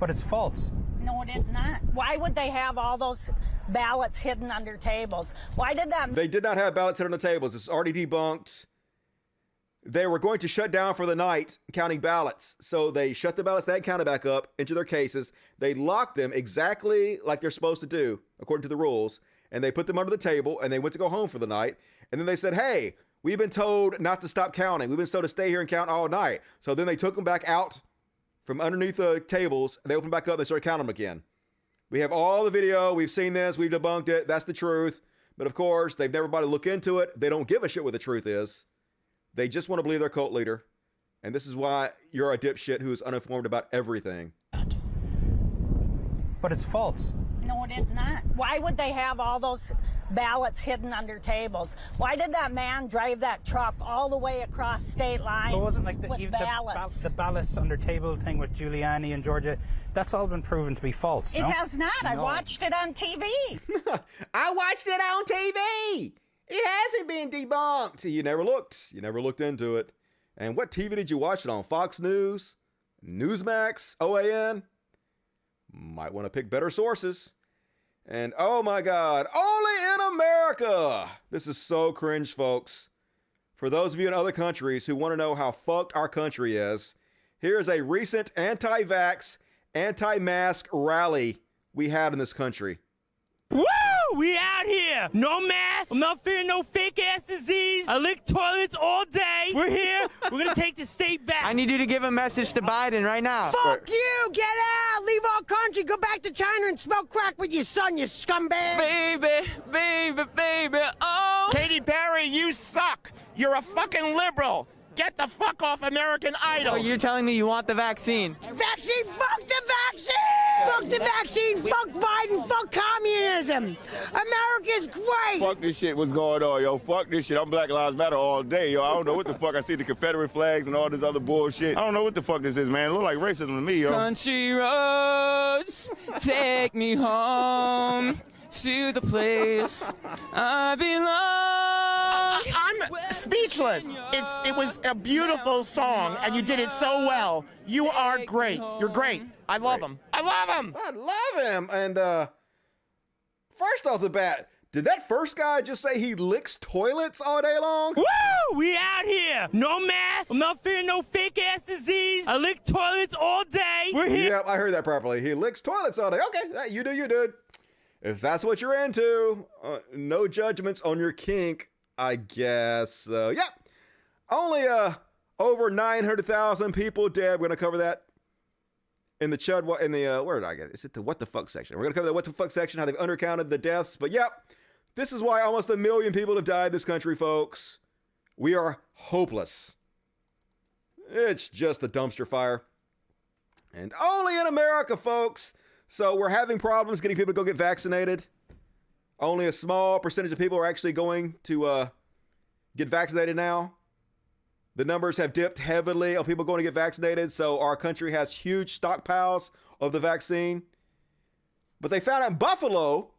[SPEAKER 10] But it's false.
[SPEAKER 22] No, it's not. Why would they have all those ballots hidden under tables? Why did that?
[SPEAKER 1] They did not have ballots hidden on the tables. It's already debunked. They were going to shut down for the night counting ballots. So they shut the ballots that counted back up into their cases. They locked them exactly like they're supposed to do, according to the rules. And they put them under the table and they went to go home for the night. And then they said, hey, we've been told not to stop counting. We've been told to stay here and count all night. So then they took them back out from underneath the tables and they opened back up and they started counting them again. We have all the video. We've seen this. We've debunked it. That's the truth. But of course, they've never bothered to look into it. They don't give a shit what the truth is. They just want to believe their cult leader. And this is why you're a dipshit who is uninformed about everything.
[SPEAKER 10] But it's false.
[SPEAKER 22] No, it is not. Why would they have all those ballots hidden under tables? Why did that man drive that truck all the way across state lines
[SPEAKER 10] But it wasn't like
[SPEAKER 22] with ballots?
[SPEAKER 10] the ballots under table thing with Giuliani and Georgia. That's all been proven to be false.
[SPEAKER 22] It
[SPEAKER 10] no?
[SPEAKER 22] has not. I
[SPEAKER 10] No.
[SPEAKER 22] watched it on TV.
[SPEAKER 1] I watched it on TV. It hasn't been debunked. You never looked. You never looked into it. And what TV did you watch it on? Fox News? Newsmax? OAN? Might want to pick better sources. And oh my God, only in America. This is so cringe, folks. For those of you in other countries who want to know how fucked our country is, here's a recent anti-vax, anti-mask rally we had in this country.
[SPEAKER 12] Woo! We out here. No mask. I'm not fearing no fake ass disease. I lick toilets all day. We're here. We're gonna take the state back.
[SPEAKER 13] I need you to give a message to Biden right now.
[SPEAKER 6] Fuck you! Get out! Leave our country! Go back to China and smoke crack with your son, you scumbag!
[SPEAKER 12] Baby, baby, baby, oh.
[SPEAKER 14] Katy Perry, you suck. You're a fucking liberal. Get the fuck off American Idol.
[SPEAKER 13] Oh, you're telling me you want the vaccine?
[SPEAKER 6] Vaccine! Fuck the vaccine! Fuck the vaccine! Fuck Biden! Fuck communism! America's great!
[SPEAKER 24] Fuck this shit, what's going on, yo? Fuck this shit. I'm Black Lives Matter all day, yo. I don't know what the fuck. I see the Confederate flags and all this other bullshit. I don't know what the fuck this is, man. It look like racism to me, yo.
[SPEAKER 12] Country roads, take me home to the place I belong.
[SPEAKER 14] I'm speechless. It was a beautiful song, and you did it so well. You are great. You're great. I love him. I love him.
[SPEAKER 1] I love him. And first off the bat, did that first guy just say he licks toilets all day long?
[SPEAKER 12] Woo! We out here. No mask. I'm not fearing no fake ass disease. I lick toilets all day. We're here.
[SPEAKER 1] Yep, I heard that properly. He licks toilets all day. Okay, you do you, dude. If that's what you're into, no judgments on your kink, I guess. Yep. Only over 900,000 people dead. We're gonna cover that in the Chud. In the where did I get? Is it the what the fuck section? We're gonna cover the what the fuck section. How they've undercounted the deaths. But yep, this is why almost 1 million people have died in this country, folks. We are hopeless. It's just a dumpster fire, and only in America, folks. So we're having problems getting people to go get vaccinated. Only a small percentage of people are actually going to get vaccinated now. The numbers have dipped heavily of people going to get vaccinated, so our country has huge stockpiles of the vaccine. But they found out in Buffalo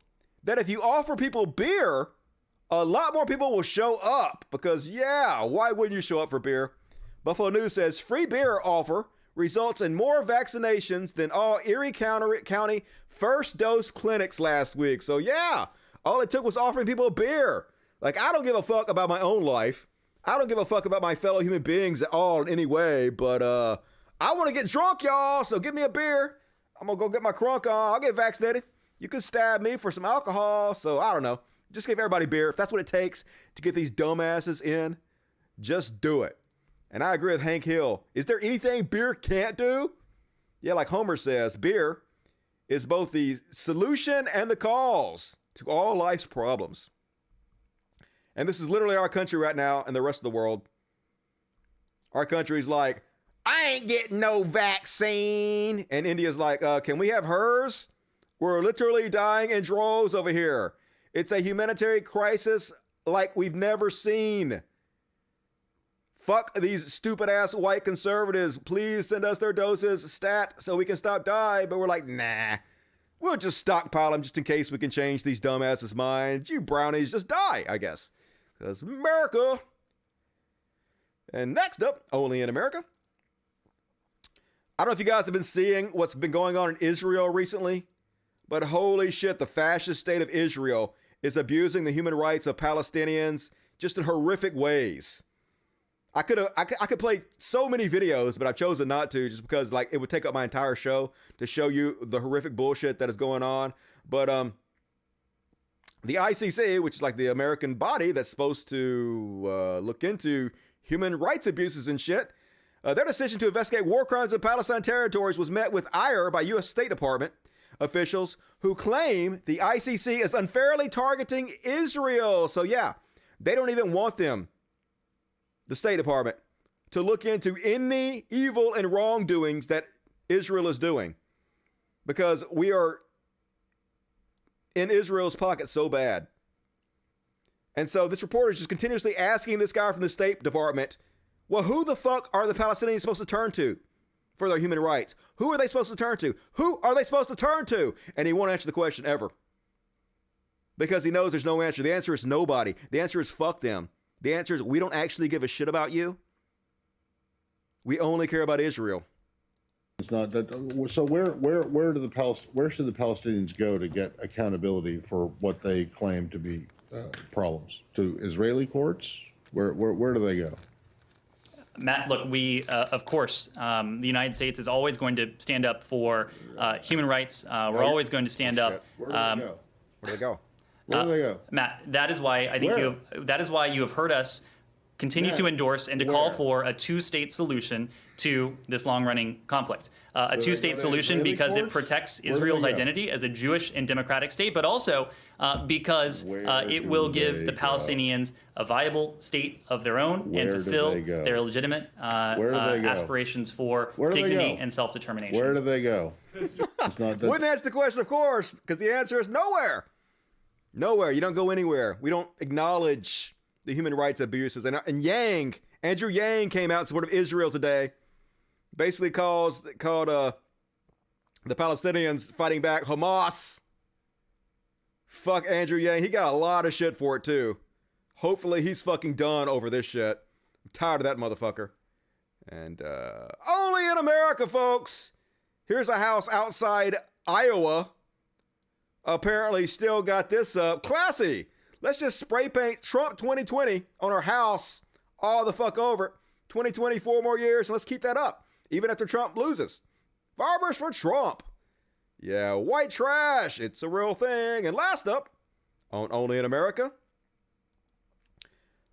[SPEAKER 1] that if you offer people beer, a lot more people will show up because, yeah, why wouldn't you show up for beer? Buffalo News says free beer offer results in more vaccinations than all Erie County first dose clinics last week. So yeah, all it took was offering people a beer. Like, I don't give a fuck about my own life. I don't give a fuck about my fellow human beings at all in any way, but I want to get drunk, y'all, so give me a beer. I'm gonna go get my crunk on. I'll get vaccinated. You could stab me for some alcohol, so I don't know. Just give everybody beer. If that's what it takes to get these dumbasses in, just do it. And I agree with Hank Hill. Is there anything beer can't do? Yeah, like Homer says, beer is both the solution and the cause to all life's problems. And this is literally our country right now and the rest of the world. Our country's like, I ain't getting no vaccine. And India's like, can we have hers? We're literally dying in droves over here. It's a humanitarian crisis like we've never seen. Fuck these stupid ass white conservatives. Please send us their doses stat so we can stop dying. But we're like, nah, we'll just stockpile them just in case we can change these dumbasses' minds. You brownies just die, I guess. Because America. And next up, only in America. I don't know if you guys have been seeing what's been going on in Israel recently, but holy shit, the fascist state of Israel is abusing the human rights of Palestinians just in horrific ways. I could play so many videos, but I've chosen not to just because like it would take up my entire show to show you the horrific bullshit that is going on. But the ICC, which is like the American body that's supposed to look into human rights abuses and shit, their decision to investigate war crimes in Palestine territories was met with ire by U.S. State Department. officials who claim the ICC is unfairly targeting Israel. So yeah, they don't even want them, the State Department, to look into any evil and wrongdoings that Israel is doing, because we are in Israel's pocket so bad. And so this reporter is just continuously asking this guy from the State Department, well, who the fuck are the Palestinians supposed to turn to for their human rights? Who are they supposed to turn to? Who are they supposed to turn to? And he won't answer the question ever, because he knows there's no answer. The answer is nobody. The answer is fuck them. The answer is we don't actually give a shit about you. We only care about Israel.
[SPEAKER 15] It's not that. So where should the Palestinians go to get accountability for what they claim to be problems? To Israeli courts? Where do they go?
[SPEAKER 16] Matt, look, we, of course, the United States is always going to stand up for human rights. We're always going to stand up.
[SPEAKER 15] Where do they go? Where do they go?
[SPEAKER 16] Matt, that is why I think that is why you have heard us continue to endorse and to call for a two-state solution to this long-running conflict. A two-state solution because it protects Israel's identity as a Jewish and democratic state, but also because it will give the Palestinians a viable state of their own and fulfill their legitimate aspirations for dignity and self-determination.
[SPEAKER 15] Where do they go?
[SPEAKER 1] Wouldn't answer the question, of course, because the answer is nowhere. Nowhere. You don't go anywhere. We don't acknowledge the human rights abuses. And Andrew Yang came out in support of Israel today. Basically called the Palestinians fighting back Hamas. Fuck Andrew Yang. He got a lot of shit for it too. Hopefully he's fucking done over this shit. I'm tired of that motherfucker. And only in America, folks. Here's a house outside Iowa. Apparently still got this up. Classy. Let's just spray paint Trump 2020 on our house all the fuck over. 2020, 4 more years, and let's keep that up, even after Trump loses. Farmers for Trump. Yeah, white trash. It's a real thing. And last up, on Only in America.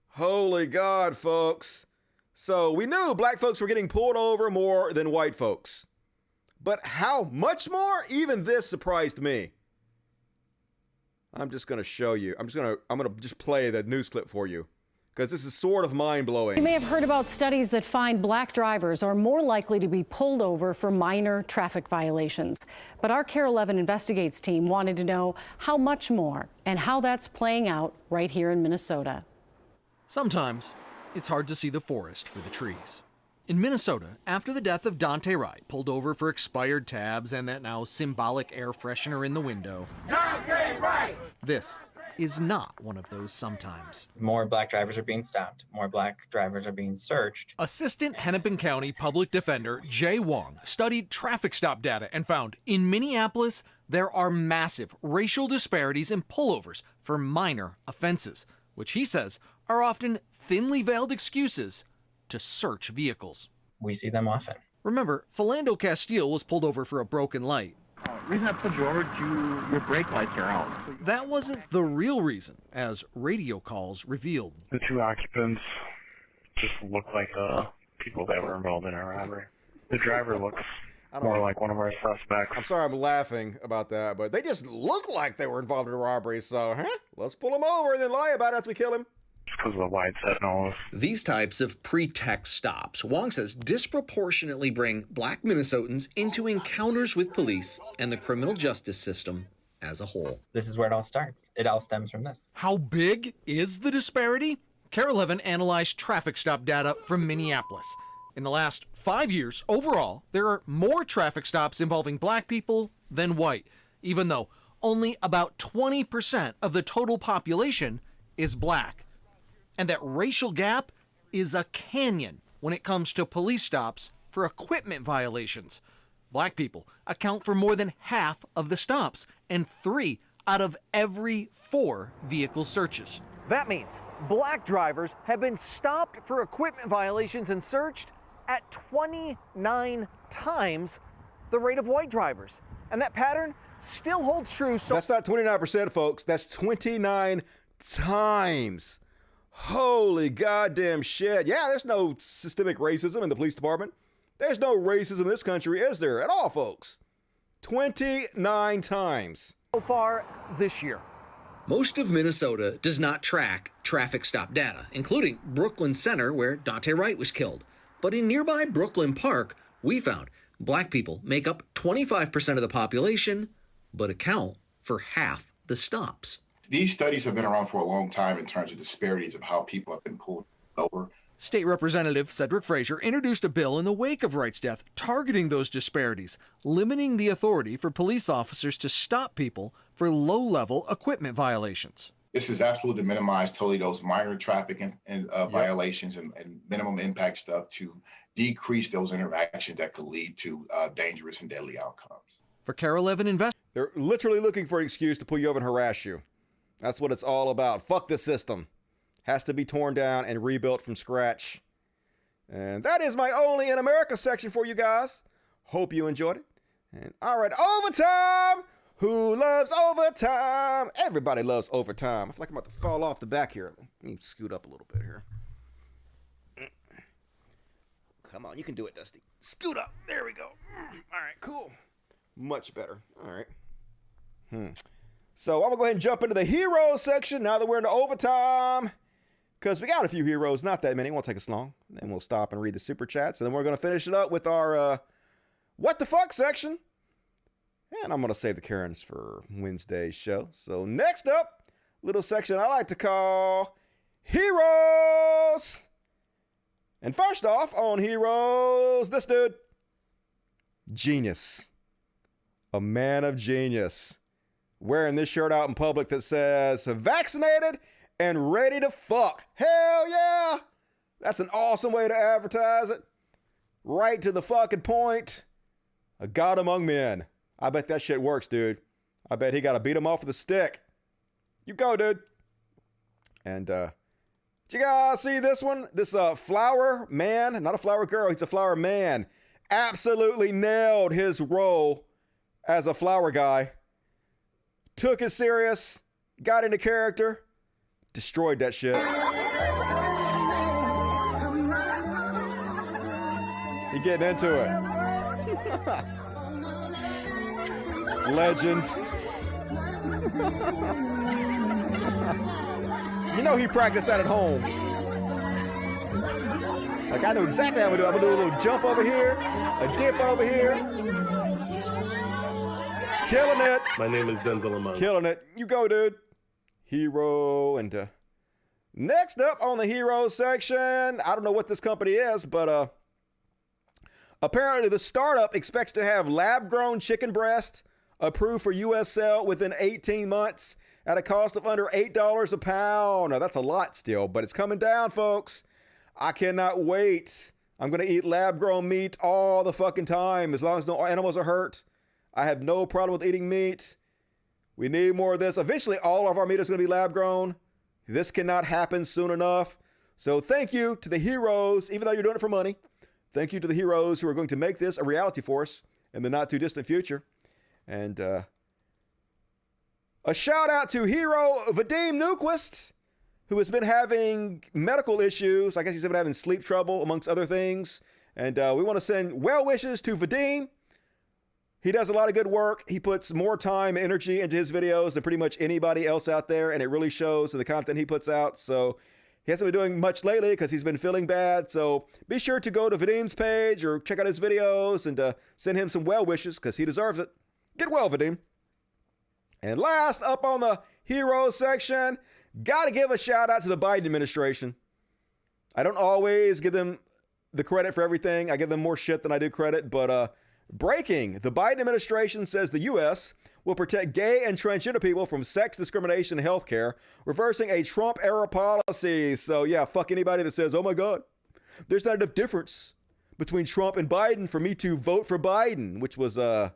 [SPEAKER 1] Holy God, folks. So we knew black folks were getting pulled over more than white folks. But how much more? Even this surprised me. I'm just going to show you. I'm going to just play the news clip for you, because this is sort of mind-blowing.
[SPEAKER 19] You may have heard about studies that find black drivers are more likely to be pulled over for minor traffic violations. But our Care 11 Investigates team wanted to know how much more and how that's playing out right here in Minnesota.
[SPEAKER 21] Sometimes it's hard to see the forest for the trees. In Minnesota, after the death of Dante Wright, pulled over for expired tabs and that now symbolic air freshener in the window, Dante Wright! This is not one of those sometimes.
[SPEAKER 25] More black drivers are being stopped. More black drivers are being searched.
[SPEAKER 21] Assistant Hennepin County Public Defender Jay Wong studied traffic stop data and found in Minneapolis there are massive racial disparities in pullovers for minor offenses, which he says are often thinly veiled excuses to search vehicles.
[SPEAKER 25] We see them often.
[SPEAKER 21] Remember, Philando Castile was pulled over for a broken light.
[SPEAKER 26] Reason I pulled you over, your brake lights are out.
[SPEAKER 21] That wasn't the real reason, as radio calls revealed.
[SPEAKER 27] The two occupants just look like people that were involved in a robbery. The driver looks more like one of our suspects.
[SPEAKER 1] I'm sorry I'm laughing about that, but they just look like they were involved in a robbery, so let's pull them over and then lie about it after we kill him.
[SPEAKER 27] Because of the wide set nose.
[SPEAKER 28] These types of pretext stops, Wong says, disproportionately bring black Minnesotans into encounters with police and the criminal justice system as a whole.
[SPEAKER 25] This is where it all starts. It all stems from this.
[SPEAKER 21] How big is the disparity? Care 11 analyzed traffic stop data from Minneapolis. In the last 5 years, overall, there are more traffic stops involving black people than white, even though only about 20% of the total population is black. And that racial gap is a canyon when it comes to police stops for equipment violations. Black people account for more than half of the stops and 3 out of every 4 vehicle searches.
[SPEAKER 29] That means black drivers have been stopped for equipment violations and searched at 29 times the rate of white drivers. And that pattern still holds true. So
[SPEAKER 1] that's not 29%, folks. That's 29 times. Holy goddamn shit. Yeah, there's no systemic racism in the police department. There's no racism in this country, is there? At all, folks. 29 times.
[SPEAKER 29] So far this year.
[SPEAKER 28] Most of Minnesota does not track traffic stop data, including Brooklyn Center, where Daunte Wright was killed. But in nearby Brooklyn Park, we found black people make up 25% of the population, but account for half the stops.
[SPEAKER 2] These studies have been around for a long time in terms of disparities of how people have been pulled over.
[SPEAKER 21] State Representative Cedric Frazier introduced a bill in the wake of Wright's death targeting those disparities, limiting the authority for police officers to stop people for low-level equipment violations.
[SPEAKER 2] This is absolutely to minimize totally those minor traffic violations and minimum impact stuff to decrease those interactions that could lead to dangerous and deadly outcomes.
[SPEAKER 21] For KARE 11 Invest,
[SPEAKER 1] they're literally looking for an excuse to pull you over and harass you. That's what it's all about. Fuck the system. Has to be torn down and rebuilt from scratch. And that is my Only in America section for you guys. Hope you enjoyed it. And all right, overtime. Who loves overtime? Everybody loves overtime. I feel like I'm about to fall off the back here. Let me scoot up a little bit here. Come on, you can do it, Dusty. Scoot up. There we go. All right, cool. Much better. All right. So I'm going to go ahead and jump into the hero section now that we're in the overtime. Because we got a few heroes, not that many. It won't take us long. Then we'll stop and read the super chats. And then we're going to finish it up with our what the fuck section. And I'm going to save the Karens for Wednesday's show. So next up, little section I like to call Heroes. And first off on Heroes, this dude. Genius. A man of genius. Wearing this shirt out in public that says, vaccinated and ready to fuck. Hell yeah. That's an awesome way to advertise it. Right to the fucking point. A God among men. I bet that shit works, dude. I bet he got to beat him off with a stick. You go, dude. And, did you guys see this one? This flower man, not a flower girl, he's a flower man. Absolutely nailed his role as a flower guy. Took it serious, got into character, destroyed that shit. He getting into it. Legend. You know he practiced that at home. Like I know exactly how I'm gonna do. I'm gonna do a little jump over here, a dip over here. Killing it.
[SPEAKER 3] My name is Denzel Amon.
[SPEAKER 1] Killing it. You go, dude. Hero. And next up on the hero section, I don't know what this company is, but apparently the startup expects to have lab-grown chicken breast approved for U.S. sale within 18 months at a cost of under $8 a pound. Now, that's a lot still, but it's coming down, folks. I cannot wait. I'm going to eat lab-grown meat all the fucking time as long as no animals are hurt. I have no problem with eating meat. We need more of this. Eventually, all of our meat is going to be lab-grown. This cannot happen soon enough. So thank you to the heroes, even though you're doing it for money. Thank you to the heroes who are going to make this a reality for us in the not-too-distant future. And a shout-out to hero Vadim Newquist, who has been having medical issues. I guess he's been having sleep trouble, amongst other things. And we want to send well wishes to Vadim. He does a lot of good work. He puts more time and energy into his videos than pretty much anybody else out there, and it really shows in the content he puts out. So he hasn't been doing much lately because he's been feeling bad. So be sure to go to Vadim's page or check out his videos and send him some well wishes because he deserves it. Get well, Vadim. And last up on the heroes section, got to give a shout out to the Biden administration. I don't always give them the credit for everything. I give them more shit than I do credit, but breaking. The Biden administration says the U.S. will protect gay and transgender people from sex discrimination in healthcare, reversing a Trump-era policy. So, yeah, fuck anybody that says, oh, my God, there's not enough difference between Trump and Biden for me to vote for Biden, which was, Cal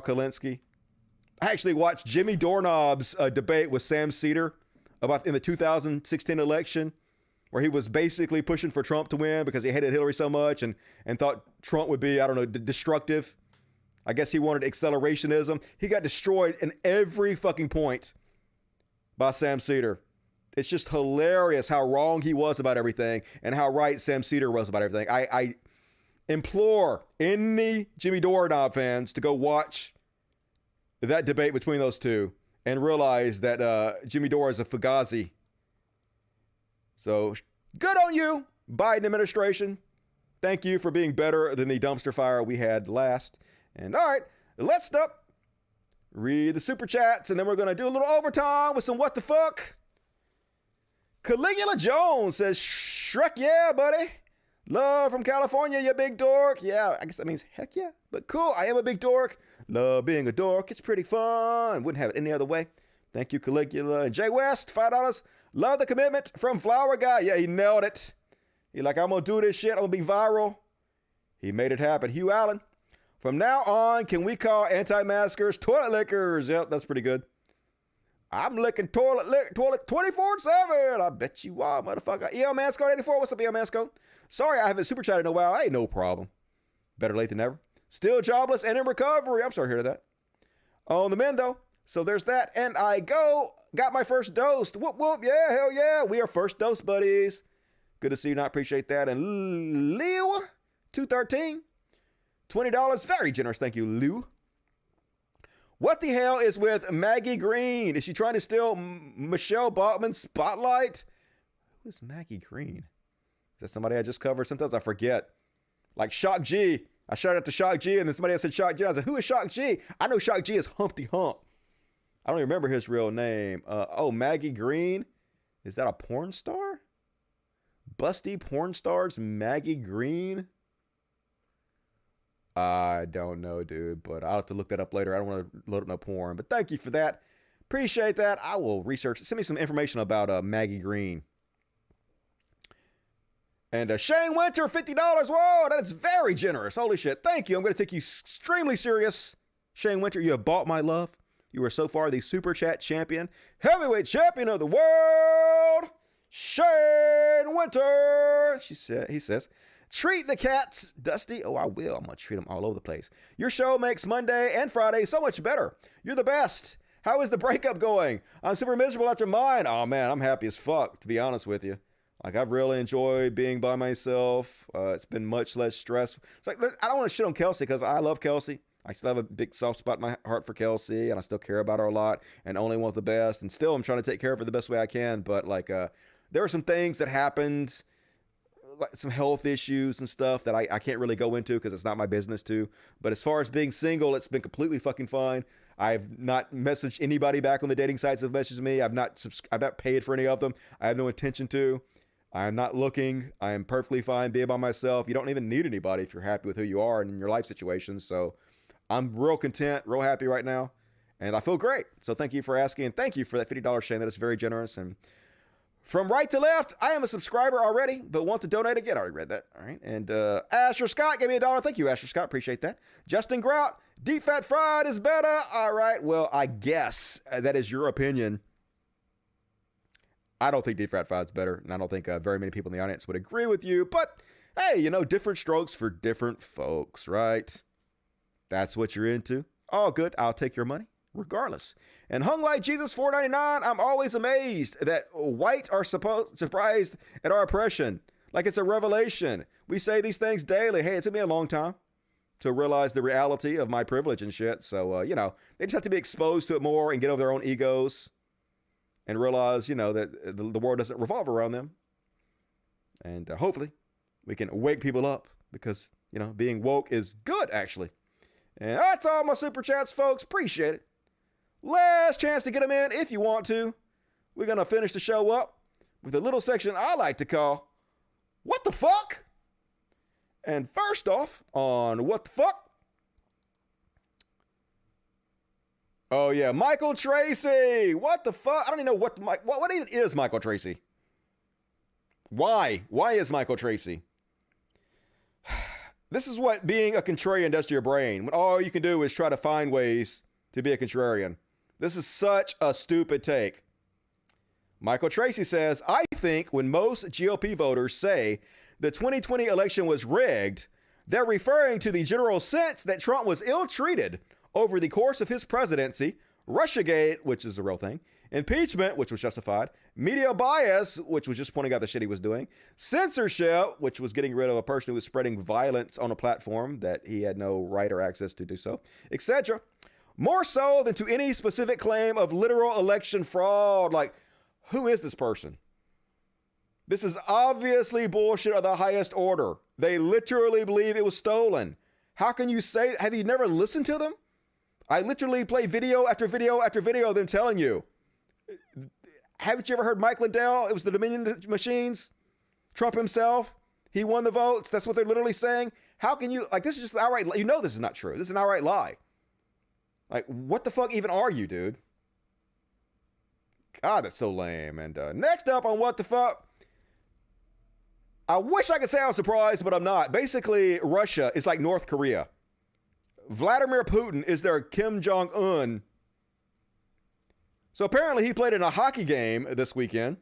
[SPEAKER 1] Kalinske? I actually watched Jimmy Doorknob's debate with Sam Cedar in the 2016 election, where he was basically pushing for Trump to win because he hated Hillary so much and thought Trump would be, I don't know, destructive. I guess he wanted accelerationism. He got destroyed in every fucking point by Sam Cedar. It's just hilarious how wrong he was about everything and how right Sam Cedar was about everything. implore any Jimmy Doorknob fans to go watch that debate between those two and realize that Jimmy Dore is a fugazi. So good on you, Biden administration. Thank you for being better than the dumpster fire we had last. And all right, let's stop. Read the super chats, and then we're going to do a little overtime with some what the fuck. Caligula Jones says, Shrek, yeah, buddy. Love from California, you big dork. Yeah, I guess that means heck yeah. But cool, I am a big dork. Love being a dork. It's pretty fun. Wouldn't have it any other way. Thank you, Caligula. And Jay West, $5. Love the commitment from Flower Guy. Yeah, he nailed it. He like, I'm going to do this shit. I'm going to be viral. He made it happen. Hugh Allen. From now on, can we call anti-maskers toilet lickers? Yep, that's pretty good. I'm licking toilet 24/7. I bet you are, motherfucker. EL Masco 84. What's up, EL Masco? Sorry, I haven't super chatted in a while. Hey, no problem. Better late than never. Still jobless and in recovery. I'm sorry to hear that. On the mend, though. So there's that. And I got my first dose. Whoop, whoop. Yeah, hell yeah. We are first dose buddies. Good to see you. I appreciate that. And Leo, 213. $20. Very generous. Thank you, Lou. What the hell is with Maggie Green? Is she trying to steal Michelle Bachmann's spotlight? Who is Maggie Green? Is that somebody I just covered? Sometimes I forget. Like Shock G. I shouted out to Shock G, and then somebody else said Shock G. I said, who is Shock G? I know Shock G is Humpty Hump. I don't even remember his real name. Maggie Green. Is that a porn star? Busty porn stars Maggie Green? I don't know, dude, but I'll have to look that up later. I don't want to load up no porn, but thank you for that. Appreciate that. I will research. Send me some information about Maggie Green. And Shane Winter, $50. Whoa, that is very generous. Holy shit. Thank you. I'm going to take you extremely serious. Shane Winter, you have bought my love. You are so far the Super Chat champion, heavyweight champion of the world, Shane Winter. He says, treat the cats, Dusty. Oh, I will. I'm going to treat them all over the place. Your show makes Monday and Friday so much better. You're the best. How is the breakup going? I'm super miserable after mine. Oh, man, I'm happy as fuck, to be honest with you. Like, I've really enjoyed being by myself. It's been much less stressful. It's like, I don't want to shit on Kelsey because I love Kelsey. I still have a big soft spot in my heart for Kelsey, and I still care about her a lot and only want the best. And still, I'm trying to take care of her the best way I can. But, like, there are some things that happened, like some health issues and stuff that I can't really go into because it's not my business to. But as far as being single, it's been completely fucking fine. I've not messaged anybody back on the dating sites that have messaged me. I've not paid for any of them. I have no intention to. I am not looking. I am perfectly fine being by myself. You don't even need anybody if you're happy with who you are and in your life situation. So I'm real content, real happy right now. And I feel great. So thank you for asking. And thank you for that $50, Shane. That is very generous. And from right to left, I am a subscriber already, but want to donate again. I already read that. All right. And Asher Scott gave me $1. Thank you, Asher Scott. Appreciate that. Justin Grout, deep fat fried is better. All right. Well, I guess that is your opinion. I don't think deep fat fried is better, and I don't think very many people in the audience would agree with you. But hey, you know, different strokes for different folks, right? That's what you're into. All good. I'll take your money regardless. And Hung Like Jesus $4.99. I'm always amazed that white are surprised at our oppression. Like it's a revelation. We say these things daily. Hey, it took me a long time to realize the reality of my privilege and shit. So, you know, they just have to be exposed to it more and get over their own egos and realize, you know, that the world doesn't revolve around them. And hopefully we can wake people up because, you know, being woke is good, actually. And that's all my super chats, folks. Appreciate it. Last chance to get them in if you want to. We're going to finish the show up with a little section I like to call What the Fuck? And first off, on What the Fuck? Oh, yeah, Michael Tracy. What the fuck? I don't even know what even is Michael Tracy. Why? Why is Michael Tracy? This is what being a contrarian does to your brain. When all you can do is try to find ways to be a contrarian. This is such a stupid take. Michael Tracy says, I think when most GOP voters say the 2020 election was rigged, they're referring to the general sense that Trump was ill-treated over the course of his presidency, Russiagate, which is a real thing, impeachment, which was justified, media bias, which was just pointing out the shit he was doing, censorship, which was getting rid of a person who was spreading violence on a platform that he had no right or access to do so, etc. More so than to any specific claim of literal election fraud. Like, who is this person? This is obviously bullshit of the highest order. They literally believe it was stolen. How can you say, have you never listened to them? I literally play video after video after video of them telling you. Haven't you ever heard Mike Lindell? It was the Dominion machines. Trump himself. He won the votes. That's what they're literally saying. How can you, like, this is just an outright, you know this is not true. This is an outright lie. Like, what the fuck even are you, dude? God, that's so lame. And next up on What the Fuck, I wish I could say I was surprised, but I'm not. Basically, Russia is like North Korea. Vladimir Putin is their Kim Jong-un. So apparently he played in a hockey game this weekend,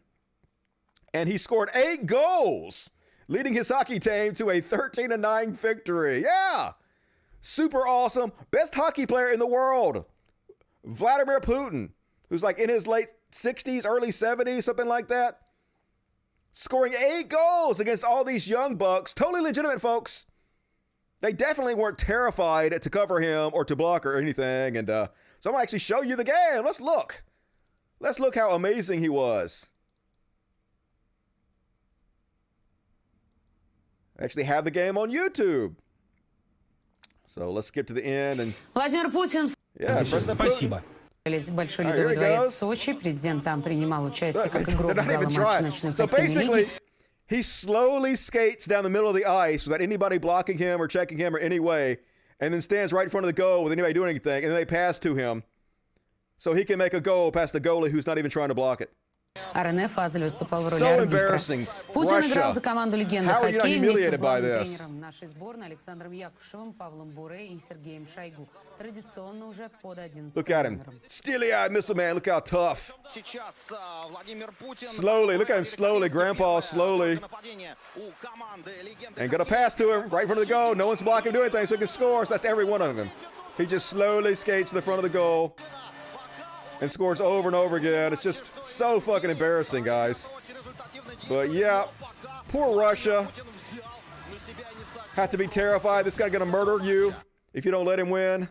[SPEAKER 1] and he scored 8 goals, leading his hockey team to a 13-9 victory. Yeah! Super awesome. Best hockey player in the world. Vladimir Putin, who's like in his late 60s, early 70s, something like that. Scoring 8 goals against all these young bucks. Totally legitimate, folks. They definitely weren't terrified to cover him or to block or anything. And so I'm going to actually show you the game. Let's look. Let's look how amazing he was. I actually have the game on YouTube. So let's skip to the end. And
[SPEAKER 3] Владимир Путин.
[SPEAKER 1] Yeah, President Putin.
[SPEAKER 3] Большой ледовый дворец Сочи. Президент там принимал участие как игрок в галоматче.
[SPEAKER 1] So basically, he slowly skates down the middle of the ice without anybody blocking him or checking him or any way, and then stands right in front of the goal with anybody doing anything, and then they pass to him so he can make a goal past the goalie who's not even trying to block it.
[SPEAKER 3] Рене Фазель выступал в роли
[SPEAKER 1] So
[SPEAKER 3] арбитра.
[SPEAKER 1] embarrassing.
[SPEAKER 3] Путин
[SPEAKER 1] Russia.
[SPEAKER 3] играл за команду легенды
[SPEAKER 1] How are you not
[SPEAKER 3] хоккея вместе с
[SPEAKER 1] humiliated by
[SPEAKER 3] главным
[SPEAKER 1] this?
[SPEAKER 3] тренером нашей сборной Александром Якушевым, Павлом Буре и Сергеем Шойгу. Традиционно уже под 11
[SPEAKER 1] Look at him. Steely-eyed missile man. Look how tough. Slowly. Look at him slowly. Grandpa slowly. And gonna pass to him right in front of the goal. No one's blocking him, do anything, so he can score. So that's every one of them. He just slowly skates to the front of the goal and scores over and over again. It's just so fucking embarrassing, guys. But yeah, poor Russia. Have to be terrified. This guy's gonna murder you if you don't let him win.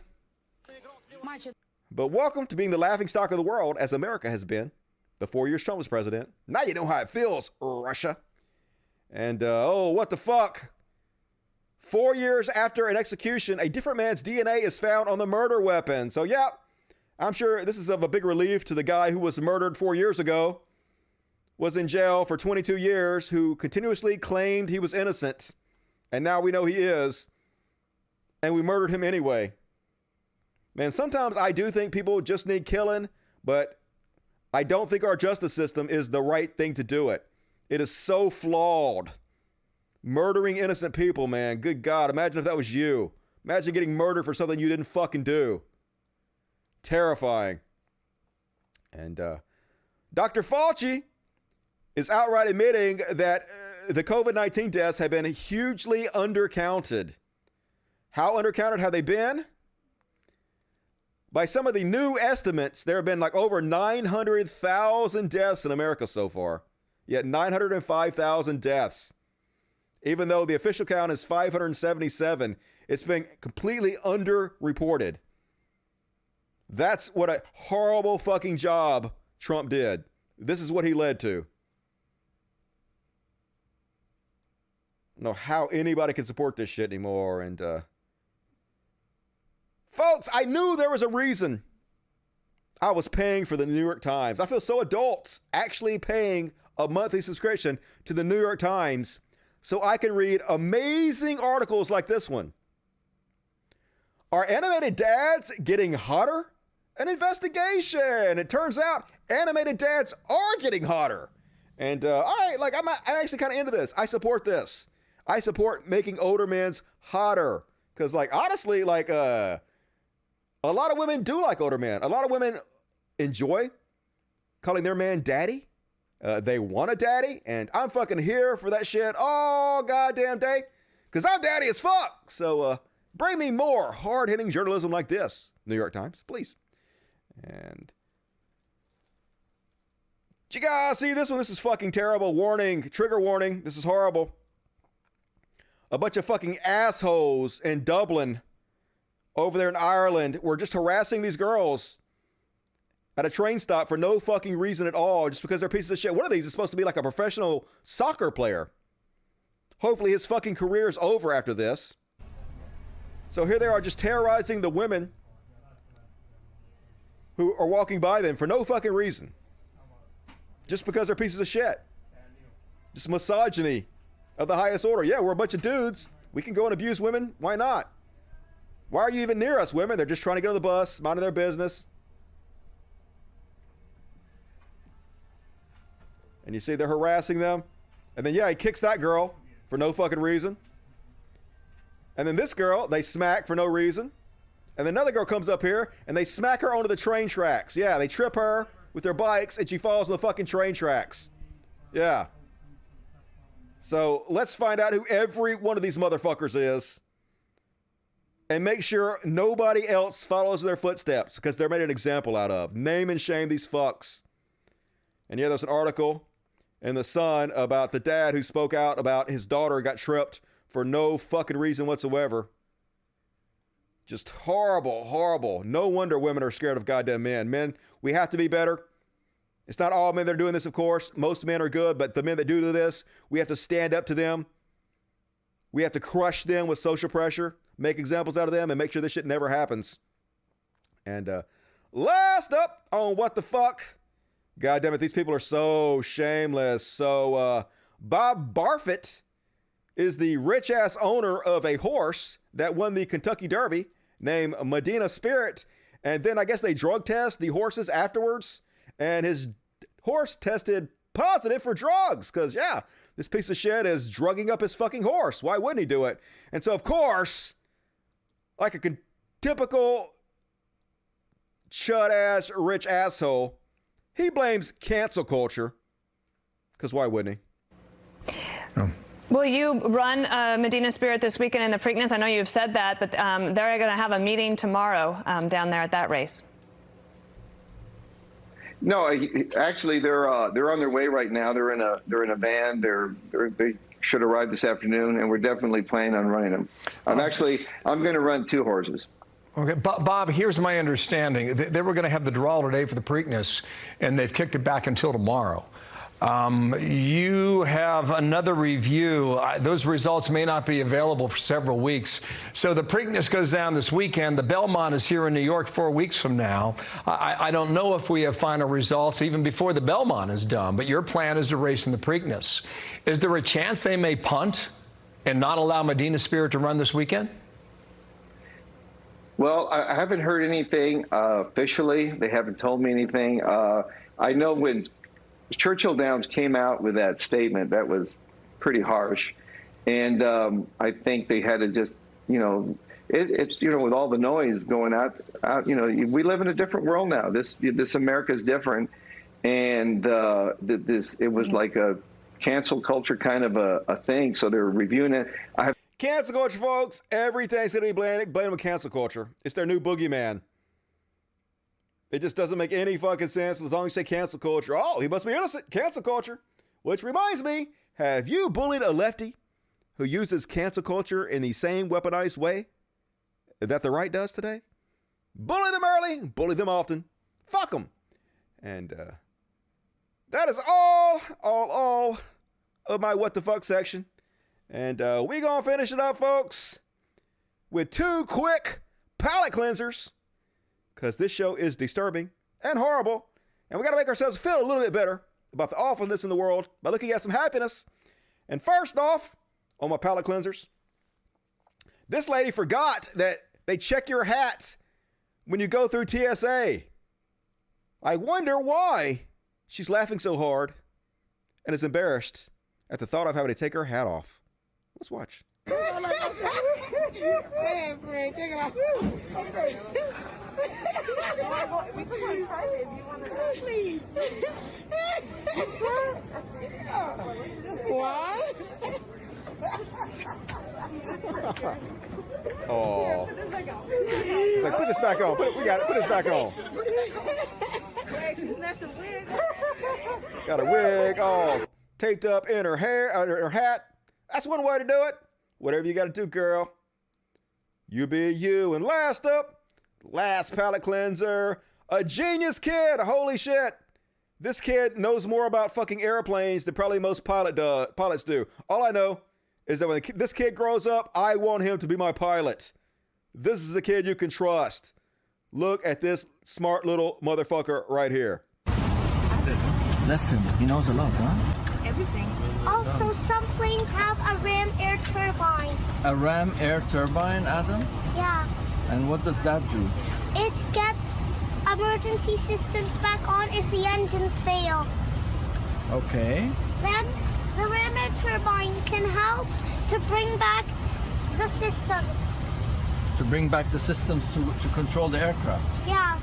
[SPEAKER 1] But welcome to being the laughingstock of the world, as America has been. The 4 years Trump was president. Now you know how it feels, Russia. And oh, what the fuck? 4 years after an execution, a different man's DNA is found on the murder weapon. So yeah, I'm sure this is of a big relief to the guy who was murdered 4 years ago, was in jail for 22 years, who continuously claimed he was innocent. And now we know he is. And we murdered him anyway. Man, sometimes I do think people just need killing, but I don't think our justice system is the right thing to do it. It is so flawed. Murdering innocent people, man. Good God, imagine if that was you. Imagine getting murdered for something you didn't fucking do. Terrifying. And Dr. Fauci is outright admitting that the COVID-19 deaths have been hugely undercounted. How undercounted have they been? By some of the new estimates, there have been like over 900,000 deaths in America so far. Yet 905,000 deaths. Even though the official count is 577, it's been completely underreported. That's what a horrible fucking job Trump did. This is what he led to. I don't know how anybody can support this shit anymore. And folks, I knew there was a reason I was paying for the New York Times. I feel so adult actually paying a monthly subscription to the New York Times so I can read amazing articles like this one. Are animated dads getting hotter? An investigation. It turns out animated dads are getting hotter. And all right, like I'm actually kind of into this. I support this. I support making older men's hotter. Because like honestly, like a lot of women do like older men. A lot of women enjoy calling their man daddy. They want a daddy, and I'm fucking here for that shit all goddamn day. Because I'm daddy as fuck. So bring me more hard-hitting journalism like this, New York Times, please. And did you guys see this one? This is fucking terrible. Warning, trigger warning. This is horrible. A bunch of fucking assholes in Dublin over there in Ireland were just harassing these girls at a train stop for no fucking reason at all, just because they're pieces of shit. One of these is supposed to be like a professional soccer player. Hopefully his fucking career is over after this. So here they are just terrorizing the women who are walking by them for no fucking reason. Just because they're pieces of shit. Just misogyny of the highest order. Yeah, we're a bunch of dudes. We can go and abuse women. Why not? Why are you even near us, women? They're just trying to get on the bus, minding their business. And you see they're harassing them. And then, yeah, he kicks that girl for no fucking reason. And then this girl, they smack for no reason. And then another girl comes up here and they smack her onto the train tracks. Yeah, they trip her with their bikes and she falls on the fucking train tracks. Yeah. So let's find out who every one of these motherfuckers is and make sure nobody else follows in their footsteps because they're made an example out of. Name and shame these fucks. And yeah, there's an article in The Sun about the dad who spoke out about his daughter got tripped for no fucking reason whatsoever. Just horrible, horrible. No wonder women are scared of goddamn men. Men, we have to be better. It's not all men that are doing this, of course. Most men are good, but the men that do this, we have to stand up to them. We have to crush them with social pressure, make examples out of them, and make sure this shit never happens. And last up on What the Fuck. God damn it, these people are so shameless. So Bob Barfett is the rich-ass owner of a horse that won the Kentucky Derby named Medina Spirit. And then I guess they drug test the horses afterwards. And his horse tested positive for drugs. Because, yeah, this piece of shit is drugging up his fucking horse. Why wouldn't he do it? And so, of course, like a typical chud-ass rich asshole, he blames cancel culture. Because why wouldn't he?
[SPEAKER 4] Will you run Medina Spirit this weekend in the Preakness? I know you've said that, but they're going to have a meeting tomorrow down there at that race.
[SPEAKER 5] No, actually, they're on their way right now. They're in a van. They should arrive this afternoon, and we're definitely planning on running them. I'm going to run 2 horses.
[SPEAKER 7] Okay, Bob, here's my understanding. They were going to have the draw today for the Preakness, and they've kicked it back until tomorrow. You have another review. Those results may not be available for several weeks. So the Preakness goes down this weekend. The Belmont is here in New York 4 weeks from now. I don't know if we have final results even before the Belmont is done, but your plan is to race in the Preakness. Is there a chance they may punt and not allow Medina Spirit to run this weekend?
[SPEAKER 5] Well, I haven't heard anything officially. They haven't told me anything. I know when Churchill Downs came out with that statement, that was pretty harsh. And I think they had to just, it's with all the noise going out, we live in a different world now. This America is different. And it was like a cancel culture kind of a thing. So they're reviewing it.
[SPEAKER 1] Cancel culture, folks. Everything's going to be blamed on cancel culture. It's their new boogeyman. It just doesn't make any fucking sense as long as you say cancel culture. Oh, he must be innocent. Cancel culture. Which reminds me, have you bullied a lefty who uses cancel culture in the same weaponized way that the right does today? Bully them early, bully them often. Fuck them. And that is all of my what the fuck section. And we gonna finish it up, folks, with 2 quick palate cleansers. Because this show is disturbing and horrible. And we got to make ourselves feel a little bit better about the awfulness in the world by looking at some happiness. And first off, on my palate cleansers, this lady forgot that they check your hat when you go through TSA. I wonder why she's laughing so hard and is embarrassed at the thought of having to take her hat off. Let's watch.
[SPEAKER 6] We can go in private if you want to. Please. What?
[SPEAKER 1] Oh. He's like, put this back on. We got it. Put this back on. Got a wig all taped up in her hair, her hat. That's one way to do it. Whatever you got to do, girl. You be you. And last up, last palate cleanser, a genius kid. Holy shit. This kid knows more about fucking airplanes than probably most pilots do. All I know is that when this kid grows up, I want him to be my pilot. This is a kid you can trust. Look at this smart little motherfucker right here.
[SPEAKER 8] Listen, he knows a lot, huh?
[SPEAKER 9] Everything. Also, some planes have a ram air turbine.
[SPEAKER 8] A ram air turbine, Adam?
[SPEAKER 9] Yeah.
[SPEAKER 8] And what does that do?
[SPEAKER 9] It gets emergency systems back on if the engines fail.
[SPEAKER 8] Okay.
[SPEAKER 9] Then the ram air turbine can help to bring back the systems.
[SPEAKER 8] To bring back the systems to control the aircraft?
[SPEAKER 9] Yeah.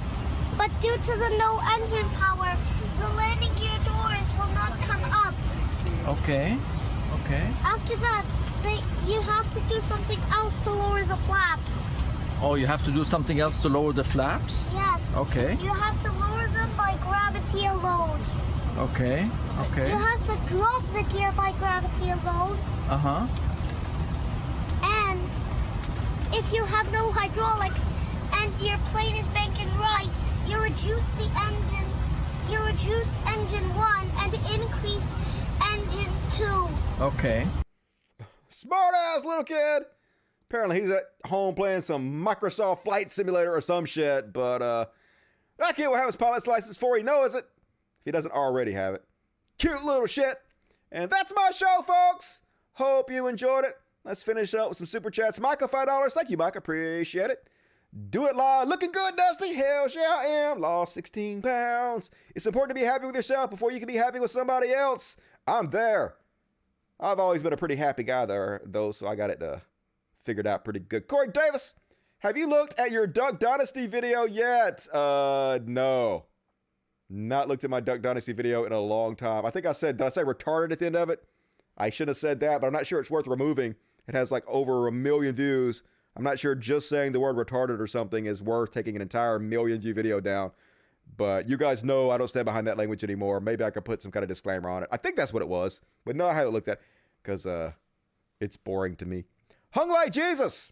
[SPEAKER 9] But due to the no engine power, the landing gear doors will not come up.
[SPEAKER 8] Okay. Okay.
[SPEAKER 9] After that, you have to do something else to lower the flaps.
[SPEAKER 8] Oh, you have to do something else to lower the flaps?
[SPEAKER 9] Yes.
[SPEAKER 8] Okay.
[SPEAKER 9] You have to lower them by gravity alone.
[SPEAKER 8] Okay. Okay.
[SPEAKER 9] You have to drop the gear by gravity alone.
[SPEAKER 8] Uh-huh.
[SPEAKER 9] And if you have no hydraulics and your plane is banking right, you reduce the engine. You reduce engine 1 and increase engine 2.
[SPEAKER 8] Okay.
[SPEAKER 1] Smart ass little kid. Apparently he's at home playing some Microsoft Flight Simulator or some shit, but that kid will have his pilot's license before he knows it, if he doesn't already have it. Cute little shit. And that's my show, folks. Hope you enjoyed it. Let's finish up with some super chats. Micah, $5. Thank you, Mike. Appreciate it. Do it live. Looking good, Dusty. Hell yeah, I am. Lost 16 pounds. It's important to be happy with yourself before you can be happy with somebody else. I'm there. I've always been a pretty happy guy there, though, so I got it figured out pretty good. Corey Davis, have you looked at your Duck Dynasty video yet? No. Not looked at my Duck Dynasty video in a long time. I think I said, did I say retarded at the end of it? I shouldn't have said that, but I'm not sure it's worth removing. It has like over 1 million views. I'm not sure just saying the word retarded or something is worth taking an entire 1 million view video down. But you guys know I don't stand behind that language anymore. Maybe I could put some kind of disclaimer on it. I think that's what it was. But no, I haven't looked at it because it's boring to me. Hung like Jesus.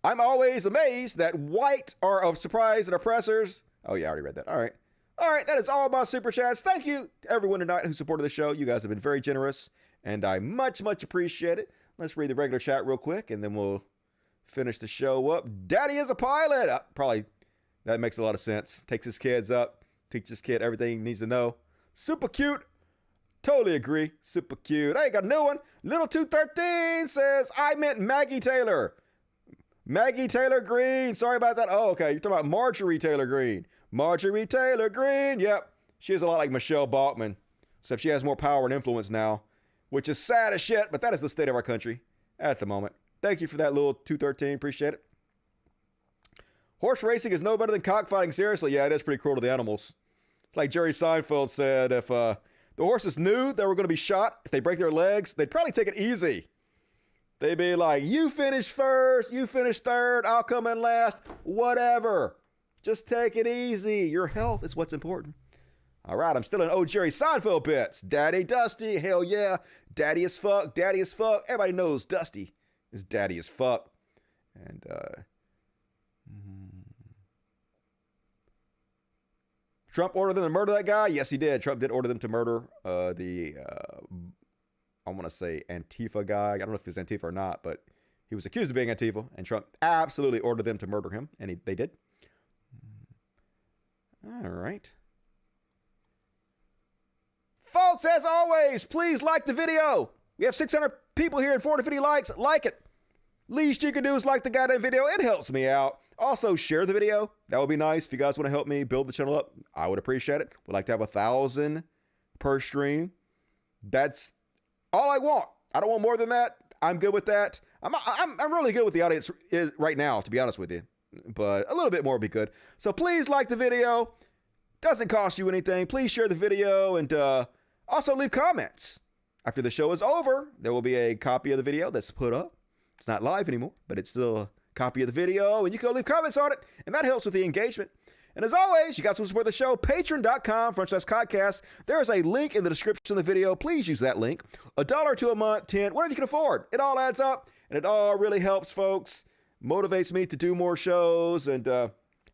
[SPEAKER 1] I'm always amazed that white are surprised and oppressors. Oh, yeah, I already read that. All right. All right, that is all my super chats. Thank you to everyone tonight who supported the show. You guys have been very generous, and I much, much appreciate it. Let's read the regular chat real quick, and then we'll finish the show up. Daddy is a pilot. Probably that makes a lot of sense. Takes his kids up, teaches his kid everything he needs to know. Super cute. Totally agree. Super cute. Hey, got a new one. Little 213 says, I meant Maggie Taylor. Maggie Taylor Green. Sorry about that. Oh, okay. You're talking about Marjorie Taylor Green. Marjorie Taylor Green. Yep. She is a lot like Michelle Bachmann, except she has more power and influence now, which is sad as shit, but that is the state of our country at the moment. Thank you for that, little 213. Appreciate it. Horse racing is no better than cockfighting. Seriously, yeah, it is pretty cruel to the animals. It's like Jerry Seinfeld said, if the horses knew they were going to be shot, if they break their legs, they'd probably take it easy. They'd be like, you finish first, you finish third, I'll come in last, whatever. Just take it easy. Your health is what's important. All right, I'm still in old Jerry Seinfeld bits. Daddy Dusty, hell yeah. Daddy as fuck, daddy as fuck. Everybody knows Dusty is daddy as fuck. And, Trump ordered them to murder that guy? Yes, he did. Trump did order them to murder I want to say Antifa guy. I don't know if he was Antifa or not, but he was accused of being Antifa, and Trump absolutely ordered them to murder him, and they did. All right. Folks, as always, please like the video. We have 600 people here and 450 likes. Like it. Least you can do is like the goddamn video. It helps me out. Also, share the video. That would be nice. If you guys want to help me build the channel up, I would appreciate it. We'd like to have 1,000 per stream. That's all I want. I don't want more than that. I'm good with that. I'm really good with the audience right now, to be honest with you. But a little bit more would be good. So please like the video. Doesn't cost you anything. Please share the video and also leave comments. After the show is over, there will be a copy of the video that's put up. It's not live anymore, but it's still a copy of the video, and you can leave comments on it, and that helps with the engagement. And as always, you guys want to support the show, patreon.com/podcast. There is a link in the description of the video. Please use that link. $1 to a month, 10, whatever you can afford. It all adds up, and it all really helps, folks. Motivates me to do more shows and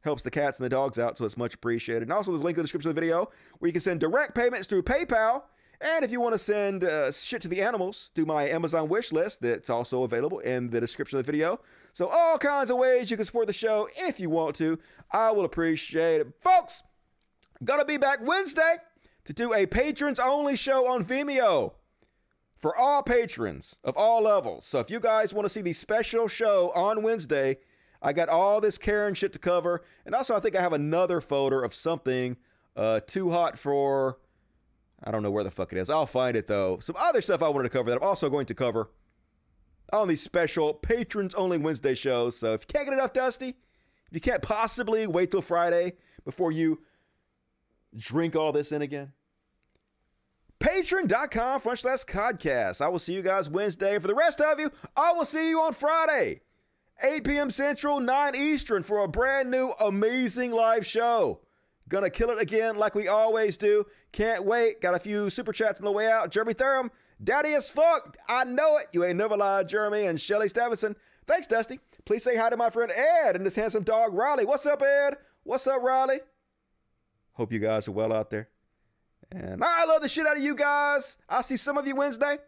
[SPEAKER 1] helps the cats and the dogs out, so it's much appreciated. And also, there's a link in the description of the video where you can send direct payments through PayPal. And if you want to send shit to the animals through my Amazon wish list, that's also available in the description of the video. So all kinds of ways you can support the show if you want to. I will appreciate it. Folks, gonna be back Wednesday to do a patrons-only show on Vimeo for all patrons of all levels. So if you guys want to see the special show on Wednesday, I got all this Karen shit to cover. And also, I think I have another folder of something too hot for... I don't know where the fuck it is. I'll find it, though. Some other stuff I wanted to cover that I'm also going to cover on these special patrons-only Wednesday shows. So if you can't get enough, Dusty, if you can't possibly wait till Friday before you drink all this in again, patreon.com/podcast. I will see you guys Wednesday. For the rest of you, I will see you on Friday, 8 p.m. Central, 9 Eastern, for a brand new, amazing live show. Gonna kill it again like we always do. Can't wait. Got a few super chats on the way out. Jeremy Thurham, daddy as fuck. I know it. You ain't never lied, Jeremy. And Shelly Stavinson. Thanks, Dusty. Please say hi to my friend Ed and this handsome dog, Riley. What's up, Ed? What's up, Riley? Hope you guys are well out there. And I love the shit out of you guys. I'll see some of you Wednesday.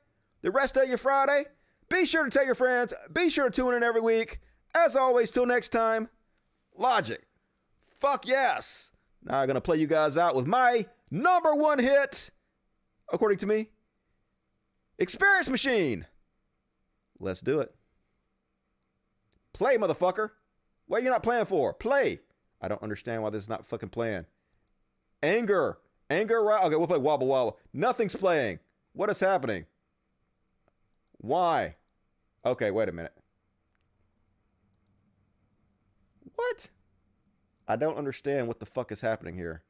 [SPEAKER 1] The rest of you Friday. Be sure to tell your friends. Be sure to tune in every week. As always, till next time, Logic. Fuck yes. Now I'm going to play you guys out with my #1 hit, according to me, Experience Machine. Let's do it. Play, motherfucker. What are you not playing for? Play. I don't understand why this is not fucking playing. Anger. Right? Okay, we'll play Wobble Wobble. Nothing's playing. What is happening? Why? Okay, wait a minute. What? I don't understand what the fuck is happening here.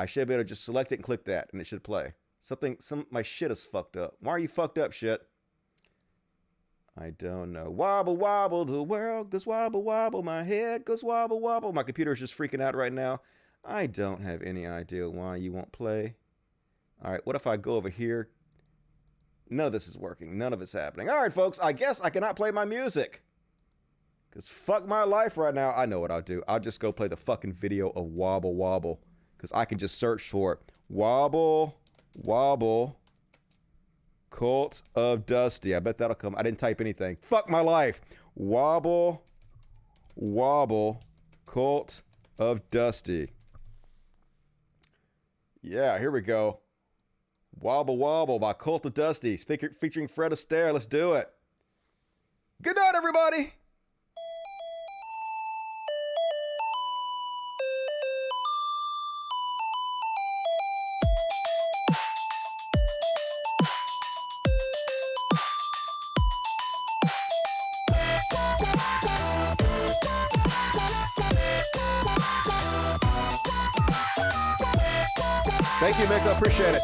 [SPEAKER 1] I should be able to just select it and click that, and it should play. My shit is fucked up. Why are you fucked up, shit? I don't know. Wobble, wobble, the world goes wobble, wobble. My head goes wobble, wobble. My computer is just freaking out right now. I don't have any idea why you won't play. All right, what if I go over here? None of this is working. None of it's happening. All right, folks, I guess I cannot play my music. Because fuck my life right now. I know what I'll do. I'll just go play the fucking video of Wobble Wobble. Because I can just search for it. Wobble Wobble Cult of Dusty. I bet that'll come. I didn't type anything. Fuck my life. Wobble Wobble Cult of Dusty. Yeah, here we go. Wobble Wobble by Cult of Dusty. Featuring Fred Astaire. Let's do it. Good night, everybody. Thank you, Mick. I appreciate it.